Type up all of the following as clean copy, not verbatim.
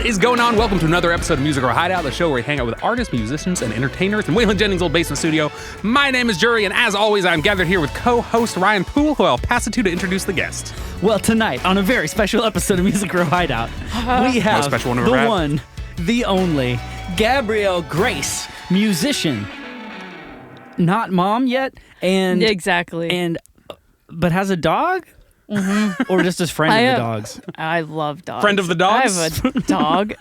What is going on? Welcome to another episode of Music Girl Hideout, the show where we hang out with artists, musicians, and entertainers in Waylon Jennings' old basement studio. My name is Jury, and as always, I'm gathered here with co-host Ryan Poole, who I'll pass it to introduce the guest. Well, tonight, on a very special episode of Music Girl Hideout, we have Most special one we've the ever had. one, the only, Gabrielle Grace, musician, not mom yet, and Exactly. but has a dog? Mm-hmm. Or just as friend of the dogs? I love dogs. Friend of the dogs? I have a dog.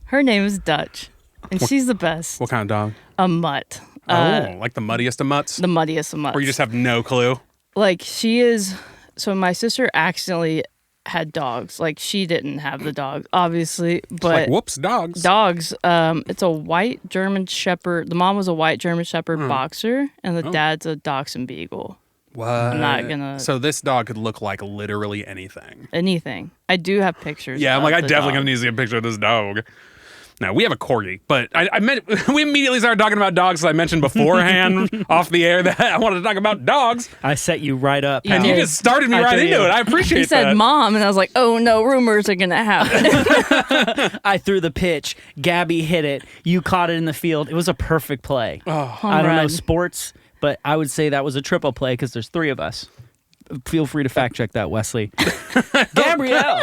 Her name is Dutch, and she's the best. What kind of dog? A mutt. Like the muddiest of mutts? The muddiest of mutts. Or you just have no clue? Like, she is... So my sister accidentally had dogs. Like, she didn't have the dogs, obviously, but... Like, whoops, dogs. Dogs. It's a white German Shepherd. The mom was a white German Shepherd boxer, and the dad's a Dachshund Beagle. What? I'm not gonna... So this dog could look like literally anything. Anything. I do have pictures. Yeah, I'm like, I the definitely dog. gonna need to see a picture of this dog. Now, we have a corgi, but we immediately started talking about dogs, as I mentioned beforehand off the air that I wanted to talk about dogs. I set you right up. And did. you just started me right into it. I appreciate He said that. mom, and I was like, oh no, rumors are gonna happen. I threw the pitch. Gabby hit it. You caught it in the field. It was a perfect play. Oh. I don't know run. sports, but I would say that was a triple play because there's three of us. Feel free to fact check that, Wesley. Gabrielle.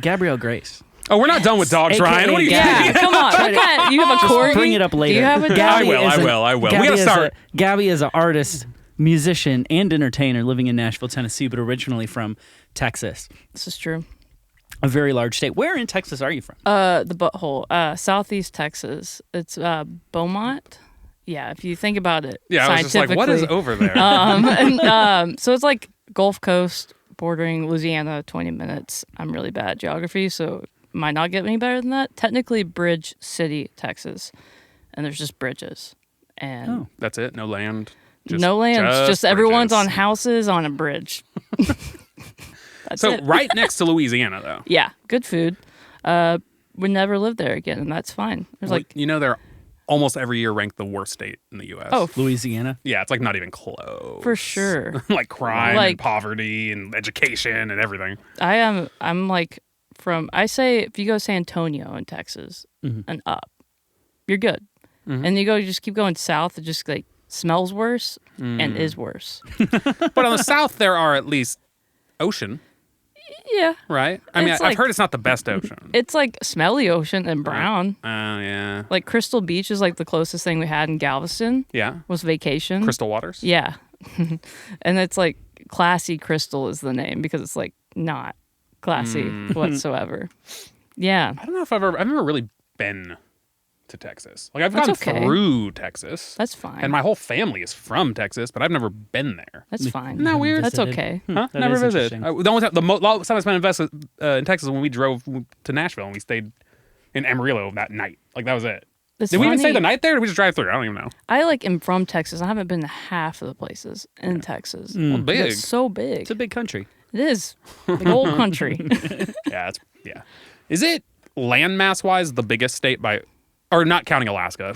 Gabrielle Grace. Oh, we're not done with dogs, AKA Ryan. What are you Gabby. thinking? Come on, what kind? You have a Just corgi? bring it up later. Do you have a dog? Gabby I will. We gotta start. Gabby is an artist, musician, and entertainer living in Nashville, Tennessee, but originally from Texas, This is true. a very large state. Where in Texas are you from? The butthole, southeast Texas. It's Beaumont. Yeah, if you think about it. Yeah, I was just like, what is over there? So it's like Gulf Coast, bordering Louisiana, 20 minutes. I'm really bad at geography, so might not get any better than that. Technically, Bridge City, Texas, and there's just bridges, and That's it? No land? no land. Just everyone's bridges. on houses on a bridge. That's So it. right next to Louisiana, though. Yeah, good food. Would never live there again, and that's fine. There's Like, you know, they're almost every year ranked the worst state in the U.S. Oh, Louisiana. Yeah, it's like not even close. for sure. Like crime and Like- poverty and education and everything. I'm like I say if you go to San Antonio in Texas and up, you're good. And you just keep going south, it just like smells worse and is worse. But on the south, there are at least ocean, Yeah. right? I mean, It's I've like- heard it's not the best ocean. It's like smelly ocean and brown. Oh, yeah. Like Crystal Beach is like the closest thing we had in Galveston Yeah. was vacation. Crystal waters? Yeah. And it's like Classy Crystal is the name because it's like not classy whatsoever. Yeah. I don't know if I've never really been to Texas. Like, I've That's gone okay. through Texas. That's fine. And my whole family is from Texas, but I've never been there. That's fine. Isn't that weird? That's Visited. okay. Huh? That Never is visited. interesting. The only time, last time I spent in Texas when we drove to Nashville and we stayed in Amarillo that night. Like, that was it. It's Did we even stay funny. the night there, or did we just drive through? I don't even know. I am from Texas. I haven't been to half of the places in Texas. Well, big. It's so big. It's a big country. It is. The whole country. Yeah. Is it landmass wise the biggest state by, or not counting Alaska,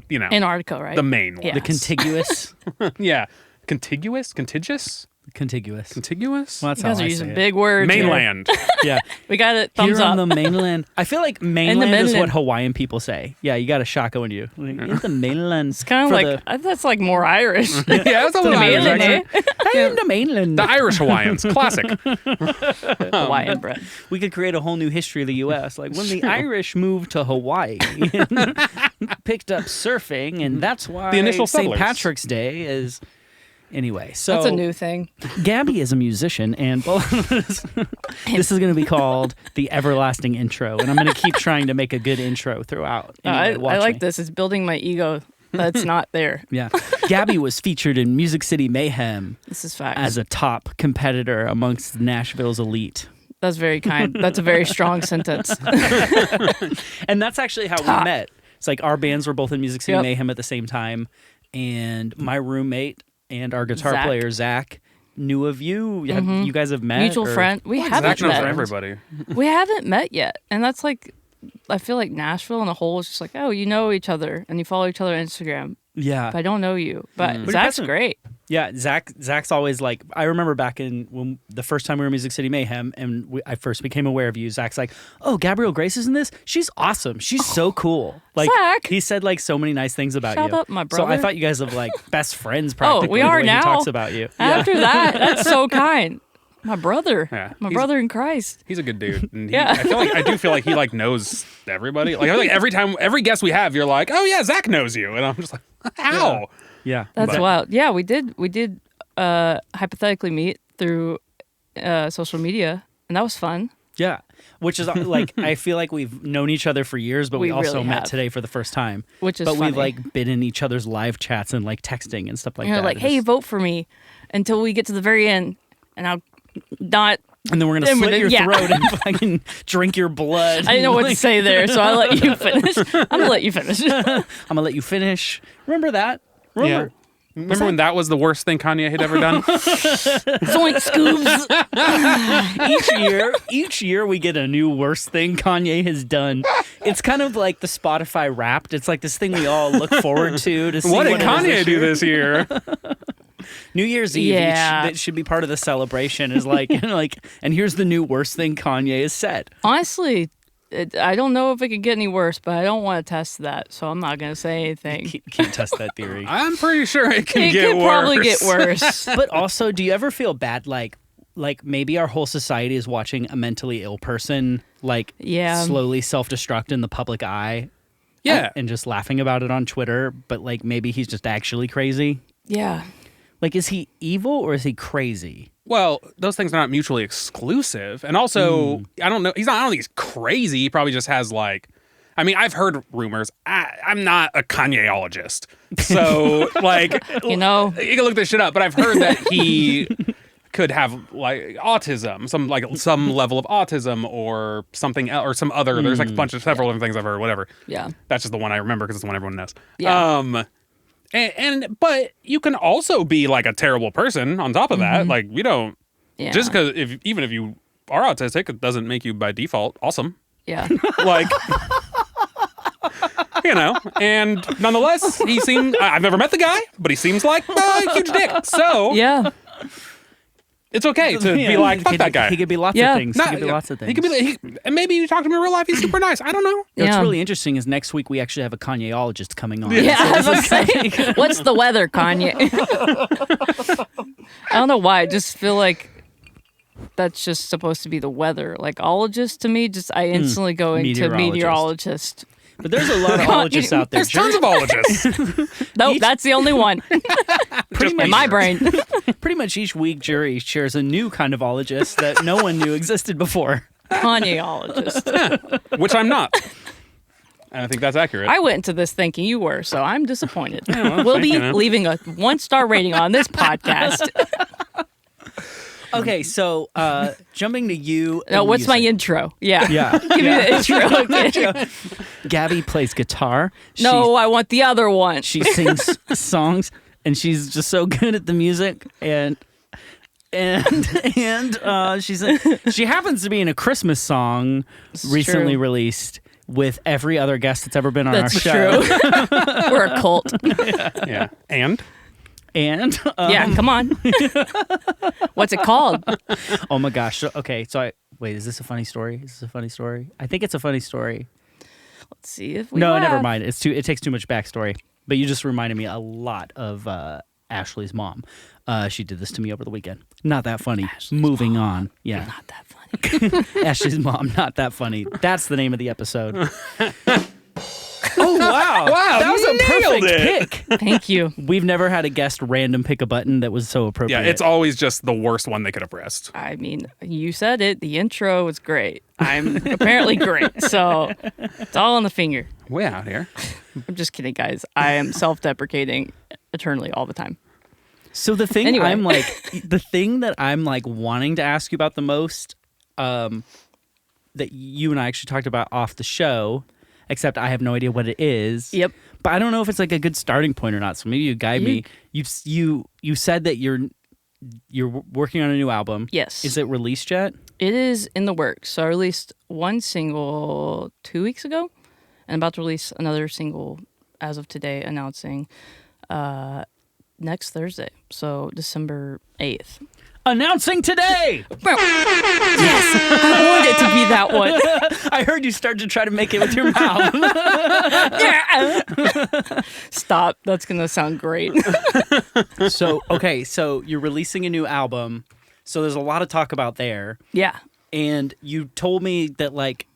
Antarctica, right? the main one? Yeah. The contiguous. Yeah. Contiguous? Contiguous? Contiguous. Contiguous? Well, that's You guys how are I using say it. big words. here. Mainland. Yeah. We got it. Thumbs Here up. on the mainland. I feel like mainland is what mainland. Hawaiian people say. Yeah, you got a shaka when you. Like, in the mainland. It's Kind of like that's like more Irish. Yeah, that's a little Irish mainland, accent. in the mainland. The Irish Hawaiians. Classic. Hawaiian bread. We could create a whole new history of the U.S. Like when the Irish moved to Hawaii, and picked up surfing, and that's why The initial St. settlers. Patrick's Day is. Anyway, so That's a new thing. Gabby is a musician, and this is going to be called the everlasting intro, and I'm going to keep trying to make a good intro throughout. Anyway, I watch like me. this. It's building my ego. That's not there. Yeah, Gabby was featured in Music City Mayhem This is facts. as a top competitor amongst Nashville's elite. That's very kind. That's a very strong sentence. And that's actually how we met. It's like our bands were both in Music City Yep. Mayhem at the same time, and my roommate and our guitar Zach. player Zach knew of you. You guys have met? Mutual or- friend. We Zach haven't knows met. everybody. We haven't met yet, and that's like, I feel like Nashville in a whole is just like, oh, you know each other and you follow each other on Instagram, Yeah. but I don't know you. But But you're Zach's passing- great. Yeah, Zach's always like, I remember back when the first time we were in Music City Mayhem and I first became aware of you, Zach's like, oh, Gabrielle Grace is in this? She's awesome. She's so cool. Like, Zach! he said like so many nice things about Shout you. out my So I brother. thought you guys have like best friends practically. we are the way now. He talks about you. After that, that's so kind. My brother. Yeah, My he's- brother in Christ. He's a good dude. And Yeah. I do feel like he like knows everybody. Like I feel like every guest we have, you're like, oh yeah, Zach knows you, and I'm just like, how? Yeah. That's But- wild. Yeah, we did hypothetically meet through social media, and that was fun. Yeah. Which is like, I feel like we've known each other for years, but we We also really met have. today for the first time. Which is But we've funny. like been in each other's live chats and like texting and stuff like And that. you're like, And hey, it's- vote for me until we get to the very end, and I'll not. and then we're gonna then we're slit your yeah. throat and fucking drink your blood. I didn't know what to Like, say there, so I let you finish. I'm gonna let you finish. I'm gonna let you finish. Remember that? Remember? Yeah. Remember when that was the worst thing Kanye had ever done? Zoink scoobs. Each year we get a new worst thing Kanye has done. It's kind of like the Spotify Wrapped. It's like this thing we all look forward to see What did it is Kanye do year. this year? New Year's Eve. Yeah. That should be part of the celebration. Is like, and here's the new worst thing Kanye has said. Honestly, I don't know if it could get any worse, but I don't want to test that, so I'm not gonna say anything. Can't test that theory. I'm pretty sure it can It get could worse. probably get worse. But also, do you ever feel bad, like maybe our whole society is watching a mentally ill person like Yeah. slowly self-destruct in the public eye? Yeah. And just laughing about it on Twitter, but like maybe he's just actually crazy. Yeah. Like, is he evil or is he crazy? Well, those things are not mutually exclusive. And also, I don't know. I don't think he's crazy. He probably just has like, I mean, I've heard rumors. I'm not a Kanyeologist. So, like, You know, you can look this shit up, but I've heard that he could have like autism, some level of autism or something else, or some other, there's like a bunch of several different things I've heard, whatever. yeah. That's just the one I remember because it's the one everyone knows. Yeah. But you can also be like a terrible person on top of that. Like we don't Yeah. just because even if you are autistic, it doesn't make you by default awesome. Yeah. Like you know. And nonetheless, he seemed. I've never met the guy, but he seems like a huge dick. So Yeah. it's okay to be like fuck that guy. He could be lots Yeah. of things. Nah, he could be yeah. lots of things. He could be. And maybe you talk to him in real life. He's super nice. I don't know. What's Yeah. really interesting is next week we actually have a Kanyeologist coming on. Yeah, I was gonna say, what's the weather, Kanye? I don't know why. I just feel like that's just supposed to be the weather. Like ologist to me, just I instantly go into Meteorologist. meteorologist. But there's a lot of ologists out there. There's tons of ologists. Nope, that's the only one Pretty in much, my brain. pretty much each week, Jury shares a new kind of ologist that no one knew existed before. Kanyeologist. Which I'm not. And I think that's accurate. I went into this thinking you were, so I'm disappointed. well, We'll be you know. leaving a 1-star rating on this podcast. Okay, so jumping to you. No, and what's my music. intro? Yeah. Yeah. Give me the intro. Okay. Gabby plays guitar. No, I want the other one. She sings songs, and she's just so good at the music. And she happens to be in a Christmas song recently true. released with every other guest that's ever been on That's our show. true. We're a cult. yeah. And And Yeah, come on. What's it called? oh my gosh. Okay, so wait, is this a funny story? Is this a funny story? I think it's a funny story. Let's see if we No, laugh. never mind. It takes too much backstory. But you just reminded me a lot of Ashley's mom. She did this to me over the weekend. Not that funny. Moving on. Yeah. Not that funny. Ashley's mom, not that funny. That's the name of the episode. Oh, wow. Wow, That was a nailed perfect it. pick. Thank you. We've never had a guest random pick a button that was so appropriate. yeah, it's always just the worst one they could have pressed. I mean, you said it. The intro was great. I'm apparently great. So it's all on the finger. Way out here. I'm just kidding, guys. I am self-deprecating eternally all the time. So the thing Anyway. the thing that I'm like wanting to ask you about the most, that you and I actually talked about off the show, except I have no idea what it is. Yep. But I don't know if it's like a good starting point or not. So maybe you guide me. You said that you're working on a new album. Yes. Is it released yet? It is in the works. So I released one single 2 weeks ago, and I'm about to release another single as of today, announcing next Thursday, so December 8th. Announcing today! Yes, I wanted it to be that one. I heard you start to try to make it with your mouth. Stop. That's going to sound great. So you're releasing a new album. So there's a lot of talk about there. Yeah. And you told me that, like,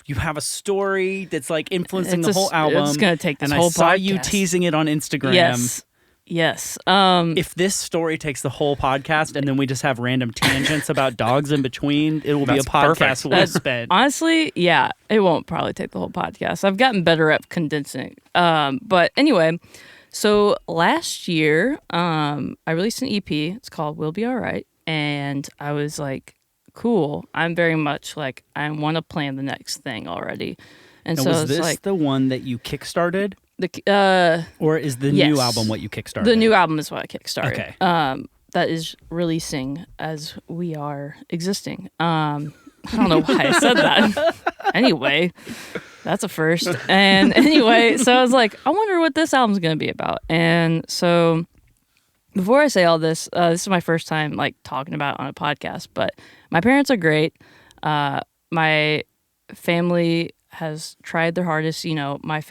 you have a story that's, like, influencing the whole album. It's going to take this and whole I saw podcast. you teasing it on Instagram. Yes. If this story takes the whole podcast and then we just have random tangents about dogs in between, it will be a podcast well spent. Honestly, yeah, it won't probably take the whole podcast. I've gotten better at condensing. But anyway, so last year, I released an EP. It's called We'll Be All Right. And I was like, cool. I'm very much like, I want to plan the next thing already. And so was it's this like the one that you kickstarted? Or is the yes. new album what you kickstarted? The new album is what I kickstarted. Okay. That is releasing as we are existing. I don't know why I said that. Anyway, that's a first. And anyway, so I was like, I wonder what this album's going to be about. And so before I say all this, this is my first time like talking about it on a podcast, but my parents are great. My family has tried their hardest. You know, my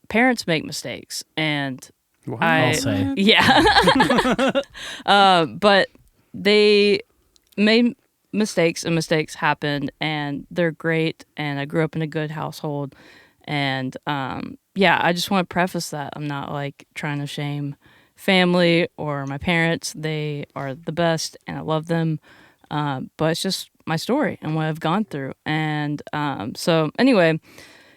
parents make mistakes, and I'll say. Yeah. But they made mistakes, and mistakes happened, and they're great, and I grew up in a good household. And yeah, I just want to preface that. I'm not like trying to shame family or my parents. They are the best, and I love them. But it's just my story and what I've gone through. And so anyway,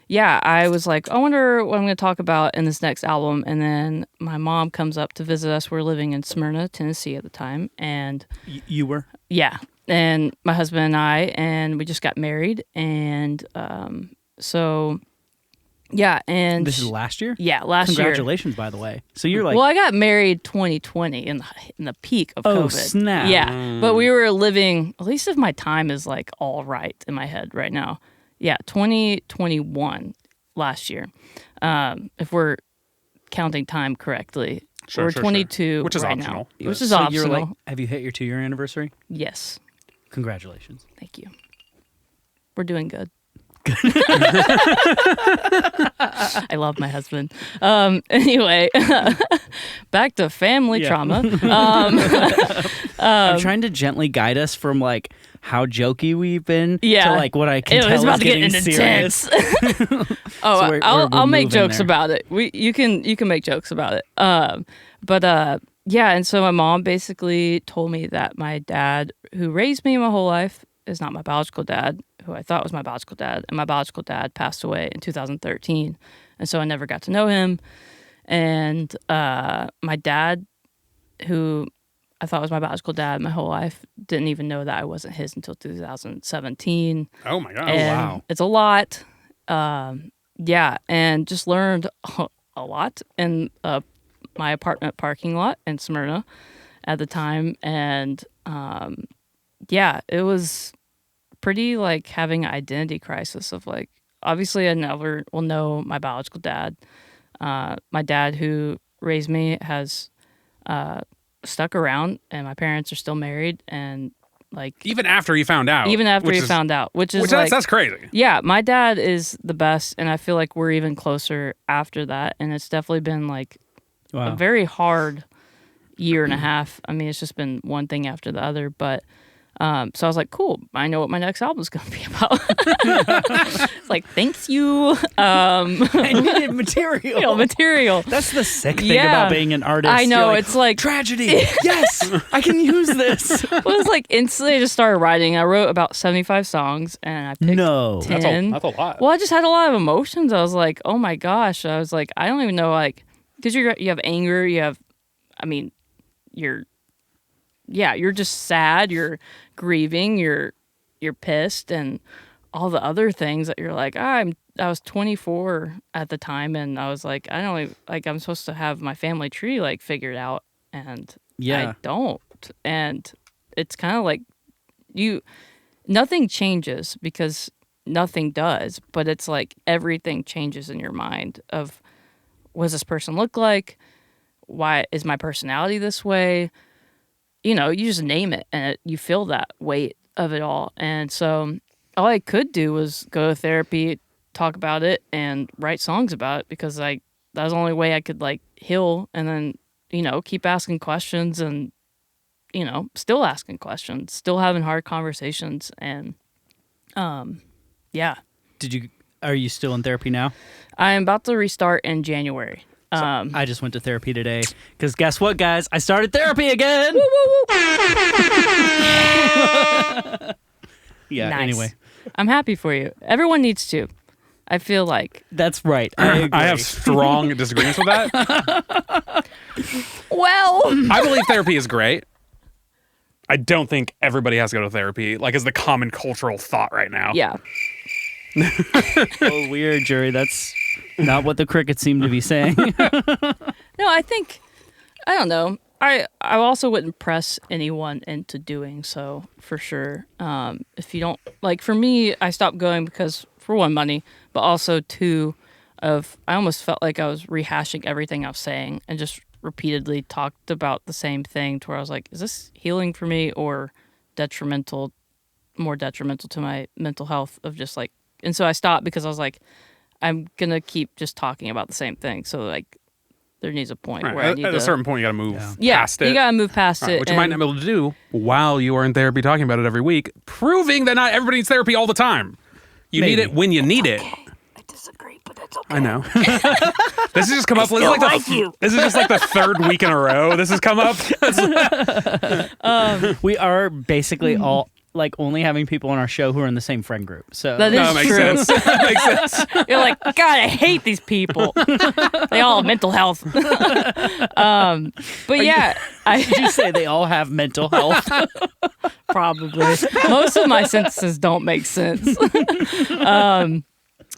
yeah, I was like, I wonder what I'm going to talk about in this next album. And then my mom comes up to visit us. We're living in Smyrna, Tennessee at the time. And you were? Yeah. And my husband and I, and we just got married. And so, yeah. And this is last year? Yeah, last year. Congratulations, by the way. So you're like... Well, I got married 2020 in the peak of COVID. Oh, snap. Yeah. But we were living, at least if my time is like all right in my head right now. Yeah, 2021 last year. If we're counting time correctly. We're 22 which is right optional. now. Which is so optional. You're like, have you hit your 2-year anniversary? Yes. Congratulations. Thank you. We're doing good. I love my husband. Anyway, back to family trauma. I'm trying to gently guide us from like how jokey we've been to like what I can tell was about is to get getting serious. so I'll make jokes about it. You can make jokes about it. Yeah, and so my mom basically told me that my dad, who raised me my whole life, is not my biological dad, who I thought was my biological dad, and my biological dad passed away in 2013, and so I never got to know him. And my dad, who I thought was my biological dad my whole life, didn't even know that I wasn't his until 2017. Oh my God. And wow. It's a lot. Yeah, and just learned a lot in my apartment parking lot in Smyrna at the time. And yeah, it was pretty like having an identity crisis of like, obviously I never will know my biological dad. My dad who raised me has stuck around, and my parents are still married, and like even after you found out. Which is like, that's crazy. Yeah, my dad is the best, and I feel like we're even closer after that, and it's definitely been like a very hard year and a half. I mean, it's just been one thing after the other, but so I was like, cool, I know what my next album's going to be about. It's like, thanks you. I needed material. Material. That's the sick thing about being an artist. I know, like, it's like... Tragedy. Yes, I can use this. Well, it was like instantly I just started writing. I wrote about 75 songs, and I picked 10. That's a lot. Well, I just had a lot of emotions. I was like, oh my gosh. I was like, I don't even know, like, because you have anger, you're just sad, you're grieving, you're pissed, and all the other things that you're like, I was 24 at the time, and I was like, I don't even, like, I'm supposed to have my family tree like figured out, and I don't. And it's kind of like nothing changes because nothing does, but it's like everything changes in your mind of what does this person look like? why is my personality this way? You know, you just name it and you feel that weight of it all. And so all I could do was go to therapy, talk about it, and write songs about it, because that was the only way I could like heal, and then, you know, keep asking questions and, you know, still asking questions, still having hard conversations. And yeah. Are you still in therapy now? I'm about to restart in January. I just went to therapy today because guess what, guys? I started therapy again. Yeah. Nice. Anyway, I'm happy for you. Everyone needs to. I feel like. that's right. I agree. I have strong disagreements with that. Well, I believe therapy is great. I don't think everybody has to go to therapy, like is the common cultural thought right now. yeah. Oh, weird, Jury. That's not what the crickets seem to be saying. No, I think, I don't know. I also wouldn't press anyone into doing so, for sure. If you don't, like, for me, I stopped going because, for one, money, but also two, I almost felt like I was rehashing everything I was saying and just repeatedly talked about the same thing, to where I was like, is this healing for me or more detrimental to my mental health of just like, and so I stopped because I was like, I'm going to keep just talking about the same thing. So like, there needs a point Right. where I need at to... a certain point, you got to move Yeah, past it. you got to move past Right, it. which you might not be able to do while you are in therapy talking about it every week, proving that not everybody needs therapy all the time. You need it when you need it. I disagree, but it's okay. I know. This has just come up. This is just like the third week in a row this has come up. We are basically all like only having people on our show who are in the same friend group. So That is No, it makes true. sense. Makes sense. You're like, God, I hate these people. They all have mental health. But yeah, did you say they all have mental health? probably. Most of my sentences don't make sense.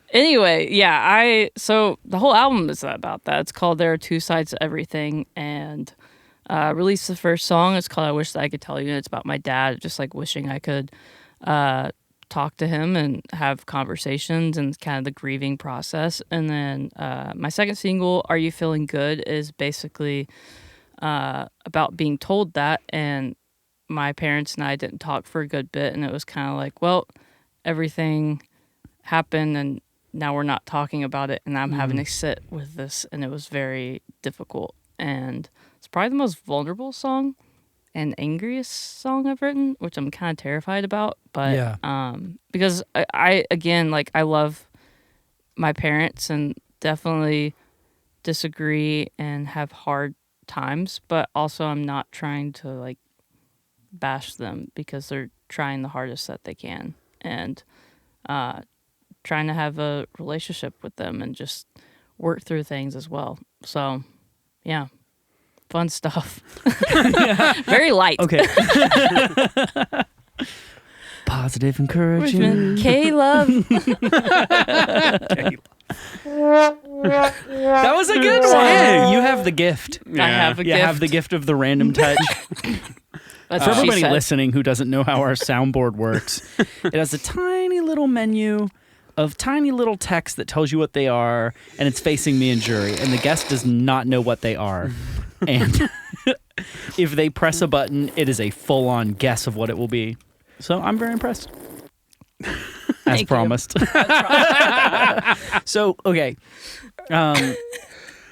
Anyway, yeah, so the whole album is about that. It's called There Are Two Sides to Everything, and released the first song. It's called I Wish That I Could Tell You, and it's about my dad, just like wishing I could talk to him and have conversations and kind of the grieving process. And then my second single, Are You Feeling Good, is basically about being told that, and my parents and I didn't talk for a good bit, and it was kind of like, well, everything happened and now we're not talking about it, and I'm having to sit with this, and it was very difficult. And it's probably the most vulnerable song and angriest song I've written, which I'm kind of terrified about. But Yeah. because I again, like, I love my parents and definitely disagree and have hard times, but also I'm not trying to like bash them because they're trying the hardest that they can, and trying to have a relationship with them and just work through things as well. So, yeah, fun stuff. Very light. Okay. Positive, encouraging. K-Love. That was a good one. You have the gift. I have a You gift. have the gift of the random touch. That's For what she everybody said. listening who doesn't know how our soundboard works, it has a tiny little menu of tiny little text that tells you what they are, and it's facing me and Jury, and the guest does not know what they are. And if they press a button, it is a full-on guess of what it will be. So I'm very impressed. As Thank you. promised. So, okay.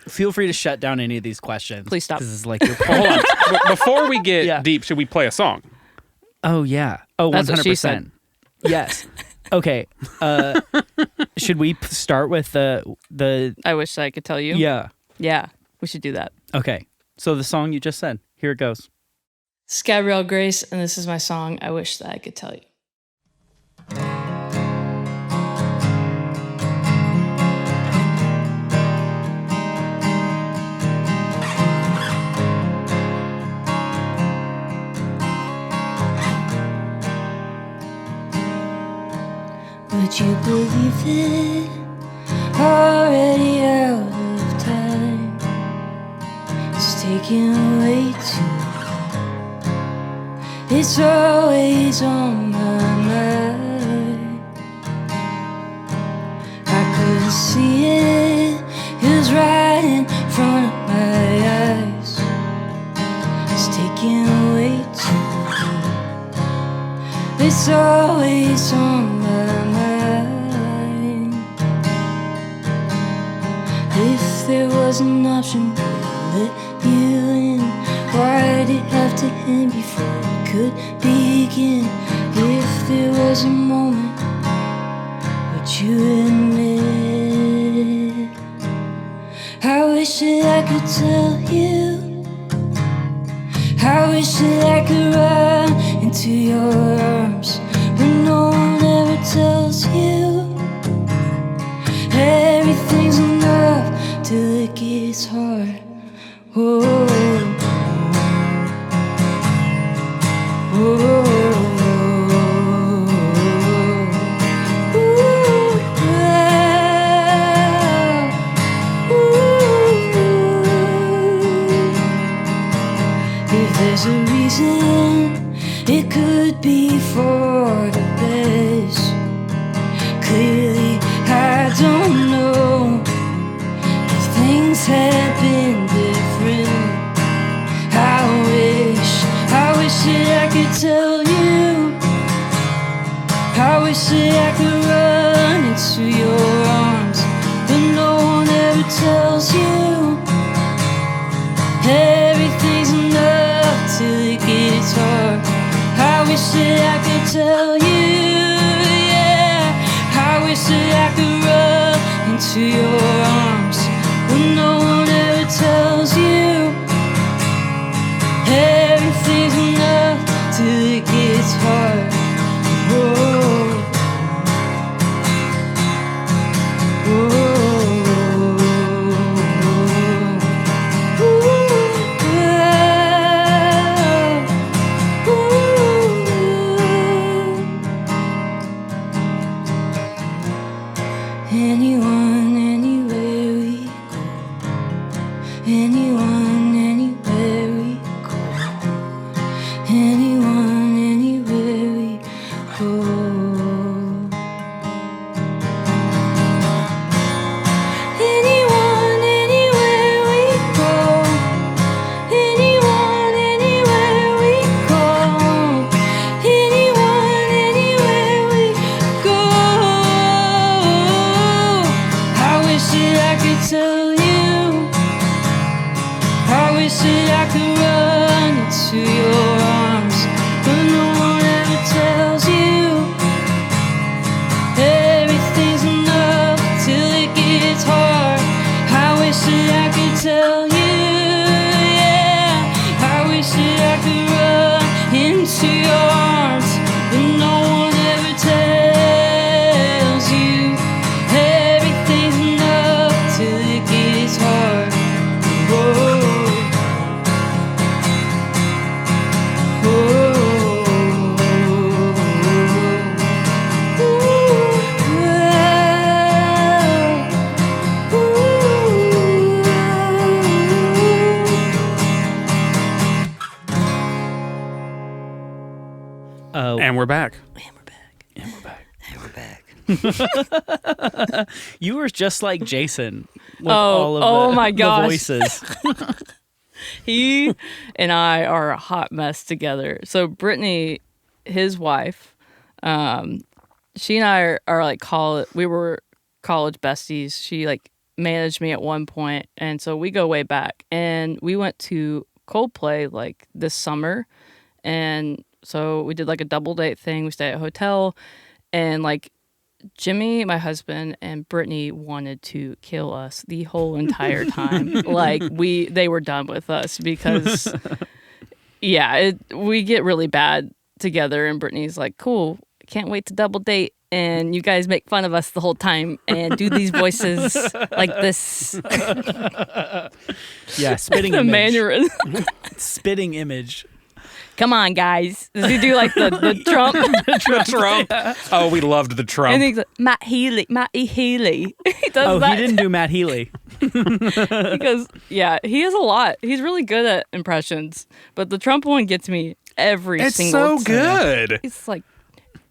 Feel free to shut down any of these questions. Please stop. This is like your Hold on. Before we get Yeah. deep, should we play a song? Oh, yeah. Oh, That's 100%. what she said. Yes. Okay. Should we start with the I wish I could tell you. yeah. Yeah, we should do that. Okay. So the song you just said. Here it goes. This is Gabrielle Grace, and this is my song, I Wish That I Could Tell You. Would you believe it? Already out of time. It's taking way too long. It's always on my mind. I couldn't see it. It was right in front of my eyes. is taking away too long. It's always on my mind. If there was an option, would I let you in? Why'd it have to end before it could begin? If there was a moment, would you admit? I wish that I could tell you. I wish that I could run into your arms, but no one ever tells you. Everything's enough till it gets hard. Whoa. Whoa. There's a reason, it could be for the best. Clearly, I don't know if things had been different. I wish that I could tell you. I wish that I could run into your arms, but no one ever tells you. Everything's enough till it gets hard. I wish that I could tell you, yeah. I wish that I could run into your arms, but no one ever tells you. Everything's enough till it gets hard. Whoa. Whoa. Anyone, anywhere we go. Anyone, anywhere we go. Anyone, anywhere we go. Anyone, anywhere we go. Anyone, anywhere we go. Anyone, anywhere we go. I wish that I could tell you. I wish that I could run into your arms, but no one ever tells you. Everything's enough till it gets hard. I wish that I could tell you, yeah. I wish that I could run into your arms, but no one ever tells you. Everything's enough till it gets hard. Whoa. Oh, And we're back. and we're back. You were just like Jason with all of my the gosh. voices. He and I are a hot mess together. So Brittany, his wife, she and I are like we were college besties. She like managed me at one point, and so we go way back. And we went to Coldplay like this summer, and so we did like a double date thing. We stayed at a hotel, and like Jimmy, my husband, and Brittany wanted to kill us the whole entire time. Like they were done with us because, yeah, we get really bad together. And Brittany's like, "Cool, can't wait to double date." And you guys make fun of us the whole time and do these voices like this. Yeah, spitting The image. mandarin. Spitting image. Come on, guys. Does he do like the Trump? The Trump. Oh, we loved the Trump. And he's like, Matty Healy. He does Oh, that. he didn't do Matt Healy. Because, yeah, he has a lot. He's really good at impressions. But the Trump one gets me every It's single so time. good. It's like,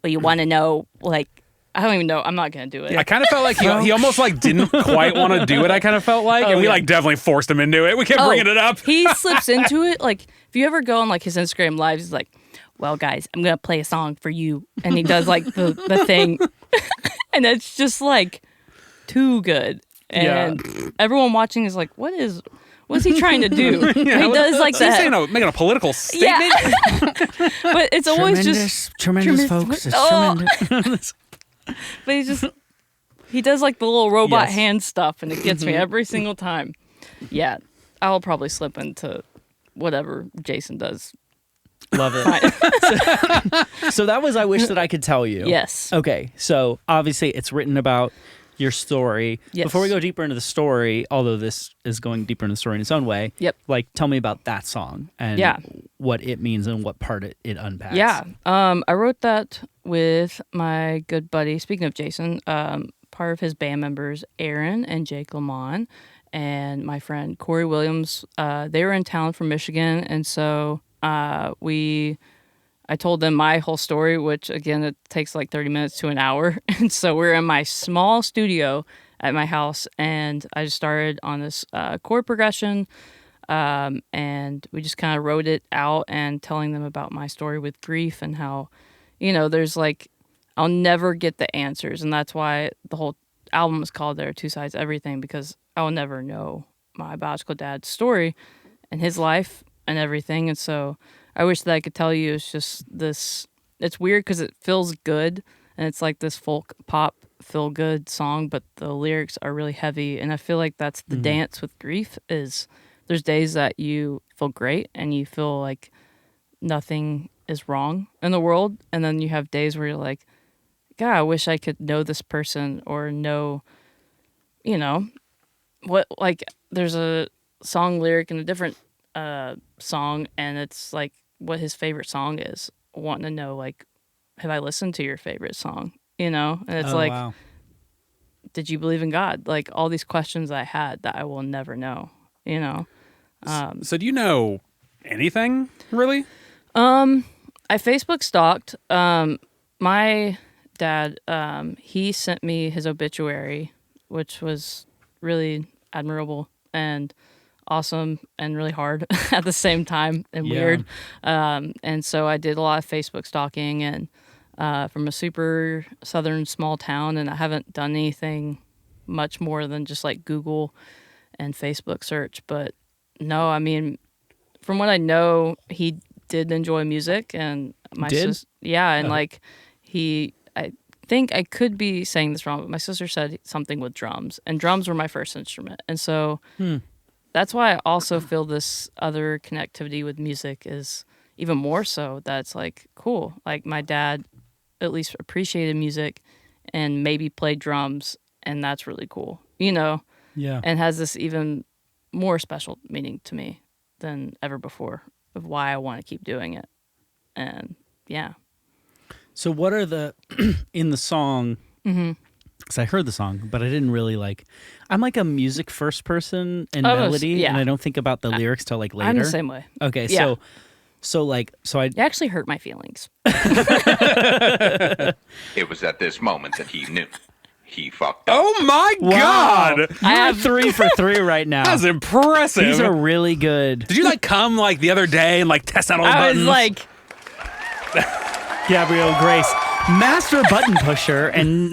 well, you want to know, like, I don't even know. I'm not going to do it. I kind of felt like he almost like didn't quite want to do it. I kind of felt like, and we like definitely forced him into it. We kept bringing it up. He slips into it. Like, if you ever go on like his Instagram lives, he's like, well, guys, I'm going to play a song for you. And he does like the thing. And it's just like too good. And everyone watching is like, what's he trying to do? He does like that. He's making a political statement. Yeah. But it's always just tremendous, folks. It's tremendous. But he does like the little robot hand stuff, and it gets me every single time. Yeah, I'll probably slip into whatever Jason does. Love it. So that was I Wish That I Could Tell You. Yes. Okay, so obviously it's written about your story. Yes. Before we go deeper into the story, although this is going deeper into the story in its own way, like tell me about that song and what it means and what part it unpacks. Yeah. I wrote that with my good buddy, speaking of Jason, part of his band members, Aaron and Jake Lamont, and my friend Corey Williams. They were in town from Michigan, and so I told them my whole story, which again, it takes like 30 minutes to an hour. And so we're in my small studio at my house, and I just started on this chord progression, and we just kind of wrote it out and telling them about my story with grief and how, there's like, I'll never get the answers. And that's why the whole album is called There Are Two Sides to Everything, because I will never know my biological dad's story and his life and everything. And so I wish that I could tell you it's just this, it's weird because it feels good and it's like this folk pop feel good song, but the lyrics are really heavy. And I feel like that's the dance with grief is there's days that you feel great and you feel like nothing is wrong in the world. And then you have days where you're like, God, I wish I could know this person or know, what, like there's a song lyric in a different song, and it's like what his favorite song is, wanting to know like, have I listened to your favorite song, and it's wow. Did you believe in God? Like all these questions I had that I will never know, So do you know anything really? I Facebook stalked my dad. He sent me his obituary, which was really admirable and awesome and really hard at the same time and weird. And so I did a lot of Facebook stalking and from a super southern small town, and I haven't done anything much more than just like Google and Facebook search. But no, I mean, from what I know, he did enjoy music, and my sister, and like I think I could be saying this wrong, but my sister said something with drums, and drums were my first instrument, and so that's why I also feel this other connectivity with music is even more so. That's like cool. Like my dad at least appreciated music and maybe played drums, and that's really cool, and has this even more special meaning to me than ever before of why I want to keep doing it. And so what are the in the song, because I heard the song but I didn't really I'm like a music first person and melody, and I don't think about the lyrics till like later. I'm the same way. Okay, so I it actually hurt my feelings. It was at this moment that he knew he fucked up. Oh my God! I have 3 for 3 right now. That's impressive. These are really good. Did you come the other day and test out all the buttons? I was like, Gabrielle Grace, master button pusher, and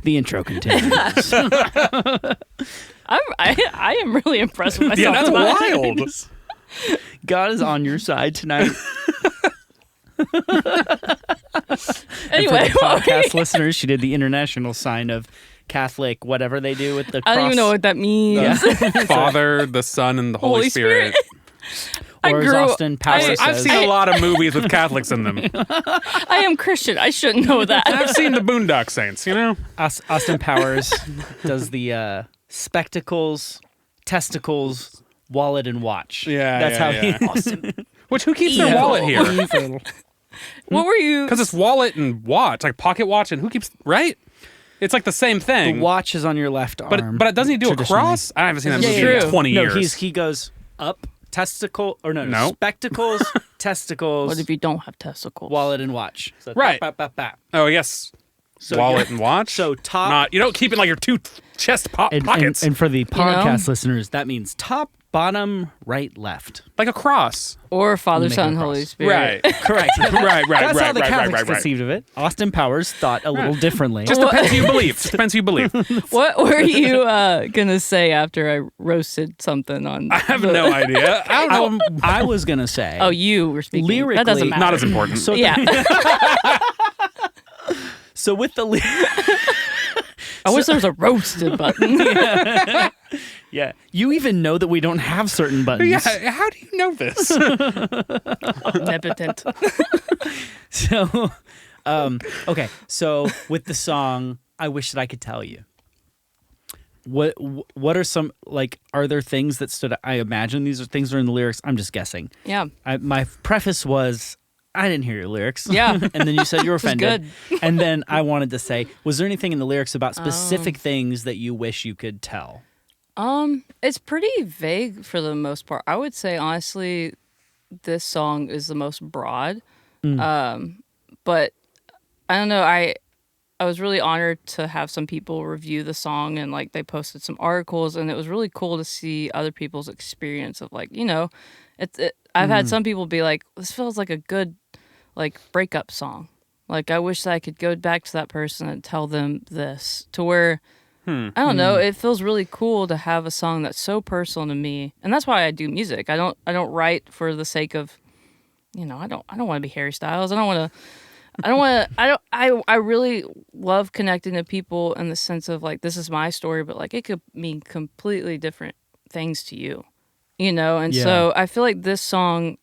the intro continues. I am really impressed with myself. Yeah, that's wild. God is on your side tonight. Anyway, for the podcast listeners, she did the international sign of Catholic, whatever they do with the cross. I don't even know what that means. Father, the Son, and the Holy Spirit. Or as Austin Powers says. I've seen a lot of movies with Catholics in them. I am Christian. I shouldn't know that. I've seen the Boondock Saints, Austin Powers does the spectacles, testicles, wallet, and watch. Yeah, that's how he. Austin. Which who keeps their wallet here? What were you? Because it's wallet and watch, like pocket watch, and who keeps right? It's like the same thing. The watch is on your left arm. But doesn't he do a cross? I haven't seen that movie in 20 years. No, he goes up, testicle, or no. Spectacles, testicles. What if you don't have testicles? Wallet and watch. So right. Oh, yes. So wallet and watch. So top. You don't keep it like your two chest pockets. And for the podcast listeners, that means top bottom, right, left. Like a cross. Or Father, Make it Son, a Holy cross. Spirit. Right. Correct. right. That's how the Catholics right. conceived of it. Austin Powers thought a little differently. Just depends who you believe. Depends who you believe. What were you gonna say after I roasted something on? I have no idea. I don't know. I was gonna say. Oh, you were speaking. Lyrically, that doesn't matter. Not as important. So Yeah. So with the I wish there was a roasted button. yeah, you even know that we don't have certain buttons. Yeah, how do you know this? Omnipotent. So, okay. So with the song, I wish that I could tell you. What are some, like, are there things that stood out? I imagine these are things that are in the lyrics. I'm just guessing. Yeah. My preface was, I didn't hear your lyrics. Yeah. And then you said you were offended. good. And then I wanted to say, was there anything in the lyrics about specific things that you wish you could tell? It's pretty vague for the most part. I would say honestly, this song is the most broad. But I don't know. I was really honored to have some people review the song, and like they posted some articles, and it was really cool to see other people's experience of, like, you know, I've had some people be like, this feels like a good like breakup song. Like, I wish that I could go back to that person and tell them this, to where I don't know, it feels really cool to have a song that's so personal to me. And that's why I do music. I don't write for the sake of, you know, I don't want to be Harry Styles. I really love connecting to people in the sense of, like, this is my story, but like it could mean completely different things to you, you know? And so I feel like this song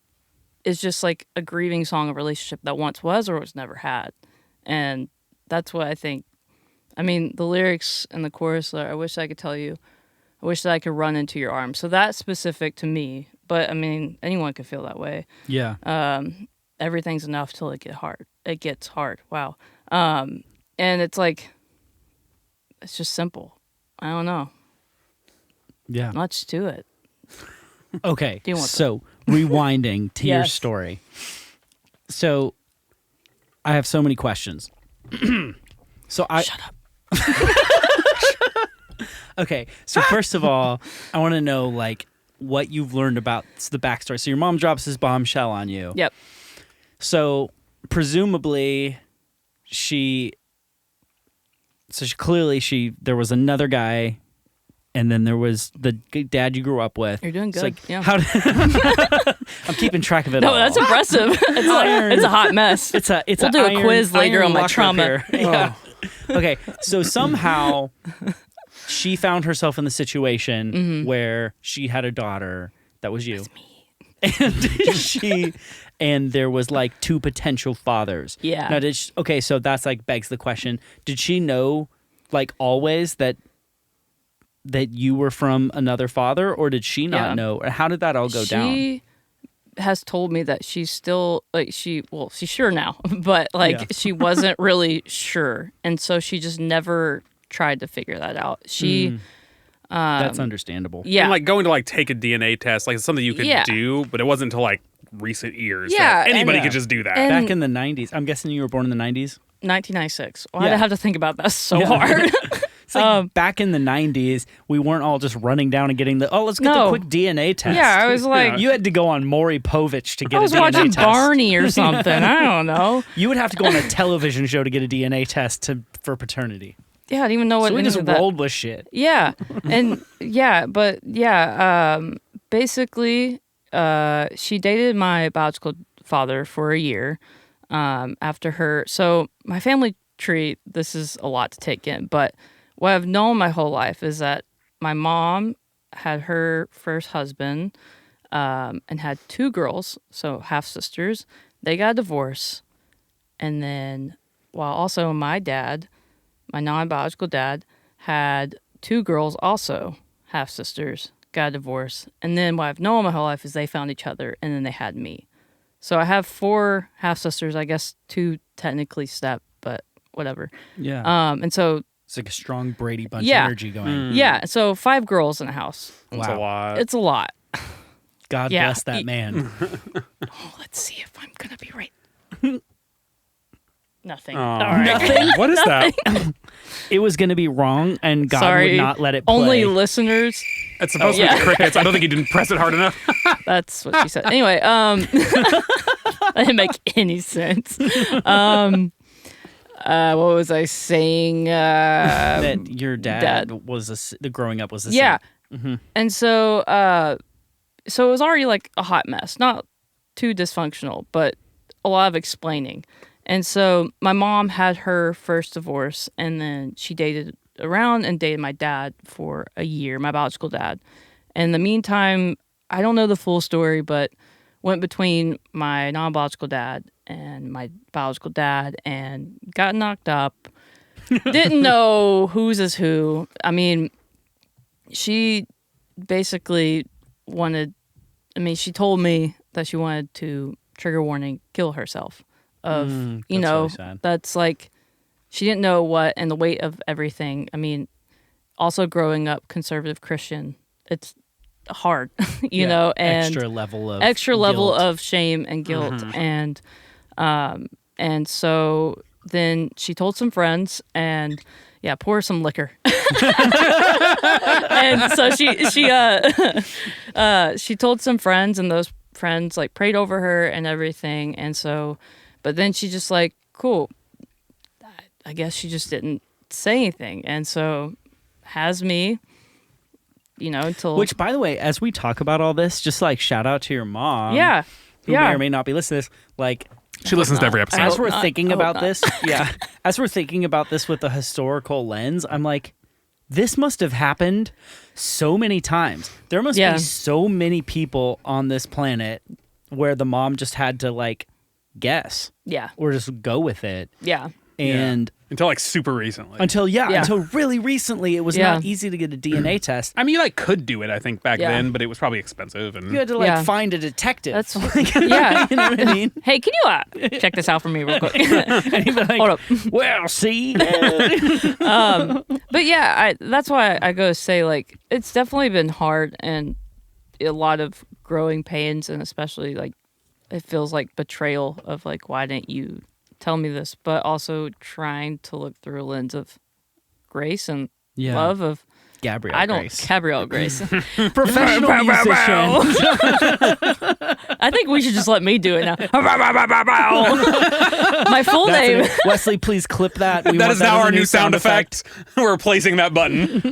is just like a grieving song of a relationship that once was or was never had. And that's what I think. I mean, the lyrics and the chorus are, I wish I could tell you, I wish that I could run into your arms. So that's specific to me. But I mean, anyone could feel that way. Yeah. Everything's enough till it gets hard. Wow. And it's like, it's just simple. I don't know. Yeah. Much to it. Okay. Do you want so rewinding to your Yes. story. So I have so many questions. Shut up. Okay. So first of all, I want to know, like, what you've learned about the backstory. So your mom drops this bombshell on you. Yep. So presumably clearly there was another guy, and then there was the dad you grew up with. You're doing It's good. like, Yeah. I'm keeping track of it all. No, that's impressive. It's a hot mess. We'll do a quiz later on my trauma. Yeah. Okay, so somehow she found herself in the situation where she had a daughter that was you. That's me. And there was like two potential fathers. Yeah. Now okay, so that's like begs the question: did she know, like, always that you were from another father, or did she not know? Or how did that all go down? She has told me that she's still like she's sure now, but like she wasn't really sure, and so she just never tried to figure that out. That's understandable. Yeah, And like going to like take a DNA test, like it's something you could do, but it wasn't until like recent years. Yeah, that anybody and- could just do that. and- Back in the 90s. I'm guessing you were born in the 90s? 1996. Why did Yeah. I have to think about that so hard? It's like back in the 90s, we weren't all just running down and getting let's get the No. quick DNA test. Yeah, I was like, You had to go on Maury Povich to get I was a DNA watching test. Barney or something. I don't know. You would have to go on a television show to get a DNA test for paternity. Yeah, I didn't even know what So we any just of that. rolled with shit. Yeah, and basically, she dated my biological father for a year after her. So my family tree, this is a lot to take in, but what I've known my whole life is that my mom had her first husband and had two girls, so half sisters. They got a divorce, and then while also my dad, my non-biological dad, had two girls, also half sisters, got a divorce. And then what I've known my whole life is they found each other, and then they had me. So I have 4 half sisters, I guess 2 technically step, but whatever. Yeah. And so It's like a strong Brady Bunch Yeah. energy going. yeah, so 5 girls in a house. It's a lot. It's a lot. God Yeah. bless that man. Oh, let's see if I'm gonna be right. Nothing. Oh, All right. What is that? it was going to be wrong, and God Sorry, would not let it play. only listeners. It's supposed to be crickets. I don't think you didn't press it hard enough. That's what she said. Anyway, that didn't make any sense. What was I saying? That your dad was growing up was a yeah. Mm-hmm. And so so it was already like a hot mess, not too dysfunctional, but a lot of explaining. And so my mom had her first divorce, and then she dated around and dated my dad for a year, my biological dad. In the meantime, I don't know the full story, but went between my non-biological dad and my biological dad and got knocked up. Didn't know whose is who. I mean, she basically she told me that she wanted to, trigger warning, kill herself. Really sad. That's like, she didn't know what, and the weight of everything. I mean, also growing up conservative Christian, it's hard, you know, and extra level guilt. of Shame and guilt. And so then she told some friends, and pour some liquor. And so she told some friends, and those friends like prayed over her and everything. And so, but then she just like, cool, I guess she just didn't say anything. And so has me, until... Which, by the way, as we talk about all this, just like shout out to your mom. Yeah. Who may or may not be listening to this. Like, she listens to every episode. As we're thinking about this, as we're thinking about this with a historical lens, I'm like, this must have happened so many times. There must be so many people on this planet where the mom just had to like guess. Yeah. Or just go with it. Yeah. And until like super recently. Until really recently, it was not easy to get a DNA test. I mean, you like could do it, I think, back then, but it was probably expensive, and you had to like find a detective. That's you know what I mean? Hey, can you check this out for me real quick? And he'd be like, hold up. Well, see. But that's why I go say like it's definitely been hard and a lot of growing pains, and especially like it feels like betrayal of like, why didn't you tell me this? But also trying to look through a lens of grace and love of Gabrielle Grace. Professional musician. I think we should just let me do it now. My full name. Wesley, please clip that. That is now our new sound effect. We're replacing that button.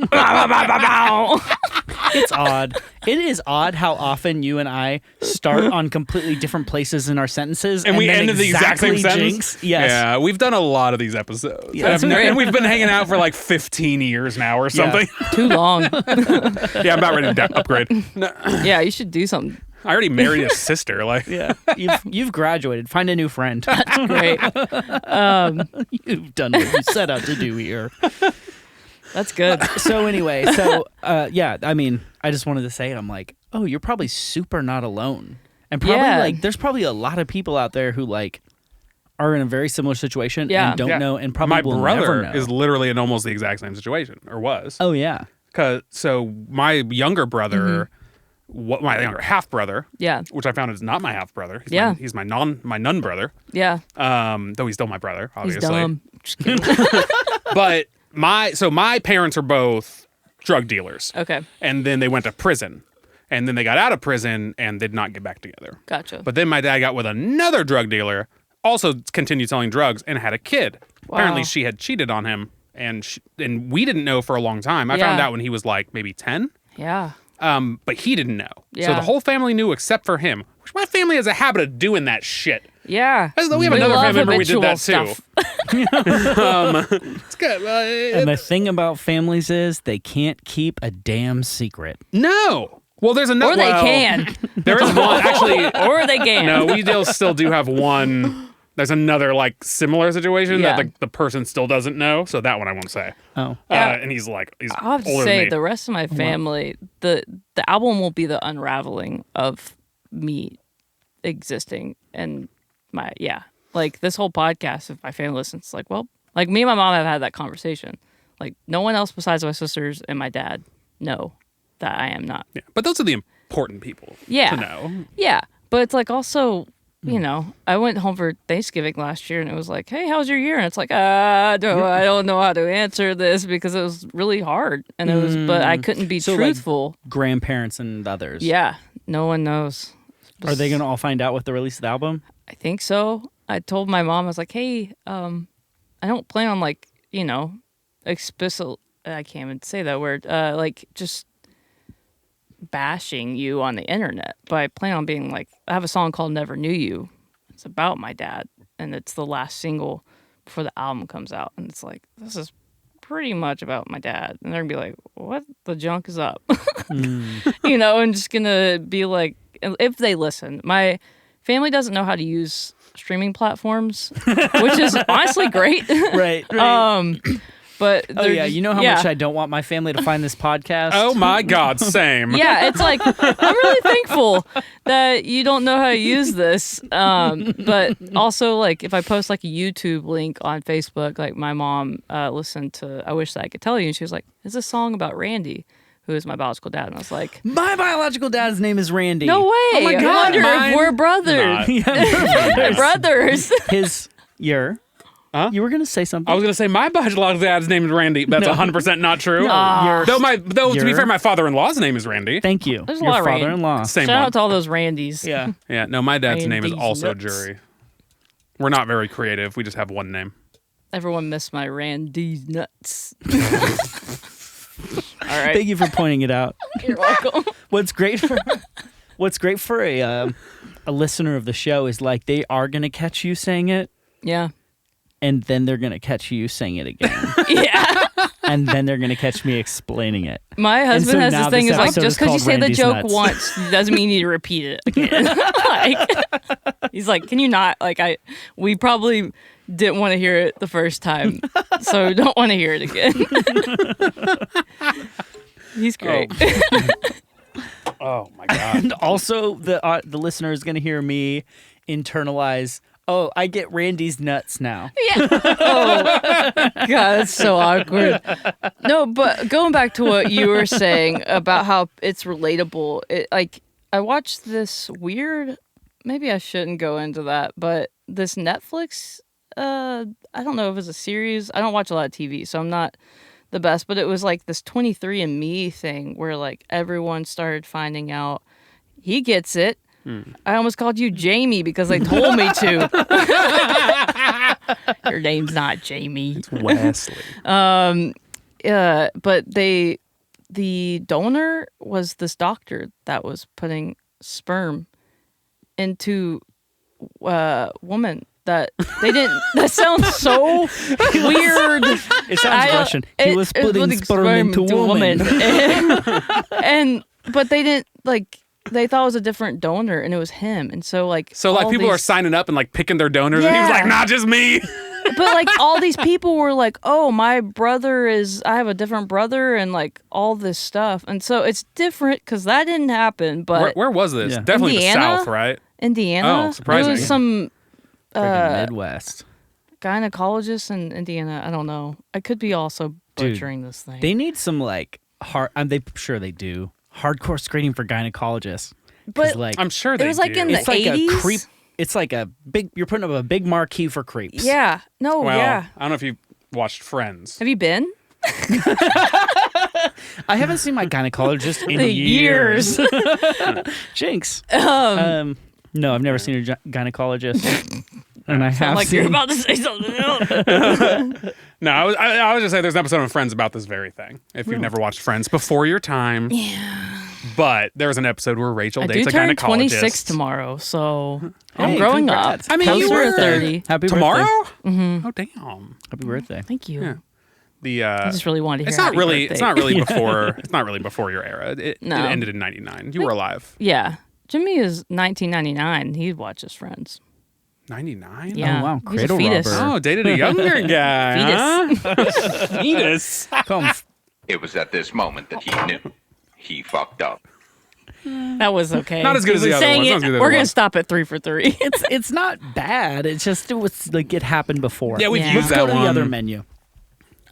It's odd. It is odd how often you and I start on completely different places in our sentences. And we end in the exact same sentence. Jinx. Yes. Yeah, we've done a lot of these episodes. Yeah, and we've been hanging out for like 15 years now or something. Too long. Yeah, I'm about ready to upgrade. No. Yeah, you should do something. I already married his sister. Like, you've graduated. Find a new friend. That's great. You've done what you set out to do here. That's good. So anyway, I mean, I just wanted to say it. I'm like, oh, you're probably super not alone, and probably like there's probably a lot of people out there who like are in a very similar situation and don't know, and probably will never know. My brother is literally in almost the exact same situation, or was. Oh yeah. So my younger brother, my younger half brother, which I found is not my half brother. He's my nun brother. Yeah. Though he's still my brother, obviously. He's dumb. Just kidding. But my parents are both drug dealers. Okay. And then they went to prison. And then they got out of prison and did not get back together. Gotcha. But then my dad got with another drug dealer, also continued selling drugs, and had a kid. Wow. Apparently she had cheated on him, and we didn't know for a long time. I found out when he was like maybe 10. Yeah. But he didn't know. Yeah. So the whole family knew except for him. Which my family has a habit of doing that shit. Yeah. We have another family member we did that too. It's good. And the thing about families is they can't keep a damn secret. No. Well, there's another. Or they can. There is one actually. Or they can. No, we still do have one. There's another like similar situation that the person still doesn't know. So that one I won't say. Oh. And he's I'll have to say the rest of my family, the album will be the unraveling of me existing and like this whole podcast. If my family listens, like, well, like me and my mom have had that conversation. Like no one else besides my sisters and my dad know that I am not. Yeah, but those are the important people to know. Yeah, but it's like also you know, I went home for Thanksgiving last year and it was like, hey, how's your year? And it's like, I don't know how to answer this because it was really hard. And it was, but I couldn't be truthful. Like grandparents and others. Yeah. No one knows. Are they going to all find out with the release of the album? I think so. I told my mom, I was like, hey, I don't plan on like, you know, explicit, I can't even say that word, like just bashing you on the internet, but I plan on being like, I have a song called Never Knew You. It's about my dad, and it's the last single before the album comes out, and it's like, this is pretty much about my dad, and they're gonna be like, what the junk is up? You know, and just gonna be like, if they listen. My family doesn't know how to use streaming platforms, which is honestly great. Right. But oh yeah, you know how much I don't want my family to find this podcast? Oh my God, same. Yeah, it's like, I'm really thankful that you don't know how to use this. But also, like, if I post like a YouTube link on Facebook, like my mom listened to I Wish That I Could Tell You, and she was like, it's a song about Randy, who is my biological dad. And I was like, my biological dad's name is Randy. no way. Oh my God, I wonder mine? if we're brothers. Not. Yeah, We're brothers. Huh? You were going to say something? I was gonna say my biological dad's name is Randy. That's 100% not true. Though to be fair, my father-in-law's name is Randy. Thank you. There's a Your lot of Randy. father-in-law. Same Shout one. out to all those Randys. Yeah. Yeah, no, my dad's name is Randy's also nuts. Jury. We're not very creative. We just have one name. Everyone missed my Randy's nuts. All right. Thank you for pointing it out. You're welcome. What's great for a listener of the show is like they are going to catch you saying it, Yeah. and then they're going to catch you saying it again. Yeah. And then they're going to catch me explaining it. My husband so has now this thing this is like, episode just is because you called say the Randy's joke Nuts. once doesn't mean you need to repeat it again. Like, he's like, can you not? Like, we probably didn't want to hear it the first time, so don't want to hear it again. He's great. Oh my God. And also, the listener is going to hear me internalize, oh, I get Randy's nuts now. Yeah. Oh, God, that's so awkward. No, but going back to what you were saying about how it's relatable, like, I watched this weird, maybe I shouldn't go into that, but this Netflix, I don't know if it's a series. I don't watch a lot of TV, so I'm not the best, but it was like this 23andMe thing where like everyone started finding out he gets it. I almost called you Jamie because they told me to. Your name's not Jamie. It's Wesley. But the donor was this doctor that was putting sperm into woman that they didn't. That sounds so weird. It sounds Russian. He was putting sperm into woman. But they didn't like. They thought it was a different donor, and it was him. And so like People are signing up and like picking their donors, and he was Yeah. like, "Not just me." But like all these people were like, oh, my brother I have a different brother, and like all this stuff. And so it's different because that didn't happen. But Where was this? Yeah. Definitely Indiana? the South, right? Indiana, Oh, surprising. There was some Freaking Midwest. gynecologist in Indiana. I don't know. I could be also Dude, butchering this thing. They need some like sure they do hardcore screening for gynecologists. But like I'm sure it they was like do. in the it's like 80s? a creep. It's like a big. You're putting up a big marquee for creeps. Yeah. No. Well, Yeah. I don't know if you watched Friends. Have you been? I haven't seen my gynecologist in Years. Jinx. No, I've never seen a gynecologist. And I have Like seen. you're about to say something else. No, I was just saying there's an episode of Friends about this very thing. If you've never watched Friends before your time. Yeah. But there was an episode where Rachel I dates do a turn gynecologist. 26 tomorrow, so I'm Hey, growing congrats. up. I mean, you Closer to were 30. Happy Tomorrow? birthday. Mm-hmm. Oh damn. Happy birthday. Thank you. Yeah. The I just really wanted to hear it's not happy really birthday. it's not really before it's not really before your era. It No. ended in 99. You were alive. Yeah. Jimmy is 1999. He watches Friends. 99? Yeah. wow. He's a Cradle fetus. robber. Oh, dated a younger guy. Huh? Fetus. Come. It was at this moment that he knew. He fucked up. That was okay. Not as good He as the was other saying ones. it. Not as good as the We're other gonna ones. stop at 3 for 3. It's not bad. It's just it was like it happened before. Yeah, we've Yeah. used Let's go that to one. the other menu.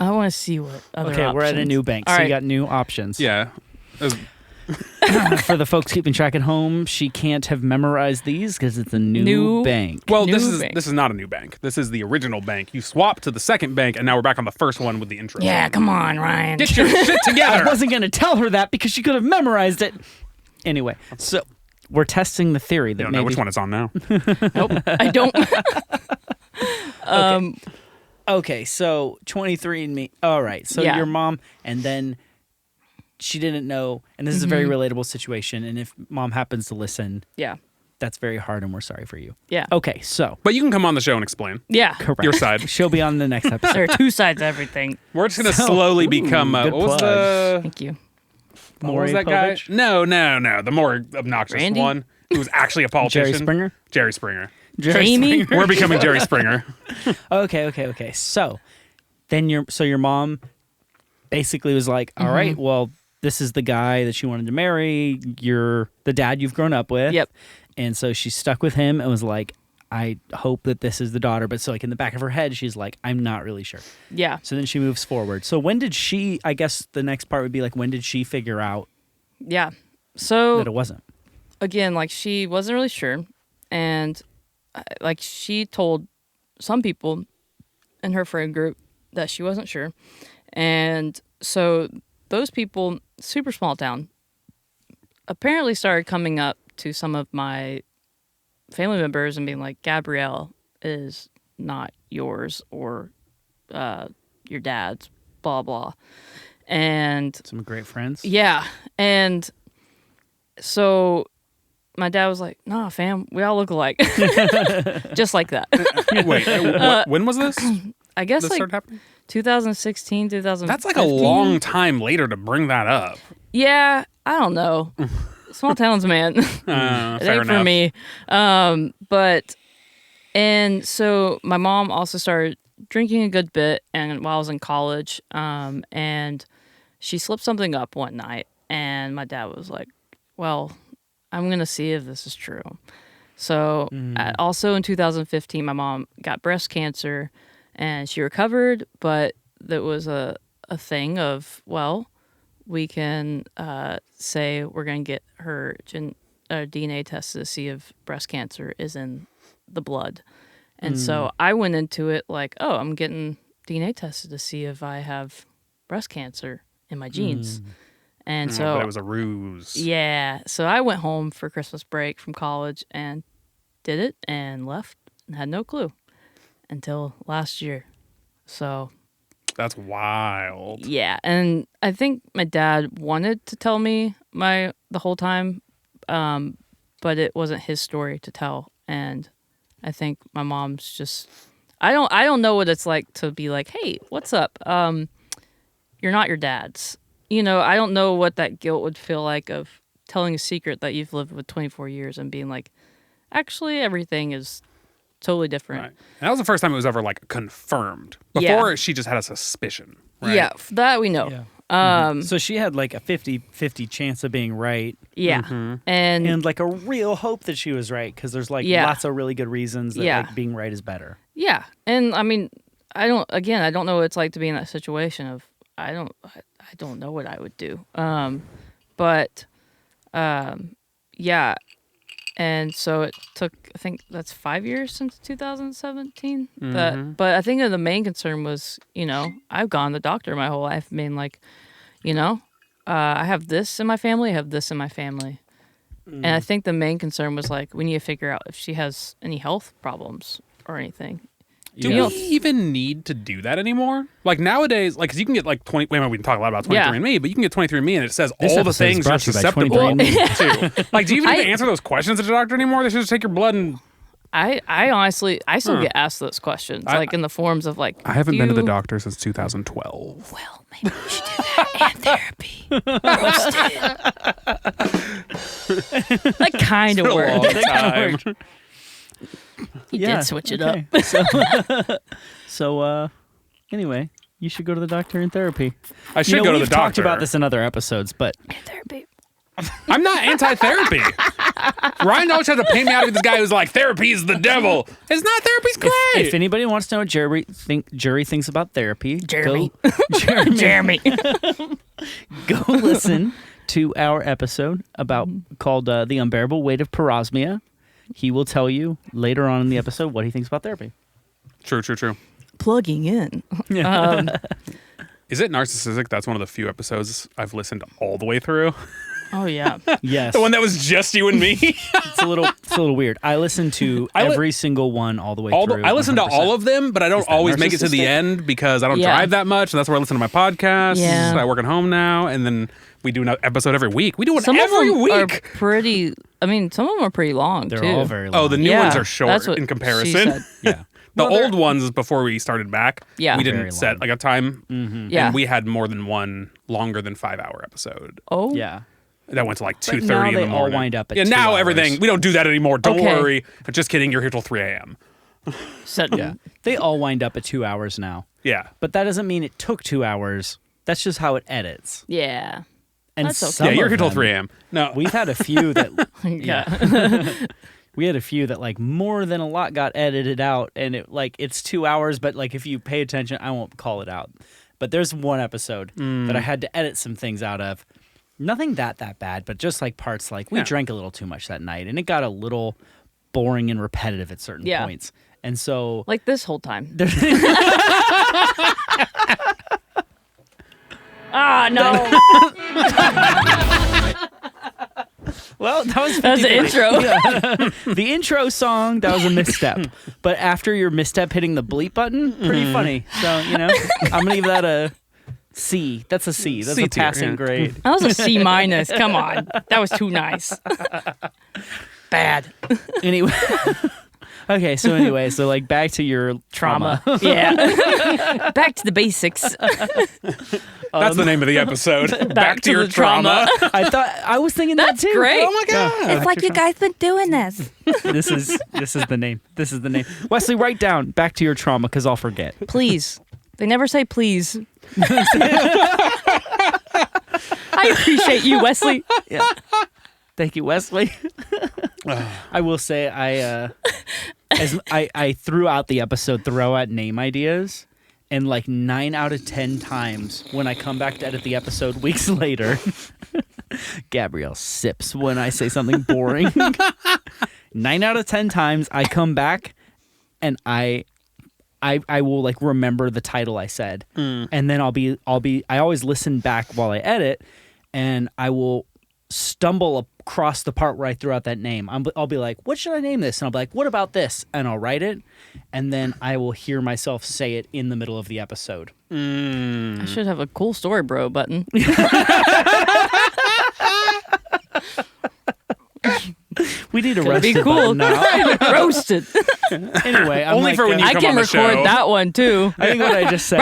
I want to see what other. Okay, we're at a options. new bank, All so right. you got new options. Yeah. For the folks keeping track at home, she can't have memorized these because it's a new bank. Well, New this bank. is not a new bank. This is the original bank. You swap to the second bank, and now we're back on the first one with the intro. Yeah, come on, Ryan. Get your shit I together. wasn't going to tell her that because she could have memorized it. Anyway, so we're testing the theory I that don't maybe... know which one it's on now. Nope, I don't. Okay, so 23andMe. All right, so Yeah. your mom, and then she didn't know, and this is a very relatable situation, and if mom happens to listen, Yeah, that's very hard, and we're sorry for you. yeah, Okay, so... But you can come on the show and explain yeah. Correct. your side. She'll be on the next episode. There are two sides to everything. We're just gonna So- slowly Ooh, become. good What was plug. the? Thank you. What was that guy? Povich? No. The more obnoxious Randy? one who was actually a politician. Jerry Springer? Jerry Springer. Jamie? We're becoming Jerry Springer. Okay. So then your mom basically was like, "All right, well, this is the guy that you wanted to marry. You're the dad you've grown up with." Yep. And so she stuck with him and was like, "I hope that this is the daughter." But so like in the back of her head, she's like, "I'm not really sure." Yeah. So then she moves forward. So when did she? I guess the next part would be like, when did she figure out Yeah. So that it wasn't? again, like she wasn't really sure, and like she told some people in her friend group that she wasn't sure, and so those people, super small town, apparently started coming up to some of my family members and being like, Gabrielle is not yours or your dad's, blah blah, and Some great friends. yeah, and so my dad was like, "Nah, fam, we all look alike," just like that. Wait, when was this? I guess This like started happening? 2016, 2015. That's like a long time later to bring that up. Yeah, I don't know. Small towns, man. It Fair ain't for enough. me. But and so my mom also started drinking a good bit, and while I was in college, and she slipped something up one night, and my dad was like, "Well, I'm gonna see if this is true." So also in 2015, my mom got breast cancer, and she recovered, but there was a thing of, well, we can say we're going to get her DNA tested to see if breast cancer is in the blood. And so I went into it like, oh, I'm getting DNA tested to see if I have breast cancer in my genes. And so but it was a ruse. yeah, so I went home for Christmas break from college and did it and left and had no clue until last year. So That's wild. yeah, and I think my dad wanted to tell me the whole time, but it wasn't his story to tell, and I think my mom's just I don't know what it's like to be like, hey, what's up? You're not your dad's. You know, I don't know what that guilt would feel like of telling a secret that you've lived with 24 years and being like, actually, everything is totally different. Right. And that was the first time it was ever like confirmed. Yeah. Before she just had a suspicion. Right? Yeah, that we know. Yeah. So she had like a 50-50 chance of being right Yeah. And and like a real hope that she was right because there's like Yeah. lots of really good reasons that Yeah. like being right is better. yeah. And I mean, I don't know what it's like to be in that situation of I don't know what I would do. But yeah. And so it took, I think that's 5 years since 2017. But I think the main concern was, you know, I've gone to the doctor my whole life, being like, you know, I have this in my family, I have this in my family. And I think the main concern was like, we need to figure out if she has any health problems or anything. Do Yeah. we even need to do that anymore? Like nowadays, like, because you can get like 20. Wait a minute, we can talk a lot about 23andMe, but you can get 23andMe and it says This all the episode is things you're brought to you by susceptible 23andMe. to. Like, do you even need to I- answer those questions at your doctor anymore? They should just take your blood and. I honestly, I still get asked those questions, like in the forms of like, I haven't do been to the you- doctor since 2012. Well, maybe you should do that and therapy. Roasted. That kind of Been a long worked. time. You Yeah, did switch it up. okay. So anyway, you should go to the doctor in therapy. I should go to we've the doctor. talked about this in other episodes, but Therapy. I'm not anti-therapy. Ryan always tries to paint me out with this guy who's like, therapy is the devil. It's not. Therapy's great. if anybody wants to know what Jerry thinks about therapy, Jeremy. go, Jeremy, Jeremy. go listen 2-hour episode called The Unbearable Weight of Parosmia. He will tell you later on in the episode what he thinks about therapy. True. Plugging in. Is it narcissistic? That's one of the few episodes I've listened all the way through. Oh, yeah. Yes. The one that was just you and me. It's a little weird. I listen to every single one all the way through. I listen to 100%. all of them, but I don't always make it to the narcissistic? end because I don't Yeah. drive that much, and that's where I listen to my podcasts. Yeah. I work at home now, and then we do an episode every week. We do one Some every of them are week. pretty, some of them are pretty long, They're too. all very long. Oh, the new Yeah, ones are short that's what in she comparison. said. Yeah. The Well, they're- old ones before we started back, Yeah. we Very didn't set long. like a time, Yeah. and we had more than one longer than 5-hour episode. Oh. Yeah. That went to like But 2:30 now in the they all morning. wind up at yeah, 2 now hours. everything. We don't do that anymore. Don't Okay. worry. Just kidding. You're here till 3 a.m. Yeah. They all wind up at 2 hours now. Yeah. But that doesn't mean it took 2 hours. That's just how it edits. Yeah. And That's okay. some Yeah, you're of here till them- 3 a.m. No. We've had a few that Yeah. we had a few that like more than a lot got edited out, and it's 2 hours, but like if you pay attention, I won't call it out. But there's one episode that I had to edit some things out of. Nothing that bad, but just like parts like we Yeah. drank a little too much that night, and it got a little boring and repetitive at certain Yeah. points. And so Like this whole time. No. well, that was That's the 50-50. intro. Yeah. The intro song, that was a misstep. But after your misstep hitting the bleep button, pretty funny. So, I'm going to give that a C. That's a C. That's C a tier, passing yeah. grade. That was a C-. Come on. That was too nice. Bad. Anyway. Okay, so like back to your trauma. Yeah. Back to the basics. That's the name of the episode. Back to your trauma. I was thinking that That's too. great. Oh my God. It's like you guys been doing this. This is the name. This is the name. Wesley, write down back to your trauma because I'll forget. Please. They never say please. I appreciate you, Wesley. Yeah. Thank you, Wesley. I will say I throughout the episode throw out name ideas, and like 9 out of 10 times when I come back to edit the episode weeks later, Gabrielle sips when I say something boring. 9 out of 10 times I come back and I will like remember the title I said, and then I always listen back while I edit, and I will stumble across the part where I threw out that name. I'll be like, what should I name this? And I'll be like, what about this? And I'll write it, and then I will hear myself say it in the middle of the episode. I should have a cool story, bro button. We need a Gonna be roasted cool. button now. Roasted. Anyway, I'm Only like, for when you I come can on the record show. that one too. I think what I just said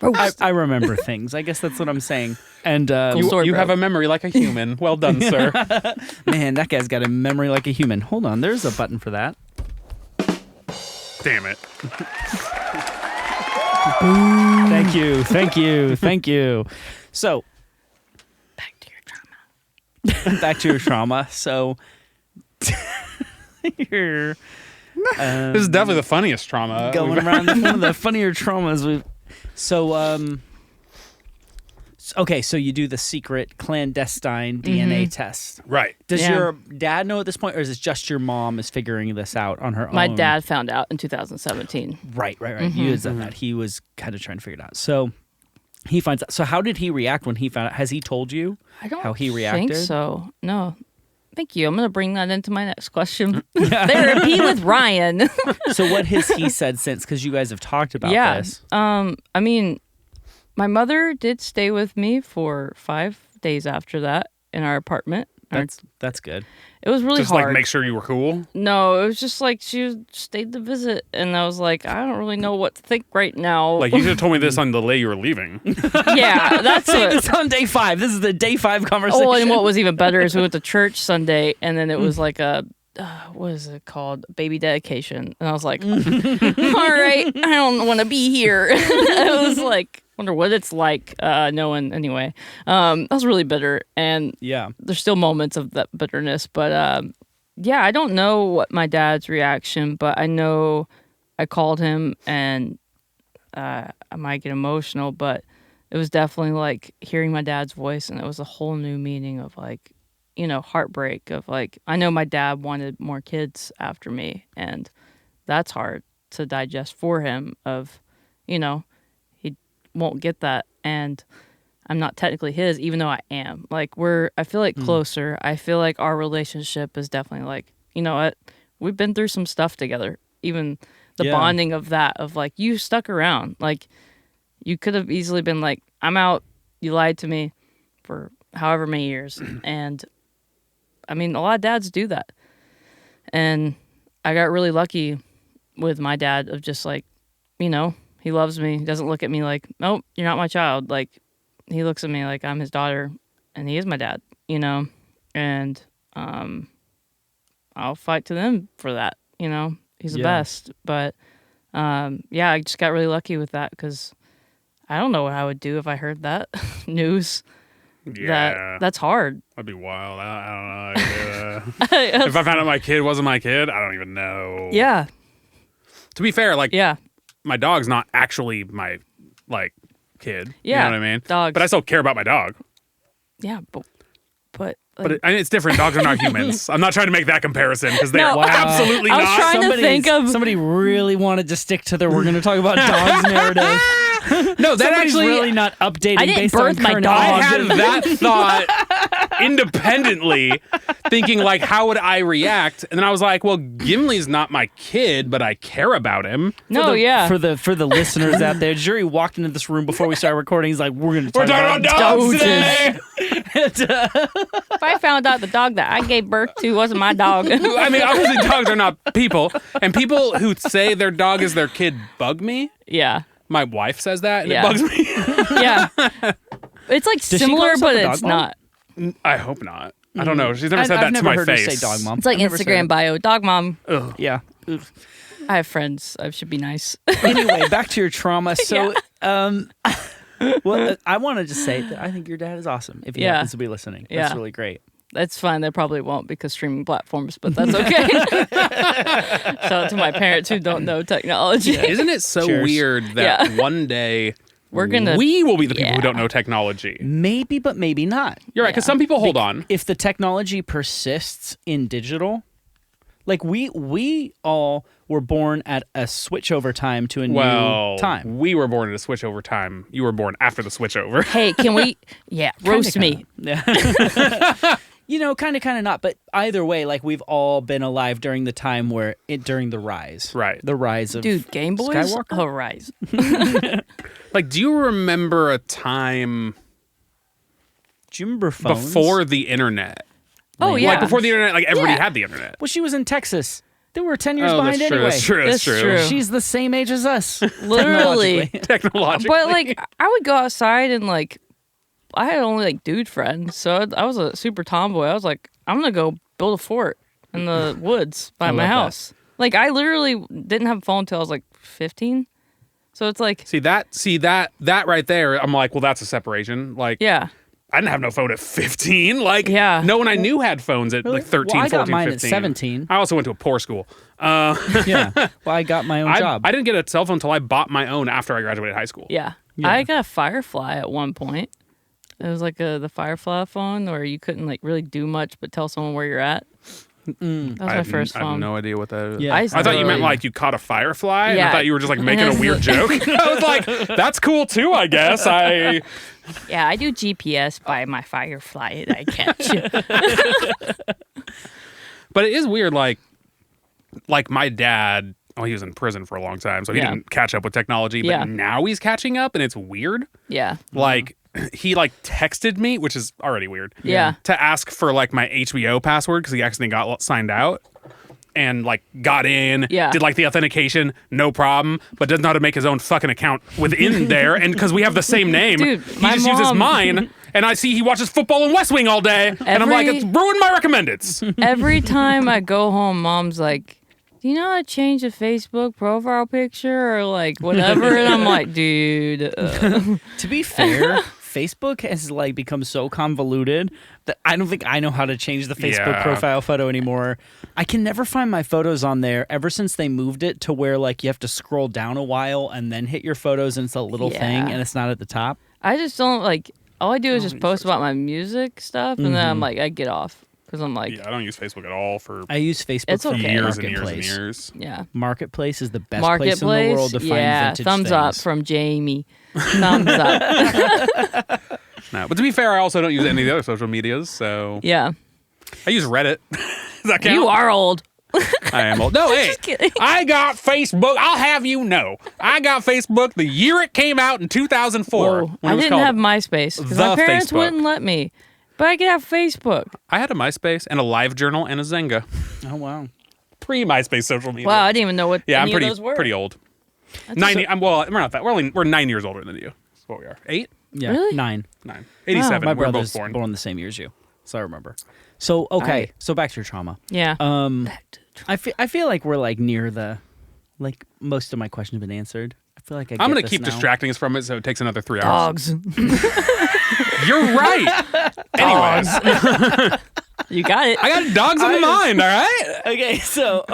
was, I remember things. I guess that's what I'm saying. And Cool story, You bro. have a memory like a human. Well done, sir. man, that guy's got a memory like a human. Hold on, there's a button for that. Damn it. Thank you. So Back to your trauma. back to your trauma. So you're This is definitely the funniest trauma. going we've- around one of the funnier traumas we've. So okay, so you do the secret clandestine DNA test. Right. Does Yeah. your dad know at this point, or is it just your mom is figuring this out on her own? My dad found out in 2017. Right. You had said that. He was kind of trying to figure it out. So he finds out. So how did he react when he found out? Has he told you I don't how he reacted? think so. No. Thank you. I'm going to bring that into my next question. Therapy with Ryan. So what has he said since? Because you guys have talked about yeah. this. I mean, my mother did stay with me for 5 days after that in our apartment. That's good. It was really Just hard. like make sure you were cool. No, it was just like stayed to visit, and I was like, I don't really know what to think right now. Like you should have told me this on the day you were leaving. yeah, that's what. It's on day 5. This is the day 5 conversation. Oh, and what was even better is we went to church Sunday, and then it was like a what is it called? Baby dedication, and I was like, all right, I don't want to be here. I was like, wonder what it's like knowing. Anyway, I was really bitter, and Yeah. there's still moments of that bitterness, but yeah, I don't know what my dad's reaction, but I know I called him, and I might get emotional, but it was definitely like hearing my dad's voice, and it was a whole new meaning of like, heartbreak of like, I know my dad wanted more kids after me, and that's hard to digest for him of, he won't get that. And I'm not technically his, even though I am. Like I feel like closer. I feel like our relationship is definitely like, you know what? We've been through some stuff together. Even the bonding of that, of like, you stuck around. Like, you could have easily been like, I'm out. You lied to me for however many years. And I mean, a lot of dads do that. And I got really lucky with my dad of just like, he loves me. He doesn't look at me like, nope, you're not my child. Like, he looks at me like I'm his daughter, and he is my dad, and I'll fight to them for that. He's the best. But I just got really lucky with that, because I don't know what I would do if I heard that news. Yeah. That's hard. That'd be wild. I don't know. If I found out my kid wasn't my kid, I don't even know. Yeah. To be fair, like, Yeah. my dog's not actually my, like, kid. Yeah. You know what I mean? Dogs. But I still care about my dog. Yeah, but like, But it's different. Dogs are not humans. I'm not trying to make that comparison, because they're No. absolutely I was not. trying to think of- Somebody really wanted to stick to their "we're going to talk about dogs" narrative. No, that Somebody's actually really not updating I didn't based birth on my current dog. I knowledge. had that thought independently, thinking like, how would I react? And then I was like, well, Gimli's not my kid, but I care about him. no, yeah. For the listeners out there, Jury walked into this room before we started recording. He's like, "We're going to We're talk talking about about dogs today. If I found out the dog that I gave birth to wasn't my dog. I mean, obviously, dogs are not people, and people who say their dog is their kid bug me. Yeah. My wife says that, and Yeah. it bugs me. Yeah. It's like she call similar, herself but a dog it's mom? not. I hope not. I don't know. She's never I've said that never to my heard face. her say "dog mom." It's like I've never said Instagram it. bio, dog mom. Ugh. Yeah. I have friends. I should be nice. Anyway, back to your trauma. So, well, I wanted to say that I think your dad is awesome. If he Yeah. happens to be listening, Yeah. that's really great. That's fine. They probably won't because streaming platforms, but that's okay. Shout out to my parents who don't know technology. Isn't it so Cheers. weird that Yeah. one day We're gonna. we will be the people Yeah. who don't know technology? Maybe, but maybe not. You're right, because Yeah. some people hold on. If the technology persists in digital, like we all were born at a switchover time to a Well, new time. we were born at a switchover time. You were born after the switchover. Hey, can we? Yeah, roast me. Yeah. Kind of not. But either way, like we've all been alive during the time during the rise. Right. The rise of Dude, Game Boys? Skywalker? Horizon. Like, do you remember a time Do you remember phones? before the internet? Oh, yeah. Like, before the internet, like, everybody Yeah. had the internet. Well, she was in Texas. They were 10 years Oh, behind that's true. anyway. That's true. That's That's true. true. She's the same age as us. Literally. technologically. Technologically. But, like, I would go outside and, like, I had only, like, dude friends. So I was a super tomboy. I was like, I'm going to go build a fort in the woods by I my love that. house. Like, I literally didn't have a phone until I was, like, 15. So it's like, See that right there. I'm like, well, that's a separation. Like, yeah. I didn't have no phone at 15. Like, Yeah. no one I knew had phones at like 13, Well, I 14, got mine 15. at 17. I also went to a poor school. Yeah. Well, I got my own job. I didn't get a cell phone until I bought my own after I graduated high school. Yeah. Yeah. I got a Firefly at one point. It was like the Firefly phone where you couldn't like really do much but tell someone where you're at. That was my first I have phone. no idea what that is. Yeah. I thought you meant Really- like you caught a firefly. And I Yeah. thought you were just like making a weird joke. I was like, that's cool too, I guess. Yeah, I do GPS by my Firefly that I catch. But it is weird, like my dad, he was in prison for a long time, so he Yeah. didn't catch up with technology, but Yeah. now he's catching up and it's weird. Yeah. Like he like texted me, which is already weird. Yeah. To ask for like my HBO password because he accidentally got signed out. And like got in, Yeah. did like the authentication, no problem, but doesn't know how to make his own fucking account within there. And because we have the same name, Dude, he my just uses mom- mine. And I see he watches football and West Wing all day, and I'm like, Every- it's ruined my recommendeds. Every time I go home, Mom's like, do you know how to change a Facebook profile picture or like whatever? And I'm like, dude. To be fair, Facebook has like become so convoluted that I don't think I know how to change the Facebook Yeah. profile photo anymore. I can never find my photos on there ever since they moved it to where like you have to scroll down a while and then hit your photos and it's a little thing Yeah. and it's not at the top. I just don't like. All I do is just post about my music stuff, and then I'm like, I get off because I'm like, Yeah, I don't use Facebook at all for I use Facebook It's for okay. years and years and Marketplace. years. yeah. Marketplace is the best place in the world to find vintage thumbs things. up from Jamie. Thumbs up. No, but to be fair, I also don't use any of the other social medias, so Yeah. I use Reddit. Does that count? You are old. I am old. No, hey, kidding. I got Facebook. I'll have you know, I got Facebook the year it came out in 2004. Whoa. when I it was didn't called have MySpace because The my parents Facebook. wouldn't let me. But I could have Facebook. I had a MySpace and a Live Journal and a Zynga. Oh wow. Pre-MySpace social media. Wow, I didn't even know what Yeah, I'm any pretty of those were. pretty old. 90. We're not that. We're 9 years older than you. That's what we are. 8, Yeah, Really? 9. 9, 87. My we're both brother's born. born the same year as you, so I remember. So okay, so back to your trauma. Yeah. I feel like we're like near the, like most of my questions have been answered. I feel like I'm going gonna keep distracting us from it, so it takes another 3 hours. Dogs. You're right. Anyways, You got it. I got dogs on the mind. All right. Okay, so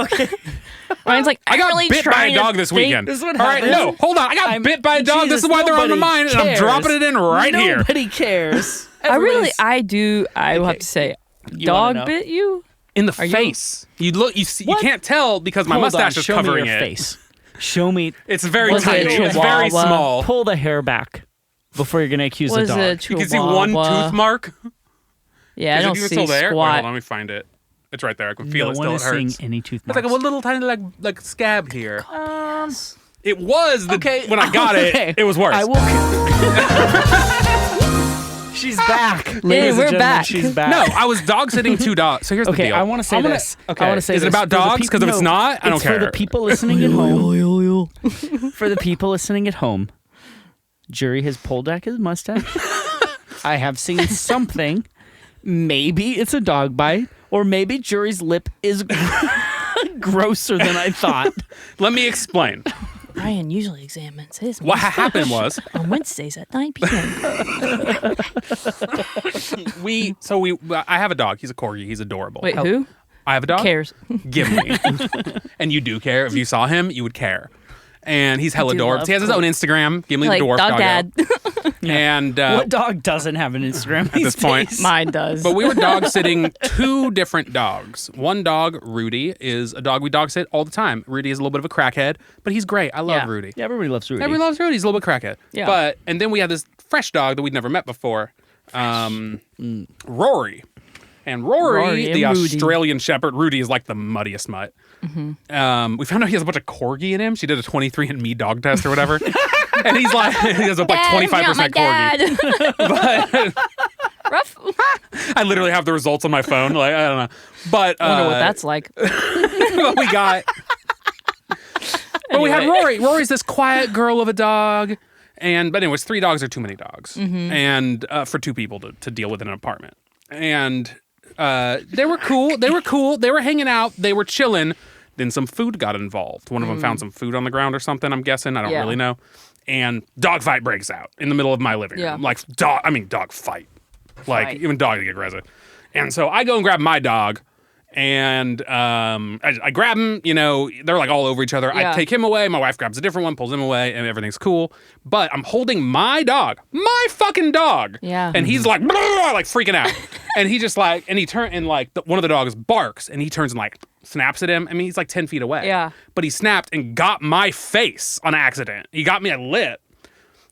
Ryan's like, I got really bit by trying a to dog this think- weekend. This is what All right, happens. no, hold on. I got bit by a dog. This Jesus, is why they're on the nobody mind, and I'm cares. dropping it in right here. Nobody cares. I Everybody's- will have Okay. to say, You wanna dog know? bit you? In the you- face. You look. You see. You What? can't tell because my Hold mustache on, is show covering me your it. face. Show me. It's very Was it tiny. a It's very chihuahua? small. Pull the hair back before you're gonna accuse Was a dog. it You can see one tooth mark. Yeah, I Is it don't even see still there? Wait, squat. hold on, let me find it. It's right there. I can feel no it. one Still, is it hurts. seeing any tooth It's marks. like a little tiny like scab here. It was the, Okay, when I got okay. it. It was worse. I will. She's back. Ladies and we're gentlemen, back. She's back. No, I was dog sitting 2 dogs. So here's the Okay, deal. I want to say this. Okay, I want to say is it this. about For the dogs? people- Because if it's no, not, I don't it's care. For the people listening at home. For the people listening at home, Jury has pulled back his mustache. I have seen something. Maybe it's a dog bite, or maybe Jury's lip is grosser than I thought. Let me explain. Ryan usually examines his What happened was on Wednesdays at 9 p.m. I have a dog. He's a corgi. He's adorable. Wait, who I have a dog. cares? Gimli. And you do care. If you saw him, you would care. And he's hella do adorable. love He has his own Instagram, Gimli Like the Dwarf dog Doggo. dad. And What dog doesn't have an Instagram at this point. Mine does. but we were dog sitting 2 different dogs. One dog, Rudy, is a dog we dog sit all the time. Rudy is a little bit of a crackhead, but he's great. I love Yeah. Rudy. Yeah, everybody loves Rudy. Everyone loves Rudy. He's a little bit crackhead. Yeah. And then we had this fresh dog that we'd never met before, Rory. And Rory, Rory the and Rudy. Australian Shepherd, Rudy is like the muddiest mutt. We found out he has a bunch of corgi in him. She did a 23andMe dog test or whatever. And he's like, he has like 25% corgi. But Rough. I literally have the results on my phone. Like, I don't know. But I wonder what that's like. what we got. But we had Rory. Rory's this quiet girl of a dog. But anyways, 3 dogs are too many dogs. And for 2 people to deal with in an apartment. And they were cool. They were hanging out. They were chilling. Then some food got involved. One of them found some food on the ground or something, I'm guessing. I don't Yeah. really know. And dog fight breaks out in the middle of my living room. Yeah. Like, dog fight. Like, Right. even dog get aggressive. And so I go and grab my dog. And I grab him, they're like all over each other. I Yeah. take him away. My wife grabs a different one, pulls him away, and everything's cool. But I'm holding my dog, my fucking dog. Yeah. And he's like, "Blah," like freaking out. And he just like, and he turned and like one of the dogs barks and he turns and like snaps at him. I mean, he's like 10 feet away. Yeah. But he snapped and got my face on accident. He got me a lip.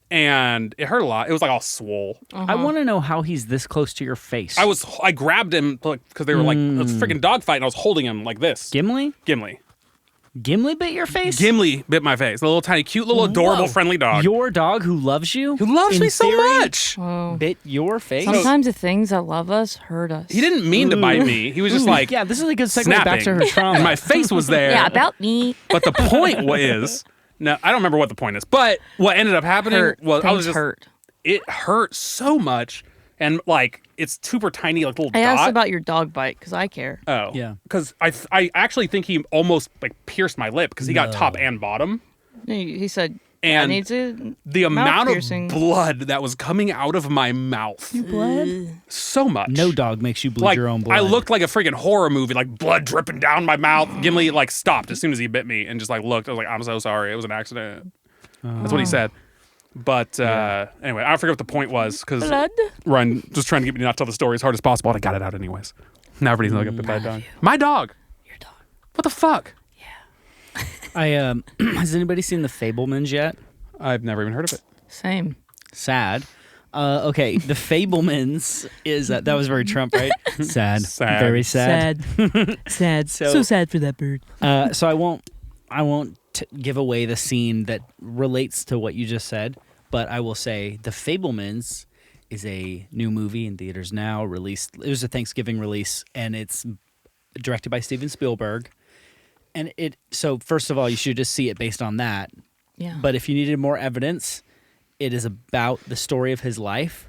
And it hurt a lot. It was like all swole. I want to know how he's this close to your face. I grabbed him because they were like a freaking dog fight, and I was holding him like this. Gimli? Gimli. Gimli bit your face? Gimli bit my face. A little tiny, cute, little adorable, Whoa. friendly dog. Your dog who loves you? Who loves in me so theory, much. Bit your face? Sometimes the things that love us hurt us. He didn't mean to bite me. He was just like, yeah, this is a good segue snapping. back to her trauma. And my face was there. Yeah, about me. But the point is, no, I don't remember what the point is. But what ended up happening Hurt. was I was Things just hurt. It hurt so much, and like it's super tiny, like little I dot. asked about your dog bite because I care. Oh, Yeah. Because I actually think he almost like pierced my lip because he got top and bottom. He said, I And need to. The amount piercing. of blood that was coming out of my mouth, Blood? so much. No dog makes you bleed Like your own blood. I looked like a freaking horror movie, like blood dripping down my mouth. Gimli like stopped as soon as he bit me and just like looked. I was like, I'm so sorry, it was an accident. That's what he said. But anyway, I forget what the point was because Blood. Ryan just trying to get me to not tell the story as hard as possible, and I got it out anyways. Now everybody's looking up the bad dog. My dog. Your dog. What the fuck? Has anybody seen The Fabelmans yet? I've never even heard of it. Same. Sad. Okay, The Fabelmans is that was very Trump, right? Sad. Sad. Very sad. Sad. So sad for that bird. So I won't give away the scene that relates to what you just said, but I will say The Fabelmans is a new movie in theaters now. Released. It was a Thanksgiving release, and it's directed by Steven Spielberg. And so first of all, you should just see it based on that. Yeah. But if you needed more evidence, it is about the story of his life.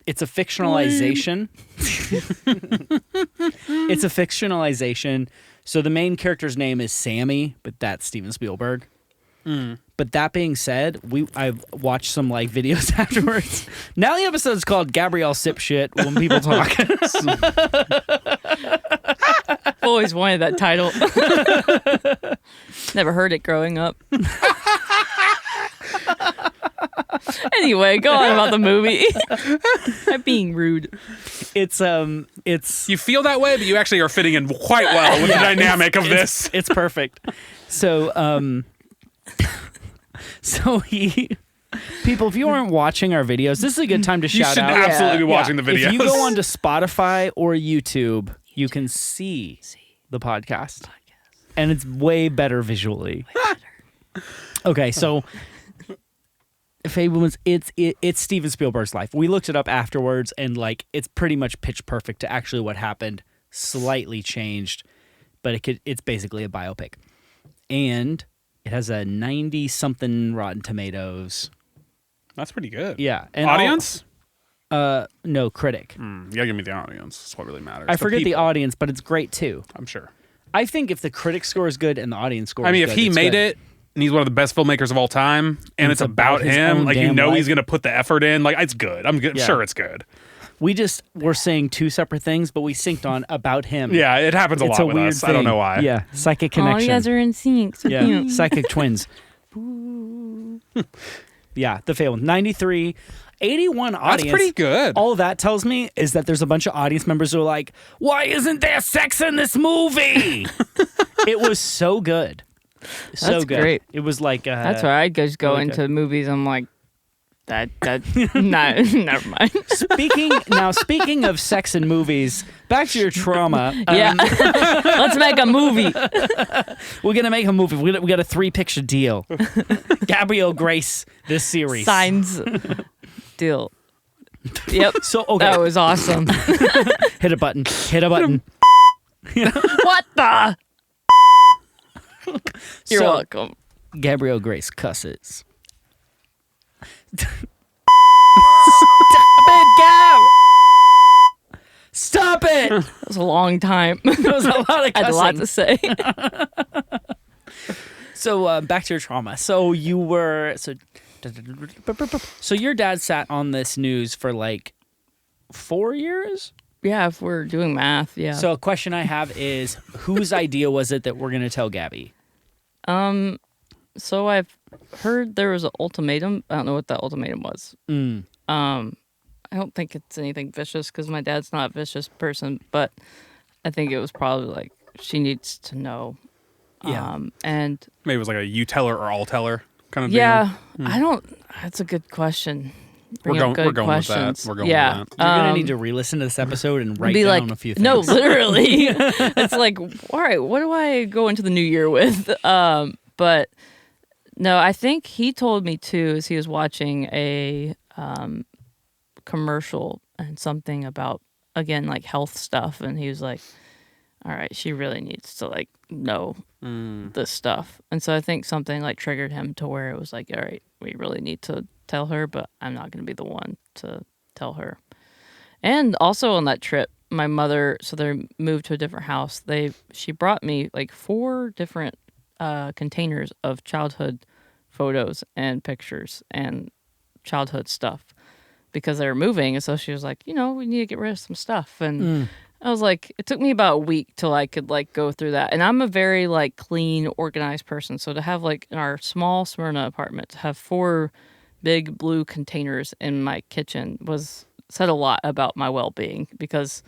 It's a fictionalization. It's a fictionalization. So the main character's name is Sammy, but that's Steven Spielberg. But that being said, I've watched some like videos afterwards. Now the episode's called Gabrielle Sip Shit When People Talk. I've always wanted that title. Never heard it growing up. Anyway, go on about the movie. I'm being rude. It's You feel that way, but you actually are fitting in quite well with the dynamic of this. It's perfect. So people, if you aren't watching our videos, this is a good time to You shout should out. absolutely be watching the videos. If you go onto Spotify or YouTube, you can see the podcast. And it's way better visually. Okay, so Fabelmans, it's Steven Spielberg's life. We looked it up afterwards, and like it's pretty much pitch perfect to actually what happened. Slightly changed, but it's basically a biopic, and it has a 90-something Rotten Tomatoes. That's pretty good. Yeah, and audience? No, critic. You gotta give me the audience. That's what really matters. I forget the people. audience, but it's great too. I'm sure. I think if the critic score is good and the audience score, I mean, is if good, he it's made good. it and he's one of the best filmmakers of all time, and it's about his him, own like you damn know life. he's gonna put the effort in, like it's good. I'm good. Yeah. Sure, it's good. we're saying two separate things, but we synced on about him. Yeah, it happens a It's lot a with weird us. I don't thing. know why. Yeah, psychic Oh, connection. you guys are in sync. So Yeah, cute. psychic twins. Yeah, the fail. 93, 81 audience. That's pretty good. All that tells me is that there's a bunch of audience members who are like, why isn't there sex in this movie? It was so good. So That's good. great. It was like... That's why I just go okay. into movies. I'm like, that no, never mind. Speaking of sex in movies, back to your trauma. Yeah, let's make a movie. We're going to make a movie. We got a 3-picture deal. Gabrielle Grace, this series. Signs deal. Yep. So, okay. That was awesome. Hit a button. Hit a button. What the? You're So, welcome. Gabrielle Grace cusses. Stop it, Gab! Stop it! That was a long time. There was a lot of I had a lot cussing. to say. So back to your trauma. So you were so your dad sat on this news for like 4 years. Yeah, if we're doing math, yeah. So a question I have is, whose idea was it that we're gonna tell Gabby? So I've heard there was an ultimatum. I don't know what that ultimatum was. I don't think it's anything vicious because my dad's not a vicious person, but I think it was probably like she needs to know. Yeah. And Maybe it was like a you tell her or I'll tell her kind of yeah, deal. I don't. That's a good question. Bring We're up going good with questions. that. We're going yeah. with You're gonna need to re-listen to this episode and write be down like, a few things. no, literally. It's like, all right, what do I go into the new year with? But no, I think he told me too, as he was watching a commercial and something about, again, like health stuff. And he was like, all right, she really needs to like know this stuff. And so I think something like triggered him to where it was like, all right, we really need to tell her, but I'm not going to be the one to tell her. And also on that trip, my mother, so they moved to a different house. She brought me like 4 different containers of childhood photos and pictures and childhood stuff because they were moving. And so she was like, we need to get rid of some stuff. And I was like, it took me about a week till I could like go through that. And I'm a very like clean, organized person. So to have like in our small Smyrna apartment, to have 4 big blue containers in my kitchen said a lot about my well-being, because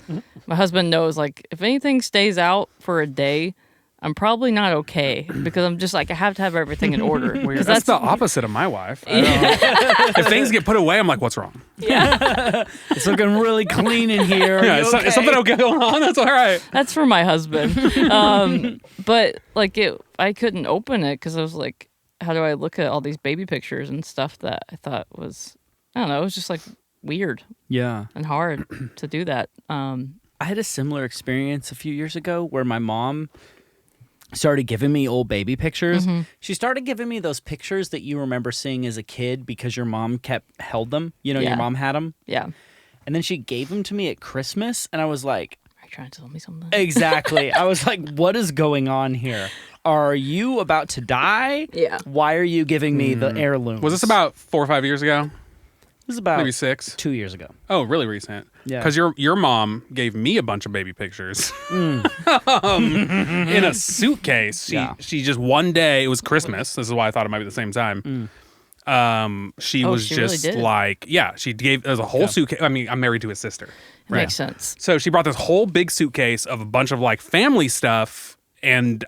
my husband knows, like, if anything stays out for a day, I'm probably not okay, because I'm just like, I have to have everything in order. Weird. That's the opposite of my wife. If things get put away, I'm like, what's wrong? Yeah. It's looking really clean in here. Yeah, is something okay going on? That's all right. That's for my husband. But like I couldn't open it because I was like, how do I look at all these baby pictures and stuff that I thought was, I don't know, it was just like weird Yeah. and hard to do that. I had a similar experience a few years ago where my mom started giving me old baby pictures. She started giving me those pictures that you remember seeing as a kid because your mom held them. You know, Yeah. your mom had them. Yeah. And then she gave them to me at Christmas, and I was like, Are you trying to tell me something? exactly. I was like, what is going on here? Are you about to die? Yeah. Why are you giving me the heirlooms? Was this about 4 or 5 years ago? This is about Maybe 6? 2 years ago. Oh, really recent. Yeah. Because your mom gave me a bunch of baby pictures in a suitcase. She just one day, it was Christmas. This is why I thought it might be the same time. She was she really just did? like, she gave us a whole suitcase. I mean, I'm married to his sister. It makes sense. So she brought this whole big suitcase of a bunch of like family stuff. And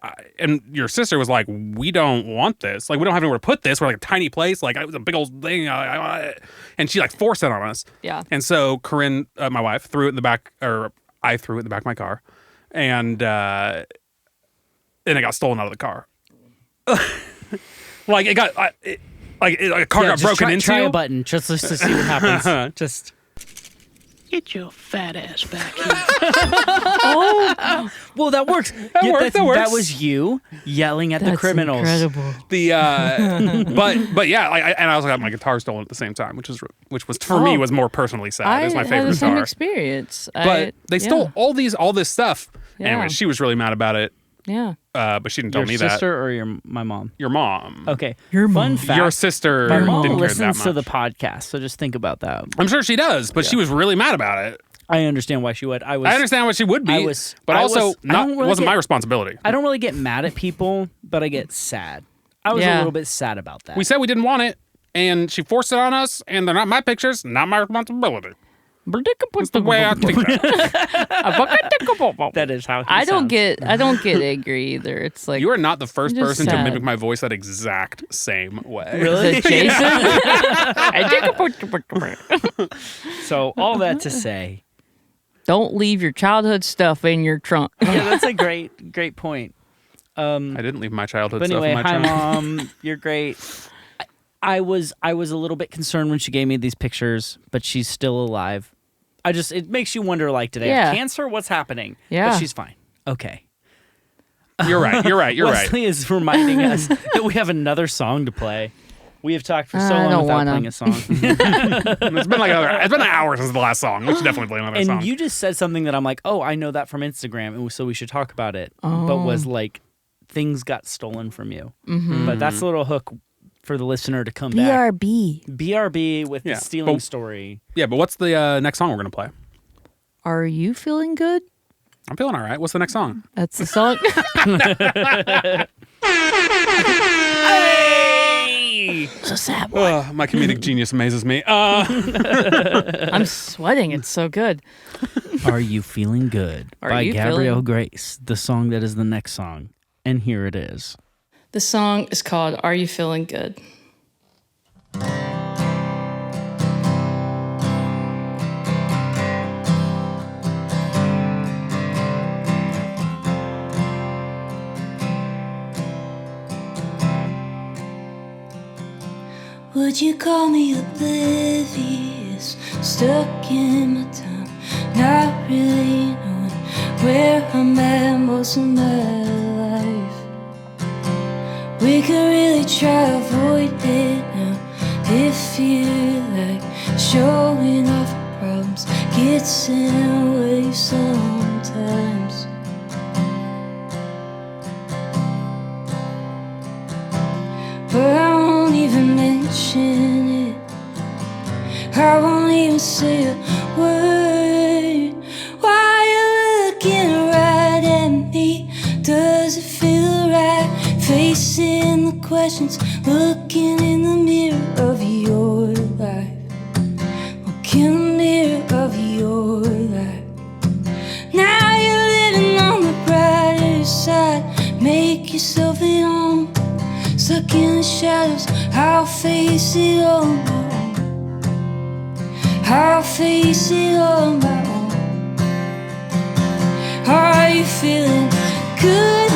your sister was like, we don't want this. Like, we don't have anywhere to put this. We're like a tiny place. Like, it was a big old thing. And she like forced it on us. Yeah. And so Corinne, my wife, threw it in the back, or I threw it in the back of my car. And it got stolen out of the car. Like, it got, a car got broken into. Try a button just to see what happens. Just. Get your fat ass back here. Well, that works. That works. That was you yelling at the criminals. Incredible. The but yeah, and I also got my guitar stolen at the same time, which was for me was more personally sad. It's my I had favorite the same guitar. experience. But they stole all this stuff. Yeah. Anyway, she was really mad about it. Yeah. But she didn't tell Your me sister or my mom? that. Your mom. Okay. Your Fun mom. fact. Your sister My mom didn't care that listens much. to the podcast, so just think about that. I'm sure she does, but she was really mad about it. I understand why she would. I understand what she would be, but I also was- I don't it really wasn't my get- responsibility. I don't really get mad at people, but I get sad. I was a little bit sad about that. We said we didn't want it, and she forced it on us, and they're not my pictures, not my responsibility. That's the way I think that. That is how he I don't sounds. get angry either. It's like, You are not the first just person to sad. mimic my voice that exact same way. Really? is it Jason? So all that to say, Don't leave your childhood stuff in your trunk. yeah, that's a great point. I didn't leave my childhood But stuff anyway, in my hi trunk. mom, you're great. I was a little bit concerned when she gave me these pictures, but she's still alive. It makes you wonder, like, did I have cancer? What's happening? Yeah. But she's fine. Okay. You're right. You're right. Wesley is reminding us that we have another song to play. We have talked for so I long don't without wanna. playing a song. It's been an hour since the last song. We should definitely play another And song. you just said something that I'm like, oh, I know that from Instagram, and so we should talk about it. But was like, things got stolen from you. But that's a little hook for the listener to come back. BRB with the stealing story. Yeah, but what's the next song we're gonna play? Are you feeling good? I'm feeling all right. What's the next song? That's the song. So sad. My comedic genius amazes me. I'm sweating. It's so good. Are You Feeling Good Are by You Gabrielle Feeling- Grace, the song that is the next song. And here it is. The song is called Are You Feeling Good? Would you call me oblivious? Stuck in my time, not really knowing where I'm at most of my life. We could really try to avoid it now if you like. Showing off problems gets in the way sometimes. But I won't even mention it. I won't even say a word. Why you looking right at me? Does it feel right? Facing the questions, looking in the mirror of yours. stuck in the shadows. I'll face it on my own. I'll face it on my own. Are you feeling good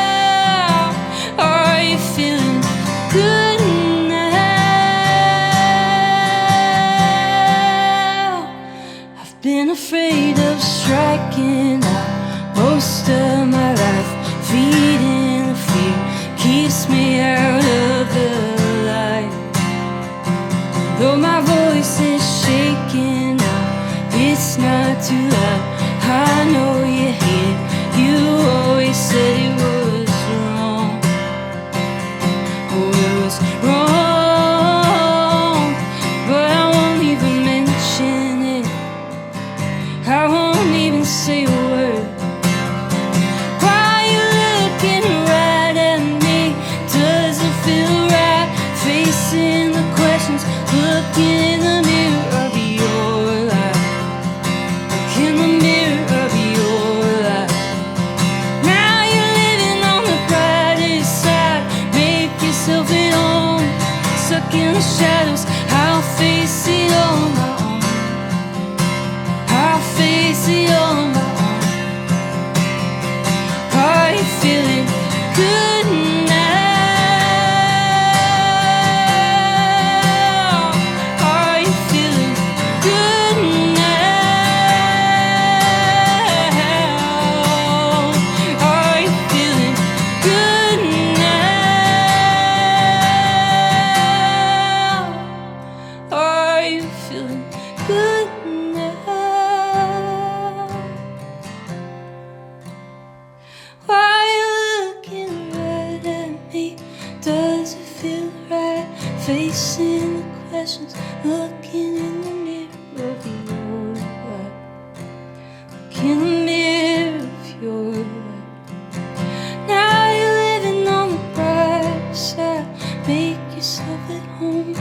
now? Are you feeling good now? I've been afraid of striking out most of my life. Feeding the fear keeps me out of the light. Though my voice is shaking now, it's not too loud. I know you hate it. You always said it was wrong. Oh, it was wrong. But I won't even mention it. I won't even say a word. Why are you looking right at me? Doesn't feel right. Facing the questions, looking in the mirror of your life. Look in the mirror of your life. Now you're living on the brighter side. Make yourself at home. Stuck in the shadows. I'll face it on my own. I'll face it on my own. Are you feeling good now? Are you feeling good now? Are you feeling good now? Are you feeling good now? Why are you looking right at me? Does it feel right? Facing the questions, looking in the mirror of your life. Look in the mirror of your life. Now you're living on the bright side. Make yourself at home.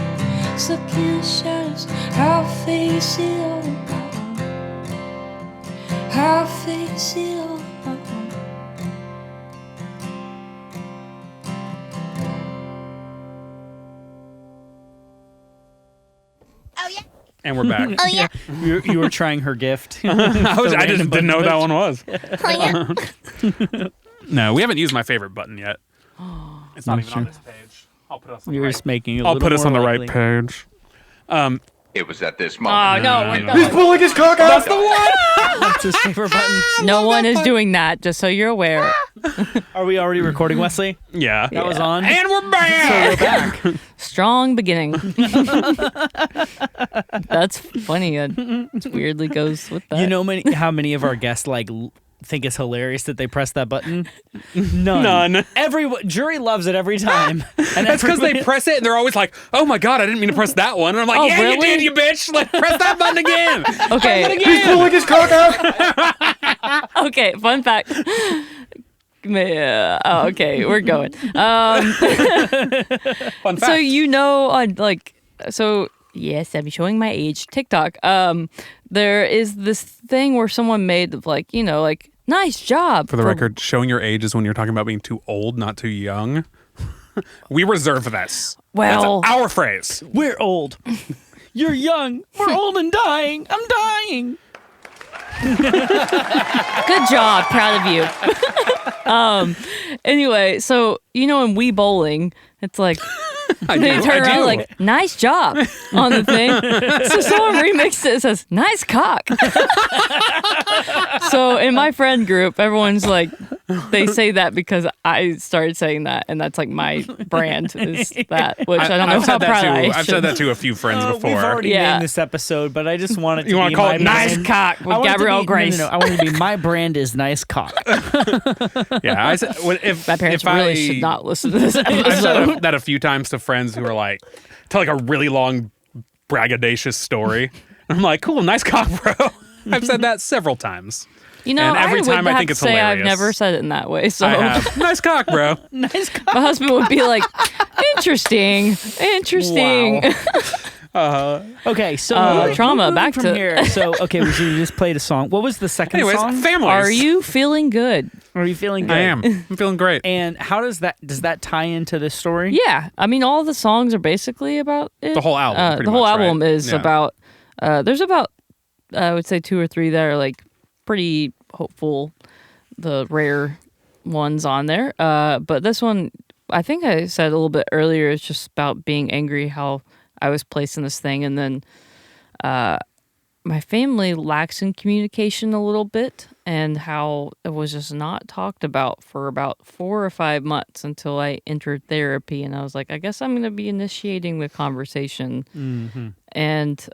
Stuck in the shadows. I'll face it on my own. I'll face it on my own. And we're back. Oh yeah. You were trying her gift. I just didn't know what that one was. Oh yeah. No, we haven't used my favorite button yet. It's not Oh, even on sure. this page. I'll put us on You're the right. just making it a I'll little put us more on the likely. right page. It was at this Oh, moment. no, we're He's not. pulling his cock out. That's the one. That's his favorite button. No one is doing that, just so you're aware. Are we already recording, Wesley? Yeah. That was on. And we're back. So we're back. Strong beginning. That's funny. It weirdly goes with that. You know how many of our guests think it's hilarious that they press that button? None. Jury loves it every time. And That's because they press it and they're always like, "Oh my god, I didn't mean to press that one." And I'm like, Oh, "Yeah, really? you did, you bitch! Like, press that button again." Okay. He's pulling his cock out. Okay, fun fact. Yeah, oh, okay, we're going. Fun fact. So you know, on yes, I'm showing my age. TikTok. There is this thing where someone made nice job. For the record, showing your age is when you're talking about being too old, not too young. We reserve this. Well, That's our phrase. We're old. You're young. We're old and dying. I'm dying. good job, proud of you. Anyway, so in Wii Bowling, it's like they turn around like nice job on the thing. So someone remixed it. It says nice cock. So in my friend group, everyone's like, they say that because I started saying that, and that's like my brand is that, which I don't know how proud I am. I've said that to a few friends before. We've already Yeah. named this episode, but I just want it to You be wanna call my it nice brand. cock with I want it to Gabrielle be- Grace. No. I want it to be my brand is nice cock. Yeah, I said if My parents if really I, should not listen to this I've episode. said that a few times to friends who are like, tell like a really long braggadocious story. I'm like, cool, nice cock, bro. I've said that several times. And every time I have think to it's say I've hilarious. never said it in that way. So I have. Nice cock, bro. Nice cock. my husband would be like, interesting. Wow. Okay, so trauma, moving back from to- here. So okay, we should just played a song. What was the second Anyways, song? families. Are you feeling good? Are you feeling good? I am. I'm feeling great. And how does that tie into this story? Yeah, I mean, all the songs are basically about it. The whole album, pretty the whole much, right? album is Yeah. about. There's about, I would say, 2 or 3 that are like pretty hopeful. The rare ones on there, but this one, I think I said a little bit earlier, it's just about being angry how I was placed in this thing, and then my family lacks in communication a little bit, and how it was just not talked about for about 4 or 5 months until I entered therapy, and I was like, I guess I'm going to be initiating the conversation. And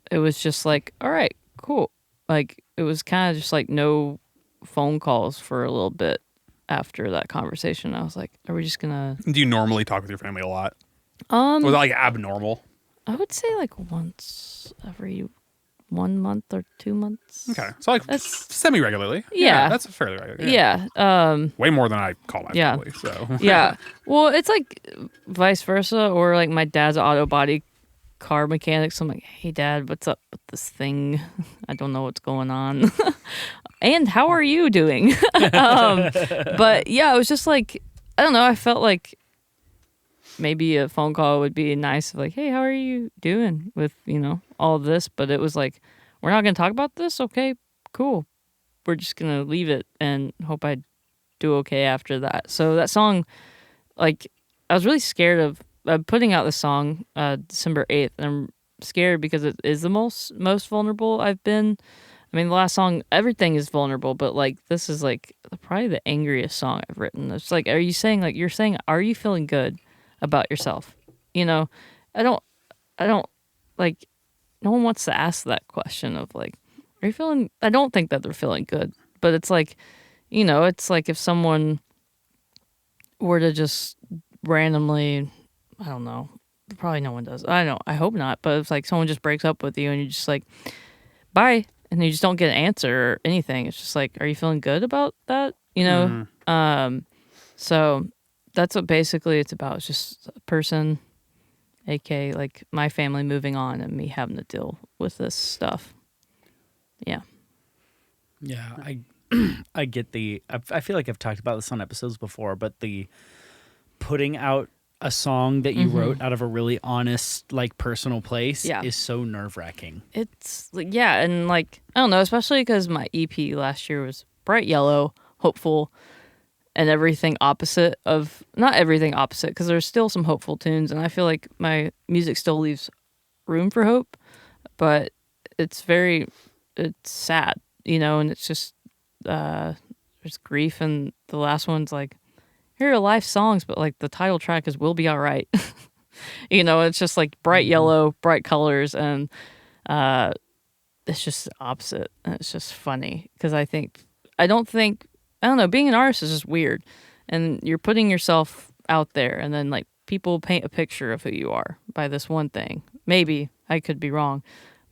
it was just like, all right, cool. Like, it was kind of just like no phone calls for a little bit after that conversation. I was like, are we just gonna Do you normally talk with your family a lot? um Was that like abnormal? I would say like once every 1 month or 2 months. Okay. So like That's- semi-regularly. Yeah. That's fairly regular. Yeah. Way more than I call my Yeah. family. So Yeah. Well, it's like vice versa, or like my dad's an auto body car mechanic, so I'm like, hey dad, what's up with this thing? I don't know what's going on. And how are you doing? But yeah, it was just like, I don't know, I felt like maybe a phone call would be nice, like, hey, how are you doing with, all of this? But it was like, we're not going to talk about this? Okay, cool. We're just going to leave it and hope I do okay after that. So that song, like, I was really scared of putting out the song December 8th, and I'm scared because it is the most vulnerable I've been. I mean, the last song, everything is vulnerable, but like this is like probably the angriest song I've written. It's like, are you saying are you feeling good about yourself? I don't like, no one wants to ask that question of like, are you feeling, I don't think that they're feeling good, but it's like, it's like if someone were to just randomly, I don't know, probably no one does. I don't know, I hope not, but it's like someone just breaks up with you and you're just like, bye. And you just don't get an answer or anything. It's just like, are you feeling good about that? So that's what basically it's about. It's just a person, aka like my family moving on and me having to deal with this stuff. Yeah. Yeah, I get I feel like I've talked about this on episodes before, but the putting out a song that you wrote out of a really honest, like, personal place is so nerve-wracking. It's like, yeah, and like, I don't know, especially because my EP last year was bright yellow, hopeful, and everything opposite of, not everything opposite, because there's still some hopeful tunes, and I feel like my music still leaves room for hope, but it's sad, and it's just, there's grief, and the last one's like, here are life songs, but like the title track is "We'll Be All Right." It's just like bright yellow, bright colors, and it's just the opposite. And it's just funny because I don't know, being an artist is just weird, and you're putting yourself out there, and then like people paint a picture of who you are by this one thing. Maybe I could be wrong,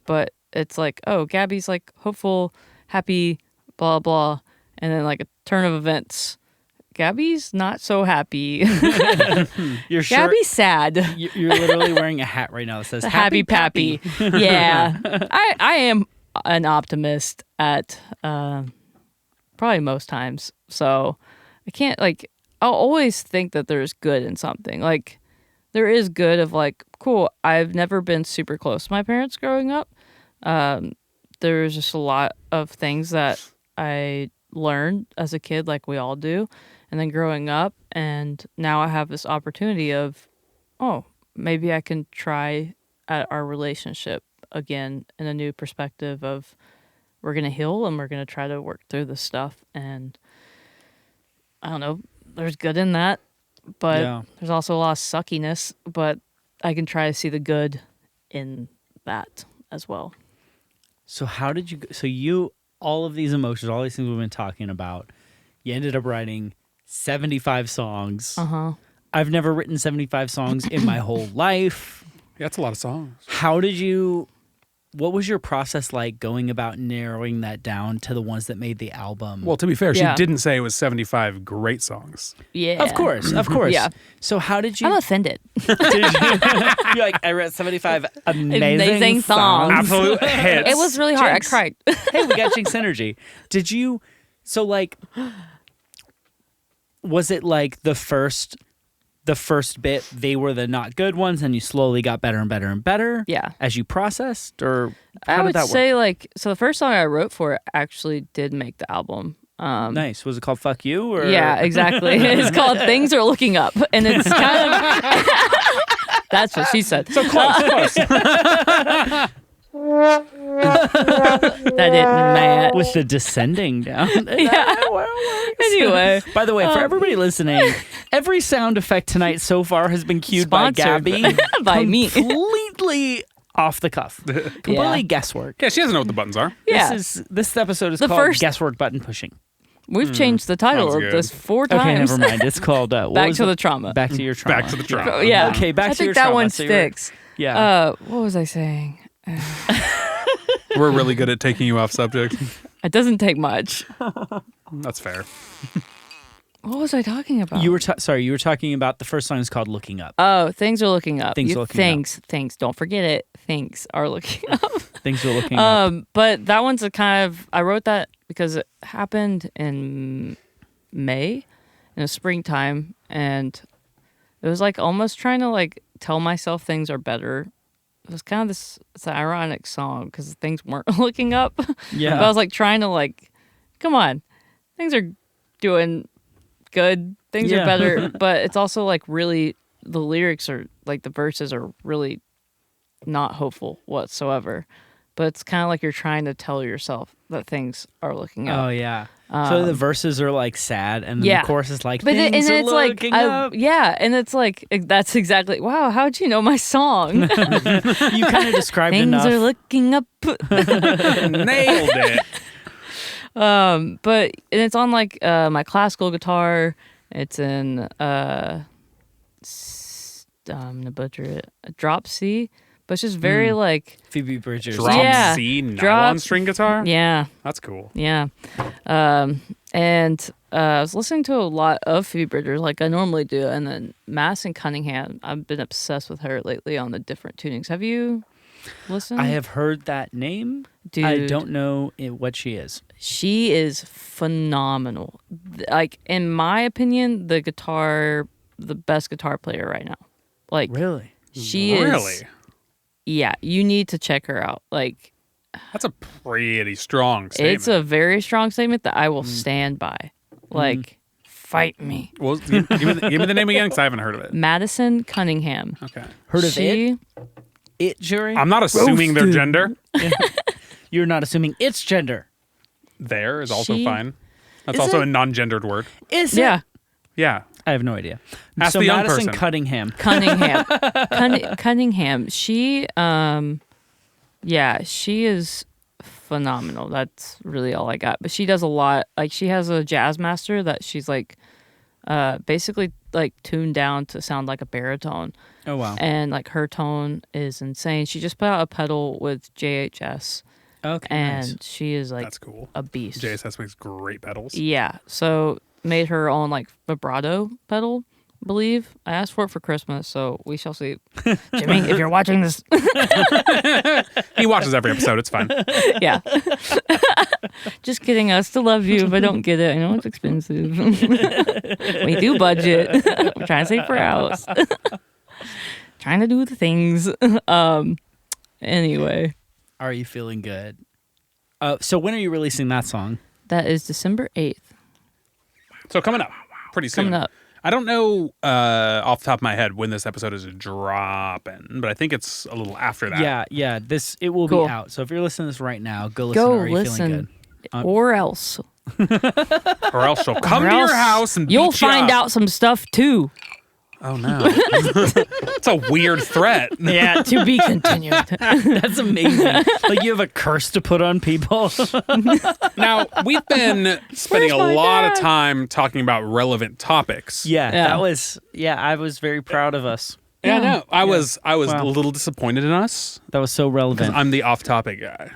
but it's like, oh, Gabby's like hopeful, happy, blah blah, and then like a turn of events. Gabby's not so happy. You're sure, Gabby's sad. You're literally wearing a hat right now that says Happy Pappy. Yeah. I am an optimist at probably most times. So I can't, like, I'll always think that there's good in something. Like, there is good of like, cool, I've never been super close to my parents growing up. There's just a lot of things that I learned as a kid, like we all do. And then growing up, and now I have this opportunity of, oh, maybe I can try at our relationship again in a new perspective of we're going to heal and we're going to try to work through this stuff. And I don't know, there's good in that, but there's also a lot of suckiness, but I can try to see the good in that as well. So all of these emotions, all these things we've been talking about, you ended up writing 75 songs. I've never written 75 songs in my whole life. Yeah, that's a lot of songs. How did you what was your process like going about narrowing that down to the ones that made the album? Well, to be fair, Yeah. she didn't say it was 75 great songs. Yeah. of course. Yeah. So how did you? I'm offended. You're like, I read 75 amazing songs. Absolute hits. It was really hard. Jinx. I cried. Hey, we got Jinx energy. Did you? So like, was it like the first bit they were the not good ones, and you slowly got better and better and better? Yeah. As you processed, or how I did would that say so the first song I wrote for it actually did make the album. work? Nice. Was it called "Fuck You"? Or Yeah, exactly. It's called "Things Are Looking Up," and it's kind of that's what she said. So close. That didn't match. with the descending down. Yeah. Anyway, By the way, for everybody listening, every sound effect tonight so far has been cued by Sponsored Gabby. by me. Completely off the cuff. Completely Yeah. guesswork. Yeah, she doesn't know what the buttons are. Yeah. This episode is The called first- Guesswork Button Pushing. We've changed the title Sounds of good. this 4 Okay, times. never mind. It's called what Back was to it? the trauma. Back to your trauma. Back to the trauma. Yeah. Okay, back I to think your that trauma. one So you're- sticks. Yeah. What was I saying? We're really good at taking you off subject. It doesn't take much. That's fair. What was I talking about? You were you were talking about the first song is called "Looking Up." Oh, things are looking up. Things are looking Things. Don't forget it. Things are looking up. Things are looking up. But that one's a kind of. I wrote that because it happened in May, in the springtime, and it was like almost trying to like tell myself things are better. It was kind of it's an ironic song because things weren't looking up. Yeah. But I was like trying to like, come on, things are doing good. Things Yeah. are better. But it's also like really, the lyrics are like the verses are really not hopeful whatsoever. But it's kind of like you're trying to tell yourself that things are looking up. Oh yeah. So the verses are like sad, and then yeah. the chorus is like, But "Things and are it's like, looking up." yeah, and it's like that's exactly. Wow, how'd you know my song? You kind of described Things enough. are looking up. Nailed it. But and it's on like my classical guitar. It's in I'm gonna butcher it. A drop C, but it's just very like Phoebe Bridgers. Drop Yeah. C nylon Drop- string guitar? yeah, That's cool. yeah. And I was listening to a lot of Phoebe Bridgers like I normally do, and then Madison Cunningham. I've been obsessed with her lately on the different tunings. Have you listened? I have heard that name. Dude, I don't know what she is. She is phenomenal. Like in my opinion, the best guitar player right now. Like Really? she is. Really? Yeah, you need to check her out. Like That's a pretty strong statement. it's a very strong statement that I will stand by. Like fight me. Well, give me the name again because I haven't heard of it. Madison Cunningham. Okay. Heard of She It jury? I'm not assuming their gender. You're not assuming its gender. There is also She- fine. That's Is also it? a non-gendered word. Is Yeah. Yeah. I have no idea. Ask so the young Madison person. Cunningham. Cunningham. Cunningham. She she is phenomenal. That's really all I got. But she does a lot. Like she has a jazz master that she's like basically like tuned down to sound like a baritone. Oh wow. And like her tone is insane. She just put out a pedal with JHS Okay. and nice. she is like That's cool. a beast. JSS makes great pedals. Yeah. So made her own like vibrato pedal, I believe. I asked for it for Christmas, so we shall see. Jimmy, if you're watching this, He watches every episode. It's fine. yeah. Just kidding. I still love you, but don't get it. I know it's expensive. We do budget. We're trying to save for a house. Trying to do the things. Anyway, Are you feeling good? So when are you releasing that song? that is December 8th. So coming up pretty soon. Coming up. I don't know off the top of my head when this episode is dropping, but I think it's a little after that. Yeah. It will Cool. be out. So if you're listening to this right now, go listen. Go Are you listen. feeling good? Or else. Or else she'll come Or to your else house and you'll beat you find up. out some stuff too. Oh no. It's a weird threat. Yeah, to be continued. That's amazing. Like you have a curse to put on people. Now, we've been spending a my lot of dad? time talking about relevant topics. Yeah, Yeah. I was very proud of us. Yeah, no, I was Wow. a little disappointed in us That was so because relevant. I'm the off-topic guy.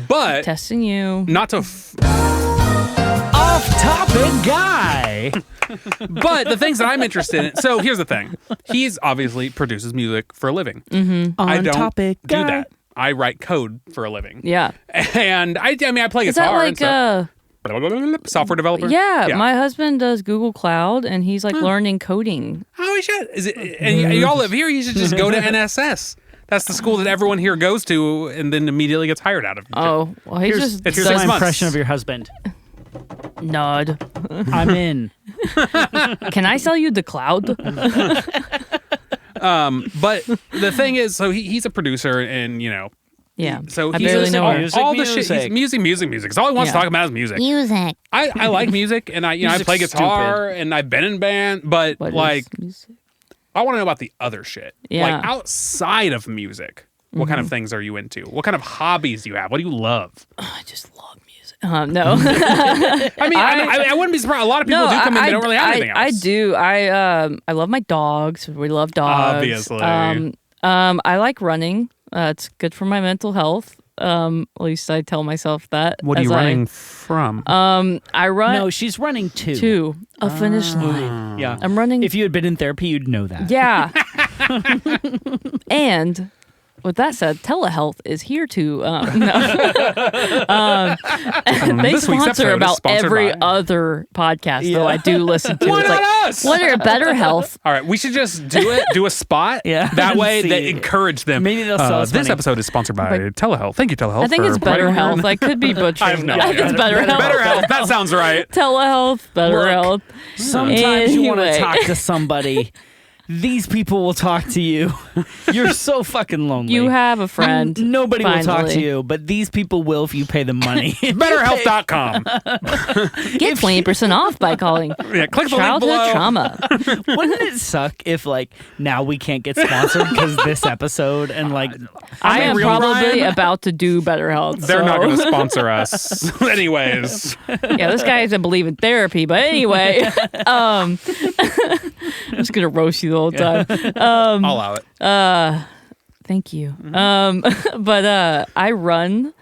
But Testing you. not to. Off-topic guy. But the things that I'm interested in. So here's the thing. He's obviously produces music for a living. I don't On-topic do guy. that. I write code for a living. Yeah. And I mean, I play Is that guitar like and stuff. Software developer. Yeah, my husband does Google Cloud, and he's like learning coding. Oh shit! Is it? And y'all live here. You should just go to NSS. That's the school that everyone here goes to, and then immediately gets hired out of. Oh, well, he Here's- just it's Here's 6 my months. impression of your husband. nod. I'm in. Can I sell you the cloud? But the thing is, so he's a producer, and Yeah. so I he's barely just know her. music. all the shit. He's music. It's all he wants to Yeah. talk about is music. Music. I like music, and I play Music's guitar, and I've been in band, but What is like music? I want to know about the other shit. Yeah. Like outside of music, what kind of things are you into? What kind of hobbies do you have? What do you love? I just love music. No. I mean, I wouldn't be surprised. A lot of people do come in. They don't really have anything else. I do. I love my dogs. We love dogs. Obviously. I like running. It's good for my mental health. At least I tell myself that. What are you running from? I run No, she's running two. to a finish line. Yeah. I'm running. If you had been in therapy, you'd know that. Yeah. And with that said, telehealth is here to they This week's episode sponsor is about sponsored every by- other podcast though I do listen to. Why It's not like, us? what are better health? All right, we should just do a spot. Yeah. That way See. they encourage them. Maybe they'll sell us This money. episode is sponsored by But- Telehealth. Thank you, Telehealth. I think for it's better providing- health. I could be butchering. I have no I think idea. it's better health. Better health. That sounds right. Telehealth, better Look, health. Sometimes you want to Anyway. talk to somebody. These people will talk to you. You're so fucking lonely. You have a friend. Nobody will talk to finally. you, but these people will if you pay them money. BetterHealth.com. Get 20% off by calling Yeah, click the link childhood below. trauma. Wouldn't it suck if like now we can't get sponsored because this episode and like I am real, probably Ryan. about to do better health. They're not so- going to sponsor us. Anyways. Yeah, this guy doesn't believe in therapy, but anyway, I'm just gonna roast you the whole time. I'll allow it. Thank you. But I run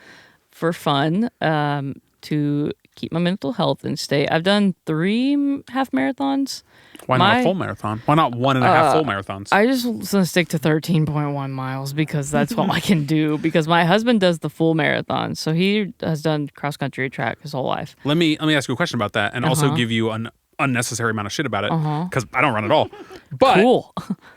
for fun to keep my mental health in state. I've done 3 half marathons. Why not My- a full marathon? Why not 1.5 full marathons? I just was gonna stick to 13.1 miles because that's all I can do. Because my husband does the full marathon, so he has done cross country track his whole life. Let me ask you a question about that, and also give you an unnecessary amount of shit about it because I don't run at all. But Cool.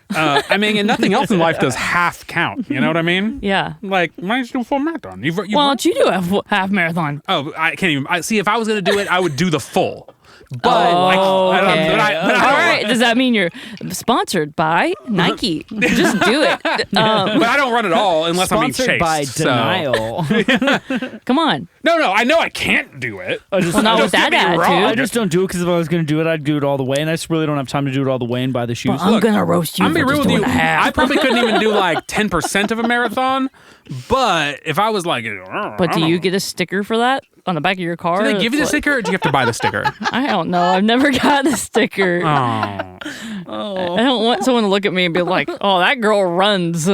I mean, and nothing else in life does half count. You know what I mean? Yeah. Like, why don't you do a full marathon? You've Why don't you do a half marathon? Oh, I can't even. See, if I was going to do it, I would do the full. But Oh, I don't. okay. But I All right. Does that mean you're sponsored by Nike? Just do it. but I don't run at all unless I'm being sponsored chased. by so- denial. Come on. No, I know I can't do it. Well, not with that get me attitude. wrong. I just don't do it because if I was going to do it, I'd do it all the way, and I just really don't have time to do it all the way and buy the shoes. I'm gonna roast you. I'm for gonna be real just with you. doing a half. I probably couldn't even do like 10% of a marathon. But if I was like, But do you get a sticker for that on the back of your car? Do they give you the It's like- sticker, or do you have to buy the sticker? I don't know. I've never gotten a sticker. Oh, I don't want someone to look at me and be like, "Oh, that girl runs."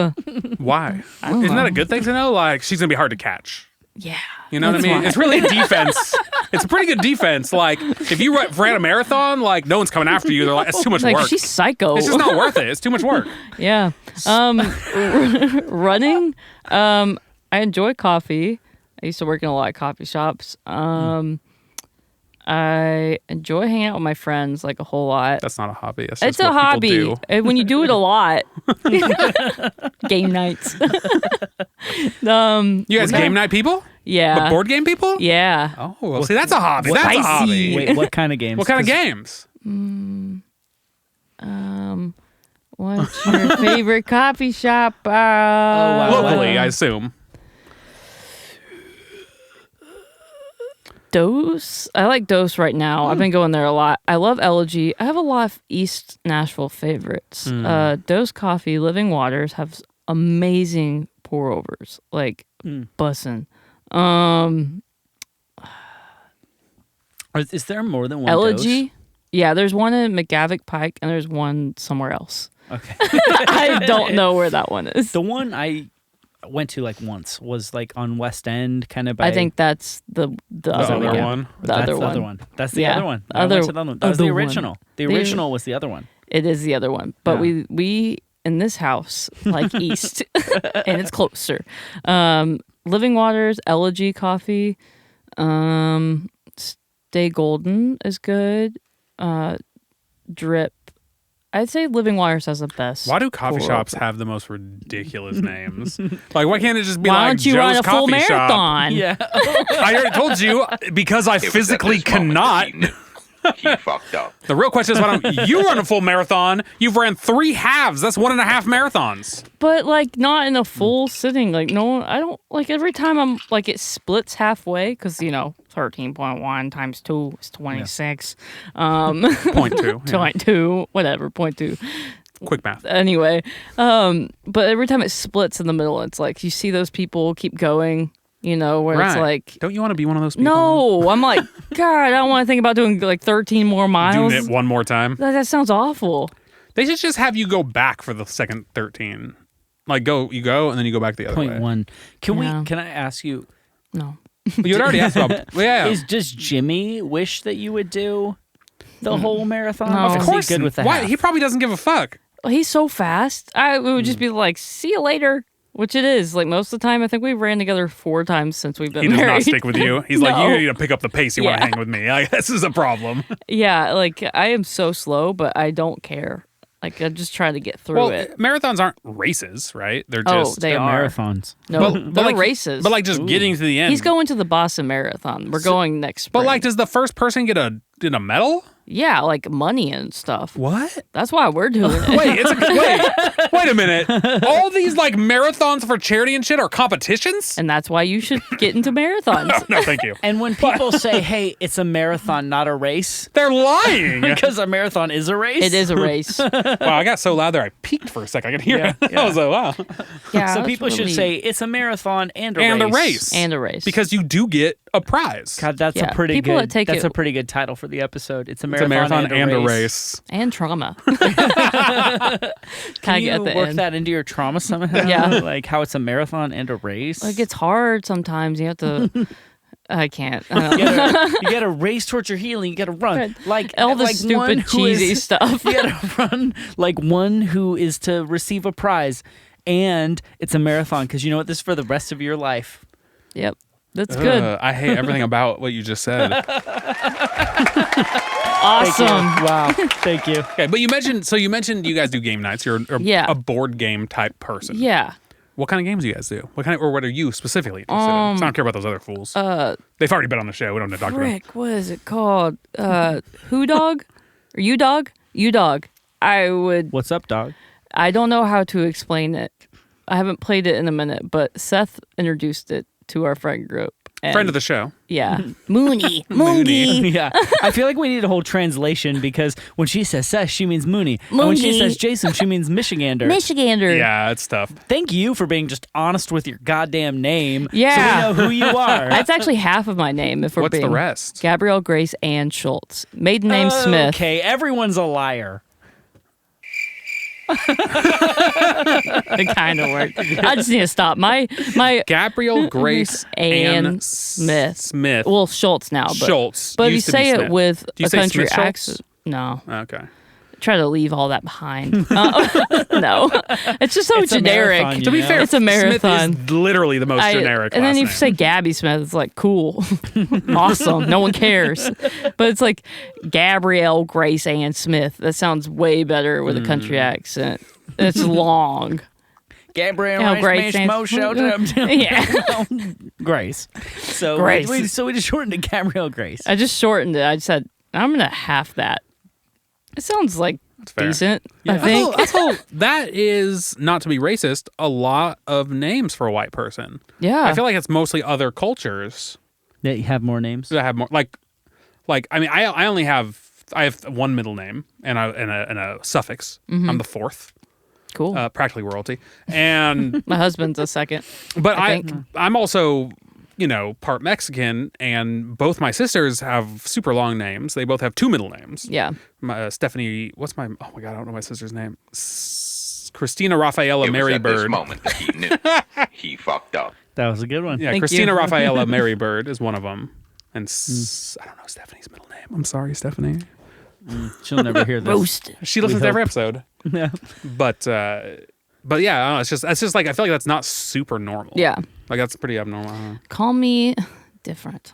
why? Isn't that a good thing to know? Like, she's gonna be hard to catch. Yeah. You know what I that's mean? why. It's really a defense. It's a pretty good defense. Like, if you ran a marathon, like, no one's coming after you. They're like, it's too much Like work. she's psycho. It's just not worth it. It's too much work. Yeah. Running. I enjoy coffee. I used to work in a lot of coffee shops. I enjoy hanging out with my friends like a whole lot. That's not a hobby. That's just It's a what people hobby. do. And when you do it a lot. Game nights. You guys game night people? Yeah. But board game people? Yeah. Oh, well, see, that's a hobby. That's a Spicy. hobby. Wait, what kind of games? What kind of 'Cause games? What's your favorite coffee shop? wow. Locally, I assume. Dose. I like Dose right now. I've been going there a lot. I love Elegy. I have a lot of East Nashville favorites. Dose Coffee, Living Waters have amazing pour overs. Like bussin'. Is there more than one Elegy. dose? Yeah, there's one in McGavick Pike and there's one somewhere else. Okay. I don't know where that one is. The one I went to like once was like on West End, kind of by. I think that's the other other one. one? The That's other the one. other one. That's the Yeah. other one. The I went other- to the other one. That was the other one. original. The The- original was the other one. It is the other one. But Yeah. we in this house like east, and it's closer. Living Waters, Elegy Coffee, Stay Golden is good. Drip. I'd say Living Waters has the best. Why do coffee pour shops over. have the most ridiculous names? Like, why can't it just be Why like don't you Joe's run a full Coffee Shop? marathon? Yeah. I already told you because I It was at physically this moment cannot. that he knew. He fucked up. The real question is, why don't you run a full marathon? You've ran 3 halves. That's 1.5 marathons. But like not in a full sitting. Like no, I don't like every time I'm like it splits halfway because 13.1 times 2 is 26. Point 2. Yeah. 0.2, whatever, 0.2. Quick math. Anyway, but every time it splits in the middle, it's like you see those people keep going. Where it's Right. like, Don't you want to be one of those people? no, I'm like, God, I don't want to think about doing like 13 more miles. Doing it one more time. That sounds awful. They should just have you go back for the second 13. Like you go and then you go back the other way. 0.1. Yeah. Can I ask you, No. You had already asked about. Yeah. does Jimmy wish that you would do the whole marathon? No. Or Of is course. he good with the Why? half? He probably doesn't give a fuck. He's so fast. It would just be like, see you later. Which it is. Like most of the time, I think we ran together 4 times since we've been He does married. not stick with you. He's like, No. you need to pick up the pace. You want to Yeah. hang with me. This is a problem. Yeah, like I am so slow, but I don't care. Like I'm just trying to get through Well, it. marathons aren't races, right? They're Oh, just they They're are. marathons. No, but they're like races. But like just getting to the end. He's going to the Boston Marathon. We're going next spring. But like, does the first person get a medal? yeah, like money and stuff. What? That's why we're doing it. Wait a minute. All these like marathons for charity and shit are competitions? And that's why you should get into marathons. No, thank you. And when people say, "Hey, it's a marathon, not a race," They're lying. because a marathon is a race. It is a race. Wow, I got so loud there I peaked for a second. I could hear Yeah, it. I was like, wow. Yeah, So that's people should really- say it's a marathon and a And race. a race. and a race. Because you do get a prize. God, that's Yeah, a pretty people good. that take that's it- a pretty good title for the episode. It's a It's a marathon, marathon and a race. and trauma. Can Tag you at the work end. that into your trauma somehow? Yeah. Like how it's a marathon and a race. Like it's hard sometimes. You have to. I can't. I don't know. you gotta race towards your healing. You gotta run Right. like All the like one stupid who is- cheesy stuff. You gotta run like one who is to receive a prize, and it's a marathon because you know what? This is for the rest of your life. Yep, that's good. I hate everything about what you just said. Awesome. Wow, thank you. Okay, but you mentioned you guys do game nights. You're Yeah. a board game type person. Yeah. What kind of games do you guys do? What are you specifically interested in? 'Cause I don't care about those other fools. They've already been on the show. We don't have to talk about them. Frick, what is it called? Who dog? Or you dog? You dog. I What's up, dog? don't know how to explain it. I haven't played it in a minute, but Seth introduced it to our friend group. And Friend of the show. Yeah. Mooney. Mooney. Yeah, I feel like we need a whole translation because when she says Seth, she means Mooney. And when she Mooney. says Jason, she means Michigander. Michigander. Yeah, it's tough. Thank you for being just honest with your goddamn name. Yeah. So we know who you are. That's actually half of my name. If we're What's the being rest? Gabrielle Grace Ann Schultz. Maiden name Smith. Okay, everyone's a liar. It kind of worked. I just need to stop. My Gabrielle Grace Ann Ann Smith. Smith. Well, Schultz now, but Schultz. But if you Used to be say it Smith. with Do you a say country Smith Schultz? accent, no. Okay. Try to leave all that behind. No, it's just so It's a generic. marathon, you To be know? fair, It's a marathon. Smith is literally the most generic and then last if you name. say Gabby Smith, it's like cool, awesome. No one cares. But it's like Gabrielle Grace Ann Smith. That sounds way better with a country accent. It's long. Gabrielle Oh, Grace Grace Mo show. Yeah, Grace. So Grace. We just shortened to Gabrielle Grace. I just shortened it. I said I'm gonna half that. It sounds like fair. decent. I think. That is, not to be racist, a lot of names for a white person. Yeah. I feel like it's mostly other cultures That you have more names. that have more. Like I mean, I only have one middle name and a suffix. Mm-hmm. I'm the fourth, Cool. practically royalty, and My husband's a second. but I think. I'm also part Mexican, and both my sisters have super long names. They both have 2 middle names. Yeah. Stephanie, oh my God, I don't know my sister's name. Christina Rafaela It was Mary at this Bird. moment that he knew he fucked up. That was a good one. Yeah, Thank Christina you. Rafaela Mary Bird is one of them. And I don't know Stephanie's middle name. I'm sorry, Stephanie. She'll never hear this. Roasted. She listens to hope. every episode. Yeah. But yeah, I don't know, it's just like I feel like that's not super normal. Yeah. Like that's pretty abnormal. I don't know. Call me different.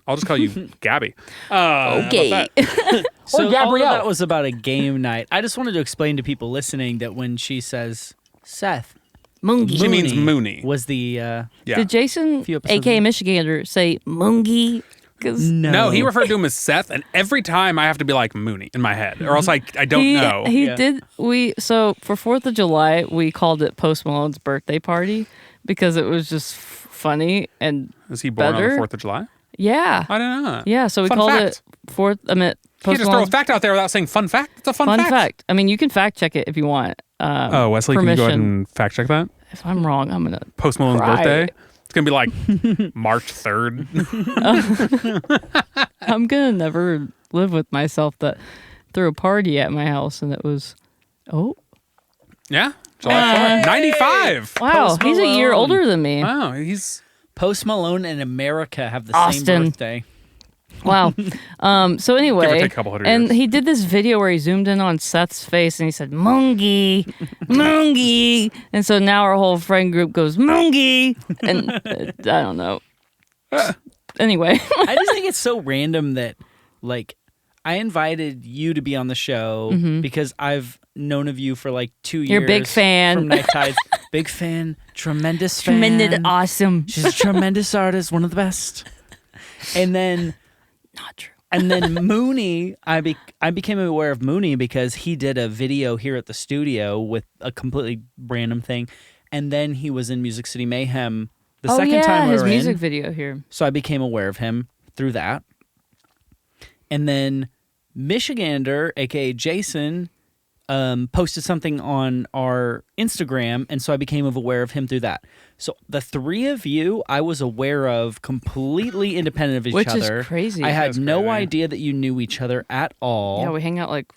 I'll just call you Gabby. How about Okay. that? So all of Gabrielle. that was about a game night. I just wanted to explain to people listening that when she says Seth, Mungie. She means Mooney. was the Yeah. Did Jason, Few episodes aka ago. Mungie, say Mungie? Because No, he referred to him as Seth, and every time I have to be like Mooney in my head, or else I don't know. He Yeah. did. So for 4th of July, we called it Post Malone's birthday party because it was just funny and Is he born on better? the 4th of July? yeah, I don't know. yeah. So we Fun called fact. it Fourth. I meant You can't Post just throw a Malone's fact out there without saying fun fact. It's a fun, fun fact. I mean, you can fact check it if you want. Oh, Wesley, can you go ahead permission. and fact check that? If I'm wrong, I'm gonna. Post Malone's Cry. birthday? It's going to be like March 3rd. I'm gonna never live with myself that threw a party at my house and it was. Oh Yeah? July 4th. 95! wow, Post he's a year Malone. older than me. Wow, he's... Post Malone and America have the Austin. same birthday. Wow. So anyway, Give or take a couple hundred and years. he did this video where he zoomed in on Seth's face and he said, Mungie, Mungie. And so now our whole friend group goes, Mungie. And I don't know. Anyway. I just think it's so random that, like, I invited you to be on the show because I've known of you for like 2 years. You're a big fan. From Night Tides. Big fan. Tremendous fan. Tremendous awesome. She's a tremendous artist. One of the best. And then... Not true. And then Mooney, I became aware of Mooney because he did a video here at the studio with a completely random thing. And then he was in Music City Mayhem the second time we his were music in. video here. So I became aware of him through that. And then Michigander, a.k.a. Jason, posted something on our Instagram, and so I became aware of him through that. So the 3 of you, I was aware of completely independent of each Which is other. crazy. I had That's no crazy. idea that you knew each other at all. Yeah, we hang out like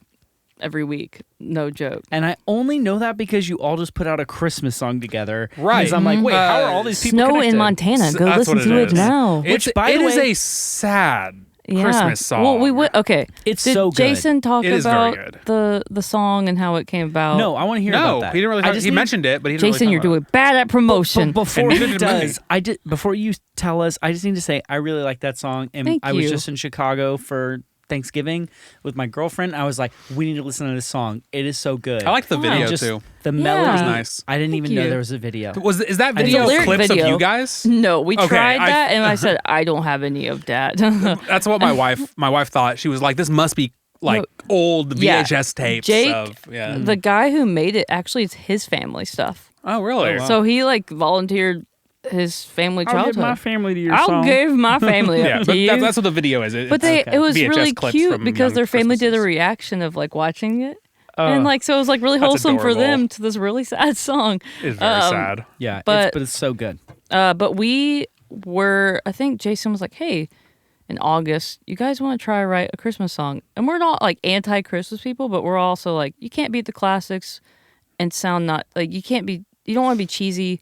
every week. No joke. And I only know that because you all just put out a Christmas song together. Right. Because I'm like, wait, how are all these people Snow connected? in Montana. Go That's listen what to it it is. now. It's, by it the is way- a sad Yeah. Christmas song. Well, we would. Okay. It's Did so good. Jason talk It is very about good. the song and how it came about? No, I want to hear No, about that. he didn't really I talk, just he need- mentioned it, but he didn't Jason, really you're talk about doing bad at promotion. Before And he neither did Mooney. does, before you tell us, I just need to say I really like that song. And Thank I was you. just in Chicago for Thanksgiving with my girlfriend. I was like, we need to listen to this song. It is so good. it. I like the Wow. video just too. the Yeah. melody. It was nice. I didn't even Thank know you. there was a video. Is that I think video the lyric clips video. of you guys? No, we Okay, tried I- that, and I said I don't have any of that. That's what my wife thought. She was like, this must be like No. old Yeah. VHS tapes Jake, of yeah. the guy who made it, actually, it's his family stuff. Oh really? Oh, wow. So he like volunteered his family childhood. family to your I'll give my family Yeah, up but to you. that's what the video is. But it was VHS really clips cute from because young their family did a Christmases. reaction of like watching it. Oh. And like so it was like really That's wholesome for adorable. them to this really sad song. It's very sad. Yeah, But- but it's so good. But we were I think Jason was like, hey, in August, you guys want to try to write a Christmas song? And we're not like anti-Christmas people, but we're also like, you can't beat the classics and sound not like you don't want to be cheesy.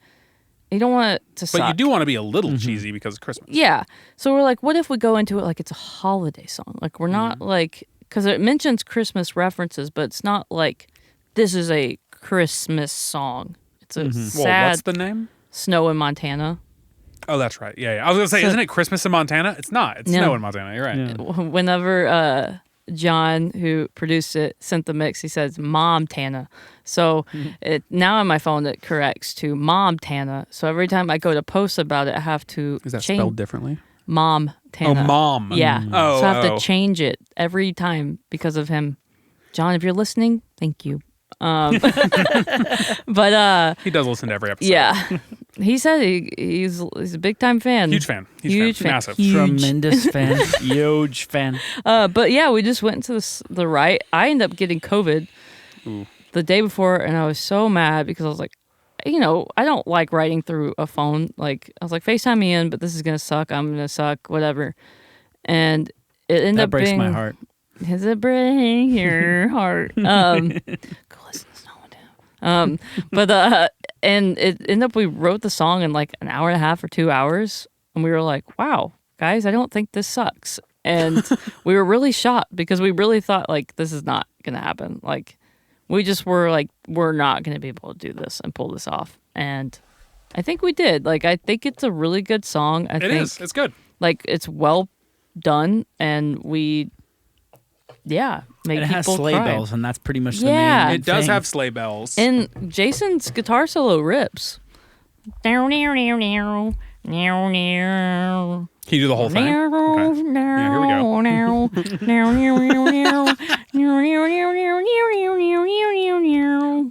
You don't want it to suck. But you do want to be a little cheesy because of Christmas. Yeah. So we're like, what if we go into it like it's a holiday song? Like we're not like, because it mentions Christmas references, but it's not like this is a Christmas song. It's a Well, sad what's the name? snow in Montana. Oh, that's right. Yeah. I was gonna say, So- isn't it Christmas in Montana? It's not. It's No. snow in Montana. You're right. Yeah. Whenever John, who produced it, sent the mix, he says Mom Tana. So now on my phone it corrects to Mom Tana. So every time I go to post about it, I have to Is that change spelled differently? Mom Tana. Oh, mom. Yeah. Oh, so I have oh. to change it every time because of him. John, if you're listening, thank you. But He does listen to every episode. yeah, he said he's a big time fan. Huge fan. Huge fan. Massive. Huge. Tremendous fan. Huge fan. But yeah, we just went to the right. I ended up getting COVID the day before, and I was so mad because I was like, I don't like writing through a phone. Like, I was like, FaceTime me in, but this is going to suck. I'm going to suck, whatever. And it ended That up breaks being... my heart. Does it break your heart? Go listen to Snowman Down. And it ended up, we wrote the song in like an hour and a half or 2 hours. And we were like, wow, guys, I don't think this sucks. And we were really shocked because we really thought like, this is not going to happen. Like, we just were like, we're not going to be able to do this and pull this off. And I think we did. Like, I think it's a really good song. I think It's good. Like, it's well done, and we, make it has people sleigh cry. bells, and that's pretty much the Yeah. main It does thing. have sleigh bells. And Jason's guitar solo rips. Down, down, down, down, down, down. Can you do the whole thing? Okay. Yeah, here we go.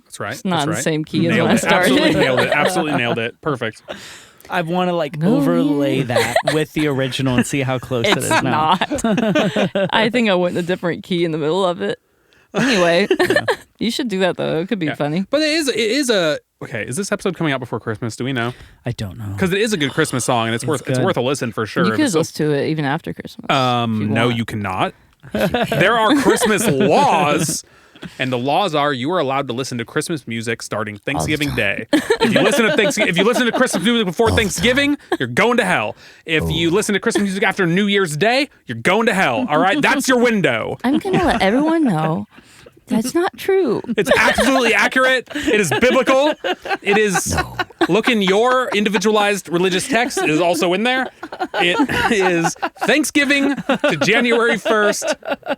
That's right. It's not That's in the right. same key as Nailed when I it. started. Absolutely nailed it. Absolutely nailed it. Perfect. I want to like overlay that with the original and see how close it is It's now. not. I think I went in a different key in the middle of it. Anyway, you should do that though. It could be funny. But it is a okay. Is this episode coming out before Christmas? Do we know? I don't know. Because it is a good Christmas song, and it's worth good. a listen for sure. You If could it's listen to it even after Christmas. no, you cannot. There are Christmas laws, and the laws are you are allowed to listen to Christmas music starting Thanksgiving Day. If you listen to Christmas music before Thanksgiving, you're going to hell. If you listen to Christmas music after New Year's Day, you're going to hell. All right, that's your window. I'm going to let everyone know that's not true. It's absolutely accurate. It is biblical. It is. Look in your individualized religious text. It is also in there. It is Thanksgiving to January 1st.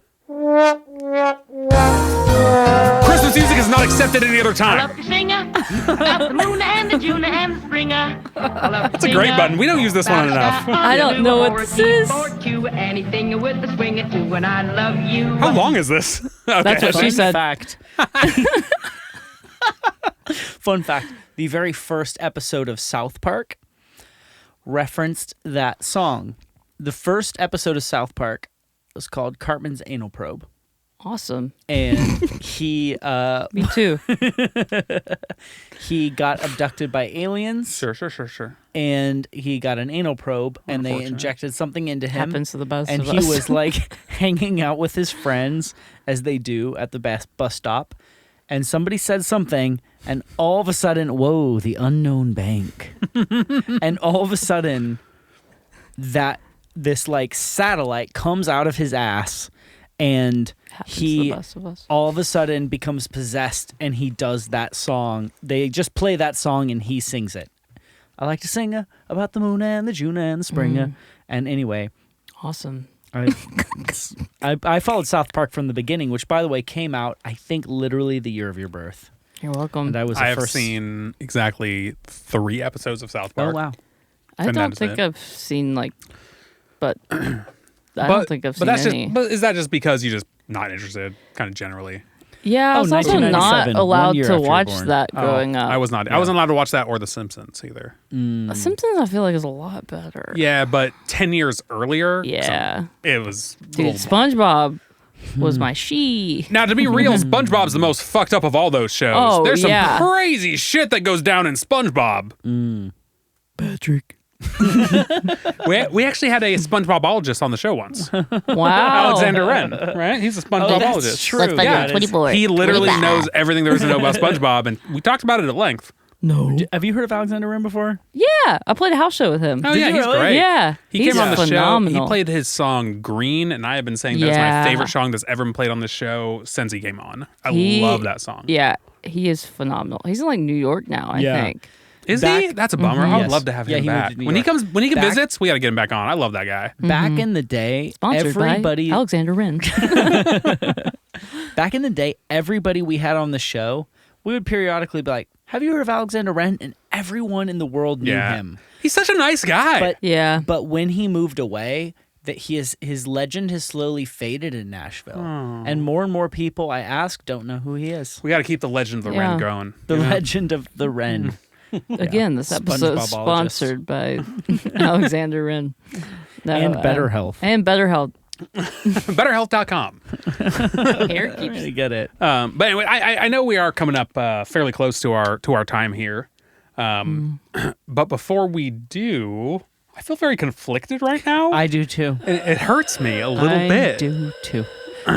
Christmas music is not accepted any other I time. love to sing about the moon and the June and the springer. That's a great button. We don't use this one enough. I don't know what this is. Anything with the swinger too, and I love you. How long is this? Okay. That's what she said. Fact. Fun fact. The very first episode of South Park referenced that song. The first episode of South Park was called Cartman's Anal Probe. Awesome. And he Me too. he got abducted by aliens. Sure. And he got an anal probe, and they Unfortunate. injected something into him. Happens to the best and of he us. was like hanging out with his friends as they do at the bus stop. And somebody said something, and all of a sudden, whoa, the unknown bank. And all of a sudden, this like satellite comes out of his ass, and Happens to the best of us. all of a sudden becomes possessed, and he does that song. They just play that song, and he sings it. I like to sing about the moon and the June and the spring. And anyway, Awesome. I followed South Park from the beginning, which, by the way, came out, I think, literally the year of your birth. You're welcome. And I was I the have first. seen exactly 3 episodes of South Oh Park. wow! I and don't that's think it. I've seen I don't think I've seen any. But is that just because you're just not interested, kind of generally? Yeah, I Oh, was also not 1997, 1 allowed year to after you were watch born. that growing up. I was not. I wasn't allowed to watch that or The Simpsons either. The Simpsons, I feel like, is a lot better. Yeah, but 10 years earlier, Yeah. it was. a Dude, little- SpongeBob was my she. Now, to be real, SpongeBob's the most fucked up of all those shows. Oh, There's some yeah. crazy shit that goes down in SpongeBob. Patrick. We actually had a SpongeBobologist on the show once. Wow. Alexander Wren, right? He's a SpongeBobologist. That's true. Let's find Yeah, out 24. He literally knows everything there is to know about SpongeBob, and we talked about it at length. No. Have you heard of Alexander Wren before? Yeah, I played a house show with him. Oh, Did yeah, you he's really? great. Yeah, He he's came on the show. phenomenal. He played his song Green, and I have been saying that's Yeah. my favorite song that's ever been played on this show since he came on. I He- love that song. Yeah, he is phenomenal. He's in like New York now, I Yeah. think. Is Back- he? That's a bummer. I would Yes. love to have Yeah, him he moved back. to New When he York. comes, when he Back- visits, we got to get him back on. I love that guy. Back in the day, Sponsored everybody. by Alexander Wren. Back in the day, everybody we had on the show, we would periodically be like, "Have you heard of Alexander Wren?" And everyone in the world knew Yeah, him. he's such a nice guy. But Yeah. But when he moved away, that his legend has slowly faded in Nashville, and more people I ask don't know who he is. we got to keep the legend of the Yeah. Wren going. The you know? legend of the Wren. Again, this episode is SpongeBobologist. sponsored by Alexander Wren. No, And Better Health. And Better Health. BetterHealth.com. Hair I keeps really get it. But anyway, I know we are coming up fairly close to our time here. But before we do, I feel very conflicted right now. I do too. It hurts me a little I bit. do too.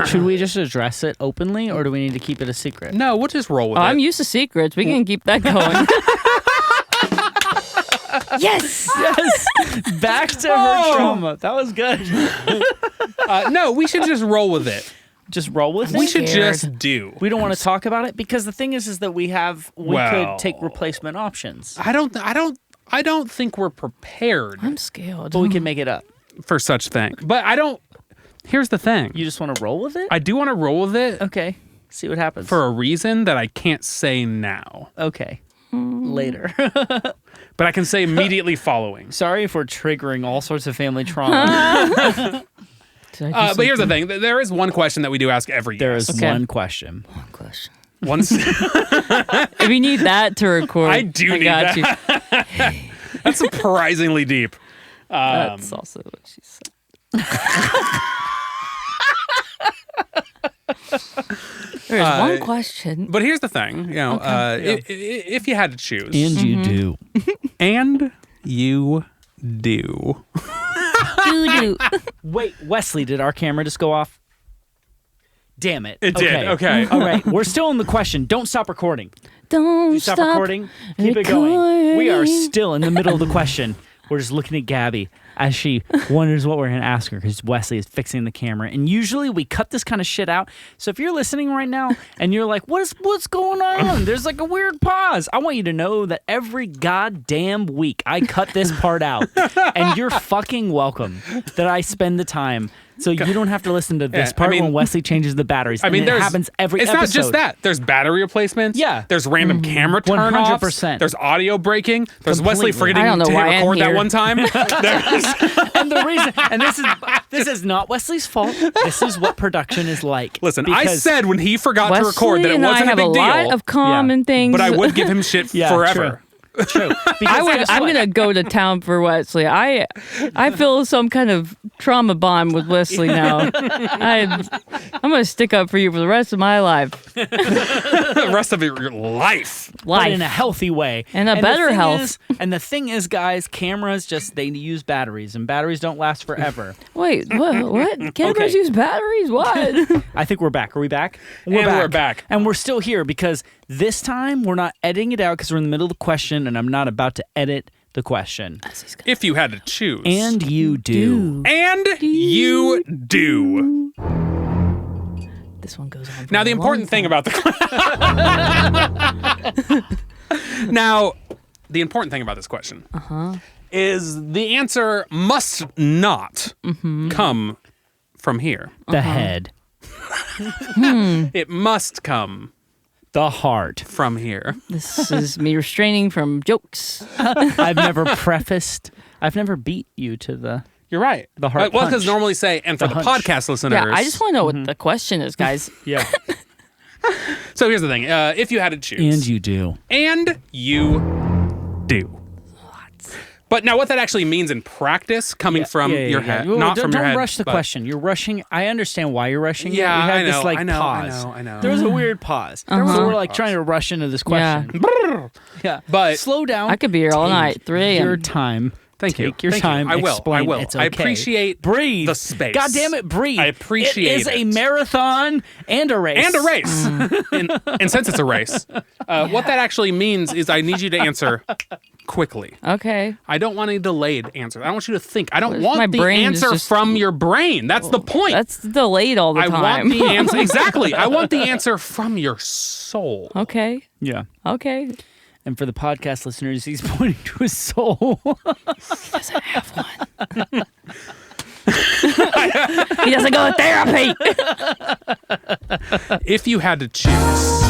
Should we just address it openly, or do we need to keep it a secret? No, we'll just roll with it. I'm used to secrets. We can keep that going. Yes. Yes. Back to her trauma. That was good. No, we should just roll with it. Just roll with it. We should scared. just do. We don't want to talk about it because the thing is that we Well. could take replacement options, I don't think we're prepared I'm scared. but we can make it up. for such thing. But I don't. Here's the thing. You just want to roll with it? I do want to roll with it Okay. See what happens. for a reason that I can't say now, Okay. Later. but I can say immediately following. Sorry if we're triggering all sorts of family trauma. But here's the thing. There is one question that we do ask every There year. is Okay. one question. question. Once If you need that to record, I do need got that. you. That's surprisingly deep. That's also what she said. There's one question. But here's the thing. You know, if you had to choose, And you do. and you do. Doo-doo. Wait, Wesley, did our camera just go off? Damn it. It did. Okay. All right. We're still in the question. Don't stop recording. Don't You stop recording. Keep it going. We are still in the middle of the question. We're just looking at Gabby as she wonders what we're going to ask her because Wesley is fixing the camera. And usually we cut this kind of shit out. So if you're listening right now and you're like, what's going on? There's like a weird pause. I want you to know that every goddamn week I cut this part out. And you're fucking welcome that I spend the time. So you don't have to listen to this Yeah, part I mean- when Wesley changes the batteries. I mean, and it there's happens every It's episode. not just that. There's battery replacements. Yeah. There's random camera turn 100%. There's audio breaking. There's Wesley Completely. forgetting I don't know to hit why I'm record that here. one time. There's- And the reason, and this is not Wesley's fault. This is what production is like. Listen, I Because- said when he forgot to record that it and wasn't I a have big a deal, lot of common things. but I would give him shit Yeah, forever. True. Because guess I'm what? gonna go to town for Wesley. I feel some kind of trauma bond with Wesley now. I'm gonna stick up for you for the rest of my life. The rest of your life. But in a healthy way. And a the better thing health. and the thing is, guys, cameras they use batteries, and batteries don't last forever. Wait, what? Cameras Okay. use batteries? What? I think we're back. Are we back? We're back. And we're still here because this time we're not editing it out because we're in the middle of the question, and I'm not about to edit the question. If you had to choose. And you do. And you do. This one goes on. For Now, the a important long thing time. about the important thing about this question is the answer must not come from here. The head. It must come The heart. from here. This is me restraining from jokes. I've never beat you to the... You're right. The heart Well, because punch. normally say, and for The the hunch. podcast listeners. Yeah, I just want to know what the question is, guys. Yeah. So here's the thing. If you had to choose. And you do. And you do. But now what that actually means in practice, coming from your head, Well, not don't, from your don't head. rush the but- question. You're rushing. I understand why you're rushing. it. Yeah, we had I know, this like I know, I pause. know, I know. There was a weird pause. So we're like trying to rush into this question. Yeah, But- slow down. I could be here all night, 3 a.m. Your time. Thank you. Take your Thank you. time. I will. Explain. I will. It's I okay. appreciate breathe the space. God damn it, breathe. I appreciate it. Is a it. marathon and a race. And a race. And since it's a race, what that actually means is I need you to answer quickly. Okay. I don't want any delayed answer. I don't want you to think. I don't My want the brain is answer just- from your brain. That's the point. That's delayed all the I time. want the answer. Exactly. I want the answer from your soul. Okay. Yeah. Okay. And for the podcast listeners, he's pointing to his soul. Doesn't have one. He doesn't go to therapy. If you had to choose.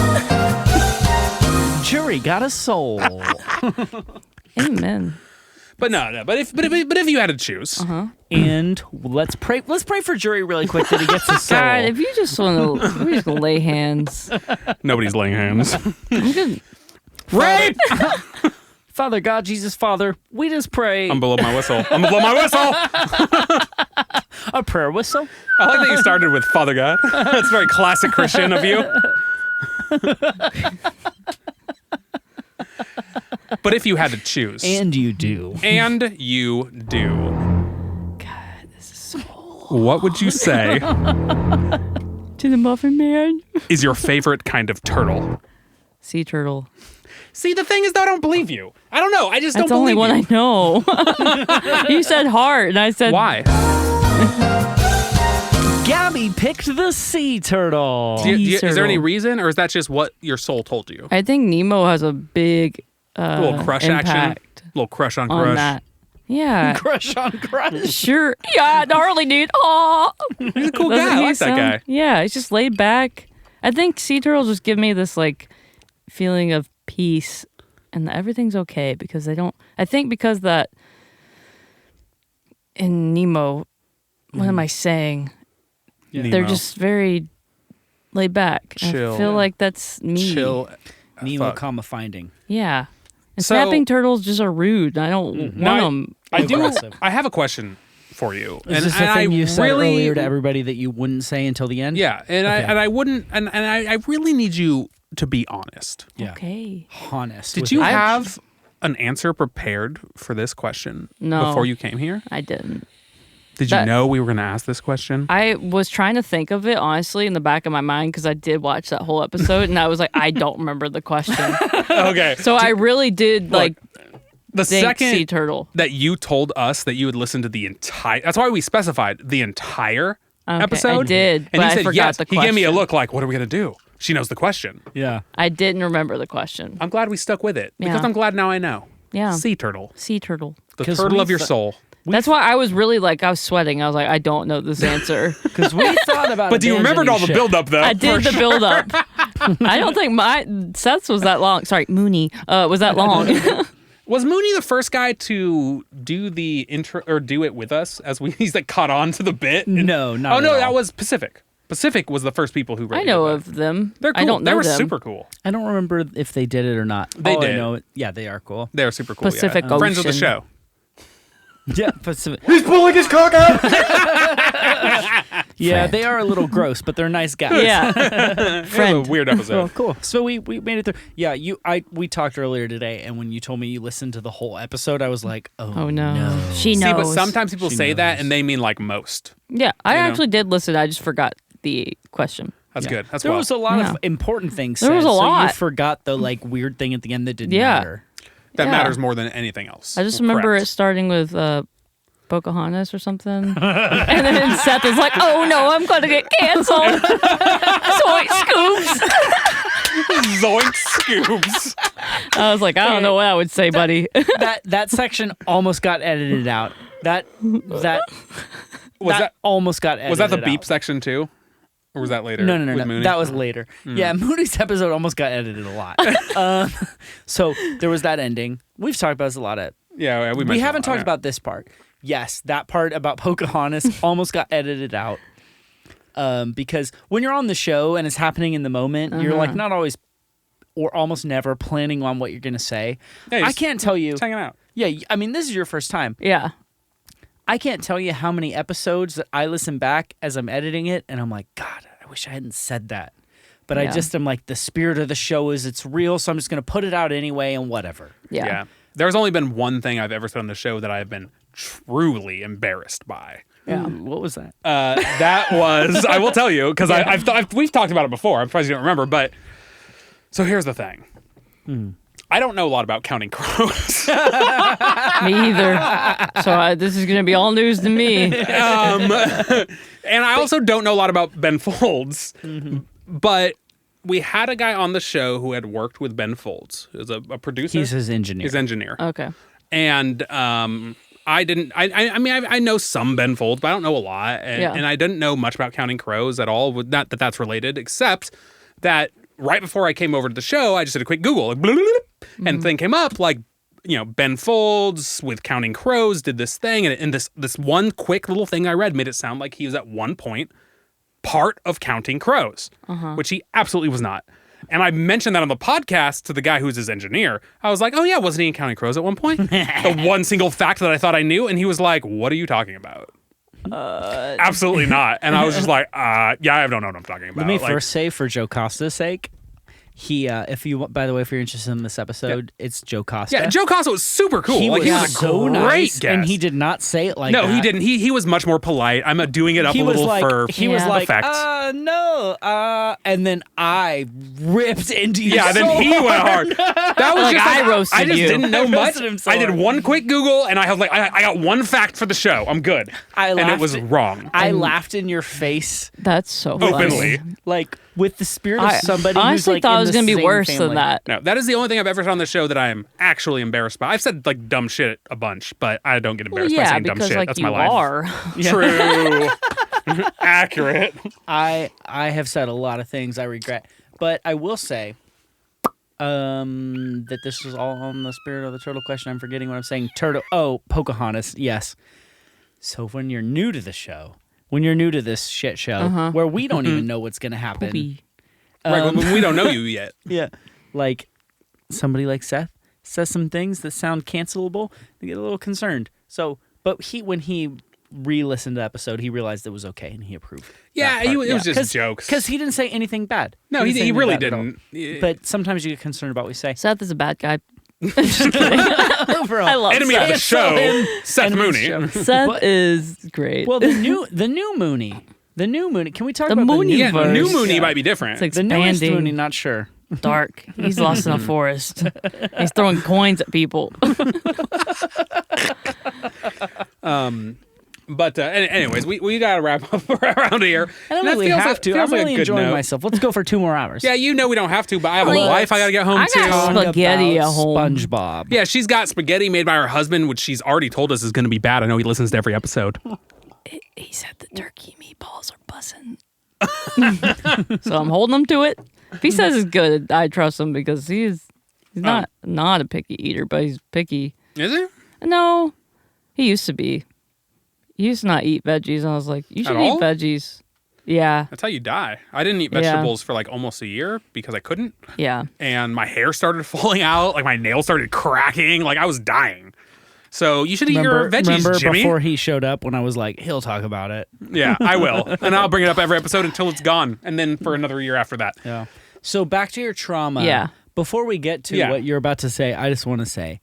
Jury got a soul. Amen. But no. But if you had to choose. And let's pray. Let's pray for Jury really quick that he gets his soul. God, if you just want to, we're just gonna lay hands. Nobody's laying hands. I'm good. Rape! Father God, Jesus Father, we just pray I'm below my whistle. I'm below my whistle. a prayer whistle. I like that you started with Father God. That's very classic Christian of you. But if you had to choose. And you do. And you do. God, this is so What would you say to the Muffin Man. is your favorite kind of turtle? Sea turtle. See, the thing is, though, I don't believe you. I don't know. I just That's don't the only believe one you. I know. You said heart, and I said Why? Gabby picked the sea turtle. Is there any turtle. reason, or is that just what your soul told you? I think Nemo has a big A little crush impact action? A little crush on on crush? that. Yeah. Crush on crush. Sure. Yeah, gnarly dude. Oh, He's a cool guy. I like that guy. Yeah, he's just laid back. I think sea turtles just give me this like feeling of peace and that everything's okay because they don't. I think because that in Nemo, what am I saying? They're Nemo. just very laid back. Chill. I feel like that's me. Chill. Nemo, Fuck. comma, finding. Yeah. And So- snapping turtles just are rude. I don't want them. I do. Aggressive. I have a question for you. Is this the and thing I you said really, earlier to everybody that you wouldn't say until the end? Yeah, and Okay. I wouldn't, and I really need you to be honest. Yeah. Okay. Honest. Did with you it. have an answer prepared for this question No. before you came here? I didn't. Did you That- know we were going to ask this question? I was trying to think of it honestly in the back of my mind because I did watch that whole episode and I was like, I don't remember the question. Okay. So I really did like the think second sea turtle. that you told us that you would listen to the entire, that's why we specified the entire Okay, episode. I did, and but he I said forgot yes. the He gave me a question. look like, what are we going to do? She knows the question. Yeah. I didn't remember the question. I'm glad we stuck with it because Yeah. I'm glad now I know. Yeah. Sea turtle. Sea turtle. The 'Cause turtle we of your th- soul. That's why I was really like, I was sweating. I was like, I don't know this answer. Because we thought about But you remembered all the abandoning build up though. I did the build up. I don't think Seth's was that long. Sorry, Mooney was that long. Was Mooney the first guy to do the intro or do it with us as he's like caught on to the bit? No, not Oh at no, all. that was Pacific. Pacific was the first people who. I know of them. They're cool. I don't know they were them. super cool. I don't remember if they did it or not. They All I did. know, yeah, they are cool. They were super cool. Pacific yeah. Friends of the Ocean. show. Yeah, Pacific. He's pulling his cock out. Yeah, they are a little gross, but they're nice guys. Yeah. It was Friend. a weird Oh, episode. cool. So we made it through. Yeah, we talked earlier today, and when you told me you listened to the whole episode, I was like, Oh no. She She See, knows. but sometimes people She say that knows. and they mean like most. Yeah, I You know? actually did listen. I just forgot the question. That's good. That's There well. was a lot Yeah. of important things. There was said, a So you lot. forgot the like weird thing at the end that didn't Yeah. matter. that yeah. matters more than anything else. I just remember Correct. it starting with Pocahontas or something. And then Seth is like, oh no, I'm going to get canceled. Soy scoops. Zoink scoops. I was like, I don't know what I would say, buddy. That section almost got edited out. That Was that almost got edited was that the out. beep section too, or was that later? No, with Mooney? that was later. Yeah, Moody's episode almost got edited a lot. So there was that ending. We've talked about this a lot. yeah. We, We mentioned haven't a lot, talked yeah. about this part. Yes, that part about Pocahontas almost got edited out. Because when you're on the show and it's happening in the moment, you're like not always or almost never planning on what you're going to say. Yeah, I can't tell you. Just hanging out. Yeah, I mean, this is your first time. Yeah. I can't tell you how many episodes that I listen back as I'm editing it, and I'm like, God, I wish I hadn't said that. But I Yeah. just am like, the spirit of the show is it's real, so I'm just going to put it out anyway and whatever. Yeah. There's only been one thing I've ever said on the show that I've been truly embarrassed by. Yeah. Ooh, what was that? That was, I will tell you, because we've talked about it before. I'm surprised you don't remember. But so here's the thing. I don't know a lot about counting crows. Me either. So this is going to be all news to me. And I also don't know a lot about Ben Folds. But we had a guy on the show who had worked with Ben Folds, who's a producer. He's his engineer. His engineer. Okay. And I didn't. I mean, I know some Ben Folds, but I don't know a lot, and, Yeah. and I didn't know much about Counting Crows at all. Not that that's related, except that right before I came over to the show, I just did a quick Google, like, and thing came up like, Ben Folds with Counting Crows did this thing, and this one quick little thing I read made it sound like he was at one point part of Counting Crows, which he absolutely was not. And I mentioned that on the podcast to the guy who's his engineer. I was like, oh yeah, wasn't he in Counting Crows at one point? The one single fact that I thought I knew. And he was like, what are you talking about? Absolutely not. And I was just like, yeah, I don't know what I'm talking about. Let me Like, first say, for Joe Costa's sake, He, by the way, if you're interested in this episode, it's Joe Costa. Yeah, Joe Costa was super cool. He like, was he was a so great nice, guest. and he did not say it like no, that. he didn't. He was much more polite. I'm doing it up He a was little like, for he was like, effect. no, and then I ripped into you. Yeah, so then he went hard. hard. That was Like, just I roasted I just you. didn't know I much. roasted him so I did hard. one quick Google, and I was like, I got one fact for the show. I'm good. And it was wrong. I laughed in your face, That's so funny. Openly. like with the spirit of I somebody honestly who's like thought in it was the going to be same worse family. than that. No, that is the only thing I've ever said on the show that I am actually embarrassed by. I've said like dumb shit a bunch, but I don't get Well, embarrassed by yeah, saying dumb because shit. like That's you my life. are. True. Accurate. I have said a lot of things I regret, but I will say that this was all on the spirit of the turtle question. I'm forgetting what I'm saying. Turtle. Oh, Pocahontas. Yes. So when you're new to the show, when you're new to this shit show, where we don't even know what's gonna happen, Poopy. Right, when we don't know you yet. yeah, like somebody like Seth says some things that sound cancelable, they get a little concerned. So, but when he re-listened to the episode, he realized it was okay and he approved. Yeah, it was just jokes. Because he didn't say anything bad. No, didn't say he anything really bad at all. didn't. But sometimes you get concerned about what we say. Seth is a bad guy. Overall, I love Enemy of the Seth. show, Seth Enemy of the Mooney. show. Seth is great. Well, the new Mooney. The new Mooney. Can we talk The about Mooney the Yeah, new verse. new Mooney might be different. It's The newest expanding. Mooney? Not sure. Dark. He's lost in a forest. He's throwing coins at people. But anyways, we gotta wrap up around here. I don't And that really feels have like- to. feels I'm like a really good enjoying note. myself. Let's go for 2 more hours. Yeah, you know we don't have to, but I have a Like, wife I gotta get home I got to. Talk spaghetti about at home. SpongeBob. Yeah, she's got spaghetti made by her husband, which she's already told us is going to be bad. I know he listens to every episode. He said the turkey meatballs are bussin'. So I'm holding him to it. If he says it's good, I trust him because he's not a picky eater, but he's picky. Is it? No, he used to be. He used to not eat veggies, and I was like, you should At eat all? veggies. Yeah, That's how you die. I didn't eat Yeah. vegetables for like almost a year because I couldn't. yeah. And my hair started falling out. Like my nails started cracking. Like I was dying. So you should eat your veggies, remember Jimmy. before he showed up when I was like, he'll talk about it. Yeah, I will. And I'll bring it up every episode until it's gone. And then for another year after that. Yeah. So back to your trauma. Yeah. Before we get to Yeah. what you're about to say, I just want to say,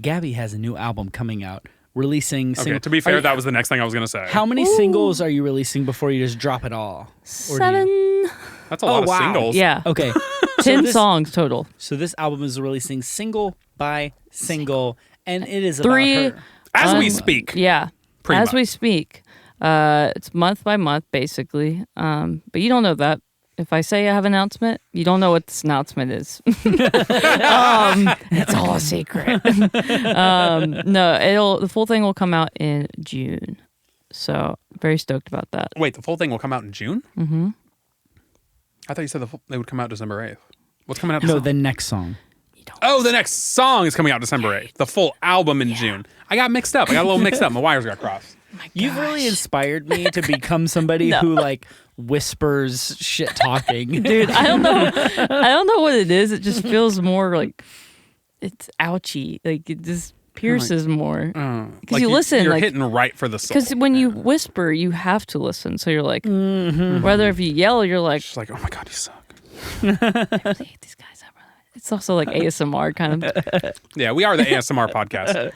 Gabby has a new album coming out, releasing. Okay, to be fair, that was the next thing I was going to say. How many singles are you releasing before you just drop it all? Or do you- 7. That's a lot of wow. singles. Yeah. Okay. 10 this- songs total. So this album is releasing single by single, and it is 3. about her. As we speak. Yeah. Pretty As much. we speak. It's month by month, basically. But you don't know that. If I say I have an announcement, you don't know what this announcement is. It's all a secret. No, the full thing will come out in June. So very stoked about that. Wait, the full thing will come out in June? Mm-hmm. I thought you said they would come out December 8th. What's coming out? No, the next song. Oh, the next song is coming out December 8th. The full album in June. I got mixed up. I got a little mixed up. My wires got crossed. You've really inspired me to become somebody who like whispers shit talking. Dude, I don't know what it is. It just feels more like it's ouchy. Like it just pierces more. Because you listen, You're like, hitting right for the soul. because when you whisper, you have to listen. So you're like, whether if you yell, you're like, She's like, oh my God, you suck. I hate these guys. It's also like ASMR kind of. Yeah, we are the ASMR podcast.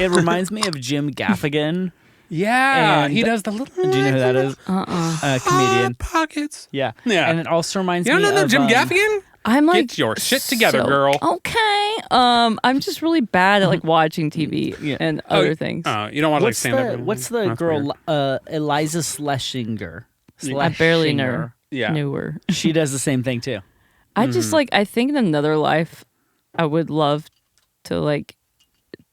It reminds me of Jim Gaffigan. Yeah, And- he does the little. Do you know who that is? A comedian. Pockets. Yeah. Yeah. And it also reminds You me don't know of Jim Gaffigan? I'm like, Get your shit together, girl. Okay. I'm just really bad at like watching TV and other things. You don't want to like What's stand the up. what's the That's girl Eliza Schlesinger? I barely know. Schlesinger. Yeah. Knew her. She does the same thing too. I just like, I think in another life, I would love to like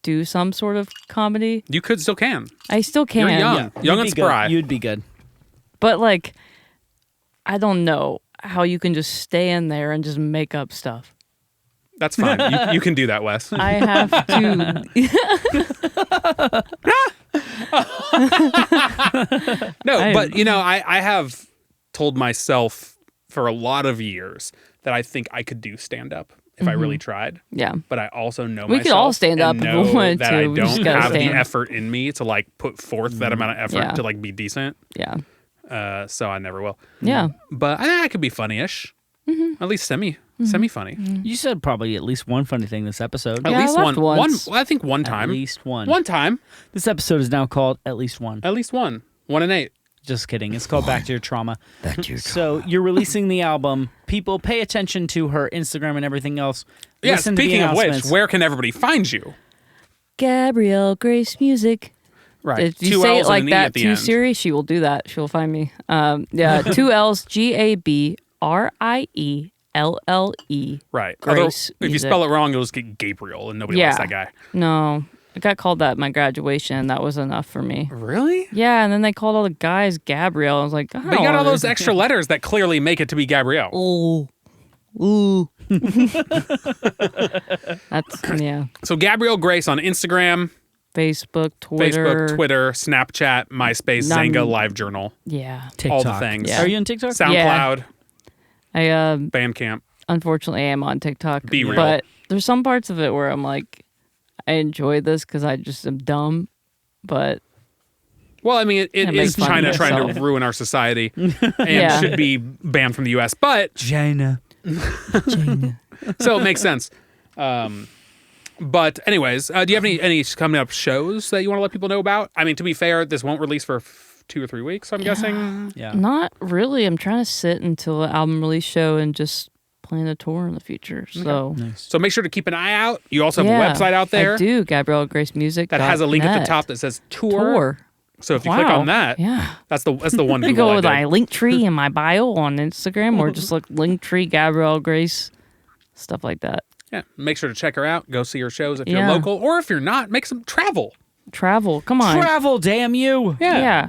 do some sort of comedy. You could still can. I still can. You're young. Yeah, Young you'd and be spry. good. You'd be good. But like, I don't know how you can just stay in there and just make up stuff. That's fine. You can do that, Wes. I have to. No, but you know, I have told myself for a lot of years that I think I could do stand up if I really tried. Yeah. But I also know We myself could all stand up and if we know wanted that to. I We just don't gotta have the stand. effort in me to like put forth that amount of effort Yeah. to like be decent. Yeah. So I never will. Yeah. But I think I could be funny-ish. At least semi Semi-funny. You said probably at least one funny thing this episode. At Yeah, I least laughed one. once. I think one time. At least one. One time. This episode is now called At Least One. At least one. 1 in 8. Just kidding. It's called Back to Your Trauma. Back to your So you're releasing the album. People, pay attention to her Instagram and everything else. Yeah, Listen to the speaking of which, announcements. where can everybody find you? Gabrielle Grace Music. Right. If you 2 say L's it like and an E that at the to end. Siri, she will do that. She'll find me. Yeah, 2 L's, Gabrielle. Right. Grace If you Music. spell it wrong, you'll just get Gabriel, and nobody Yeah. likes that guy. No, I got called that at my graduation. That was enough for me. Really? Yeah, and then they called all the guys Gabrielle. I was like, But you got all those extra letters that clearly make it to be Gabrielle. Oh, ooh. That's yeah. So Gabrielle Grace on Instagram, Facebook, Twitter. Facebook, Twitter, Snapchat, MySpace, None- Zanga, LiveJournal, Yeah. TikTok. all the things. Yeah. Are you on TikTok? SoundCloud, I Bandcamp. unfortunately am on TikTok. Be real. But there's some parts of it where I'm like, I enjoy this because I just am dumb. But Well, I mean, it Yeah, make is fun of China trying yourself. to ruin our society and Yeah. should be banned from the U.S. But China. so it makes sense. But anyways, do you have any coming up shows that you want to let people know about? I mean, to be fair, this won't release for 2 or 3 weeks, I'm guessing. Yeah. not really. I'm trying to sit until the album release show and just plan a tour in the future. So Nice. So make sure to keep an eye out. You also have yeah, a website out there I do. Gabrielle Grace Music. that has a link at the top that says tour. So if you click on that, Yeah. that's the one. You Google go I with did. my link tree in my bio on Instagram or just look link tree Gabrielle Grace, stuff like that. Yeah, make sure to check her out. Go see her shows if you're Yeah. local, or if you're not, make some travel. Travel. Come on. Travel, damn you. Yeah.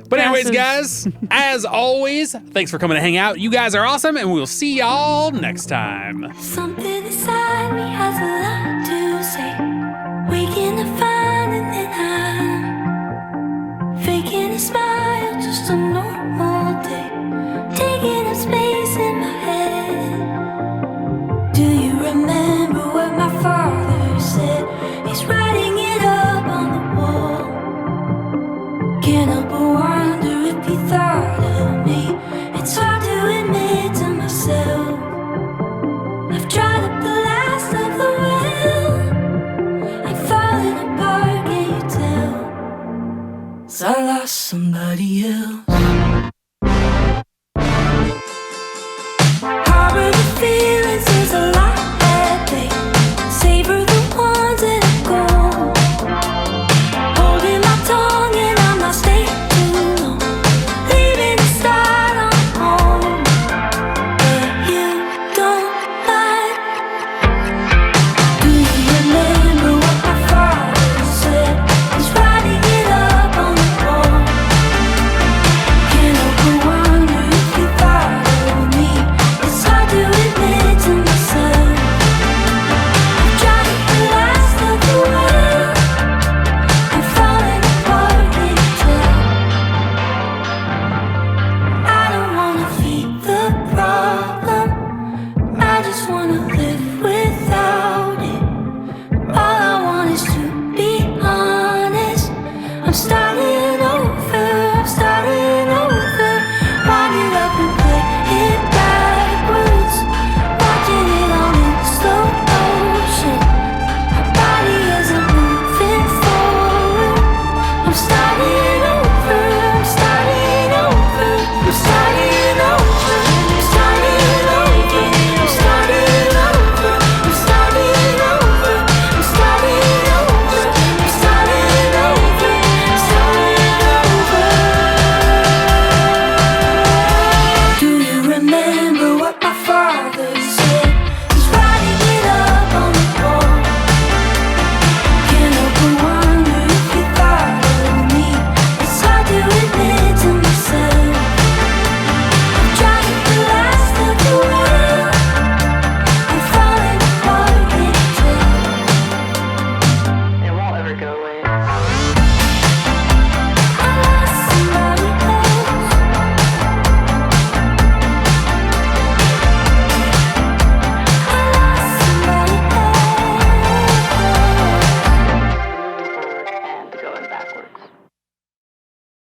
But anyways, Passes. guys, as always, thanks for coming to hang out. You guys are awesome, and we'll see y'all next time. Something inside me has a lot to say. Waking up fine and then I'm faking a smile.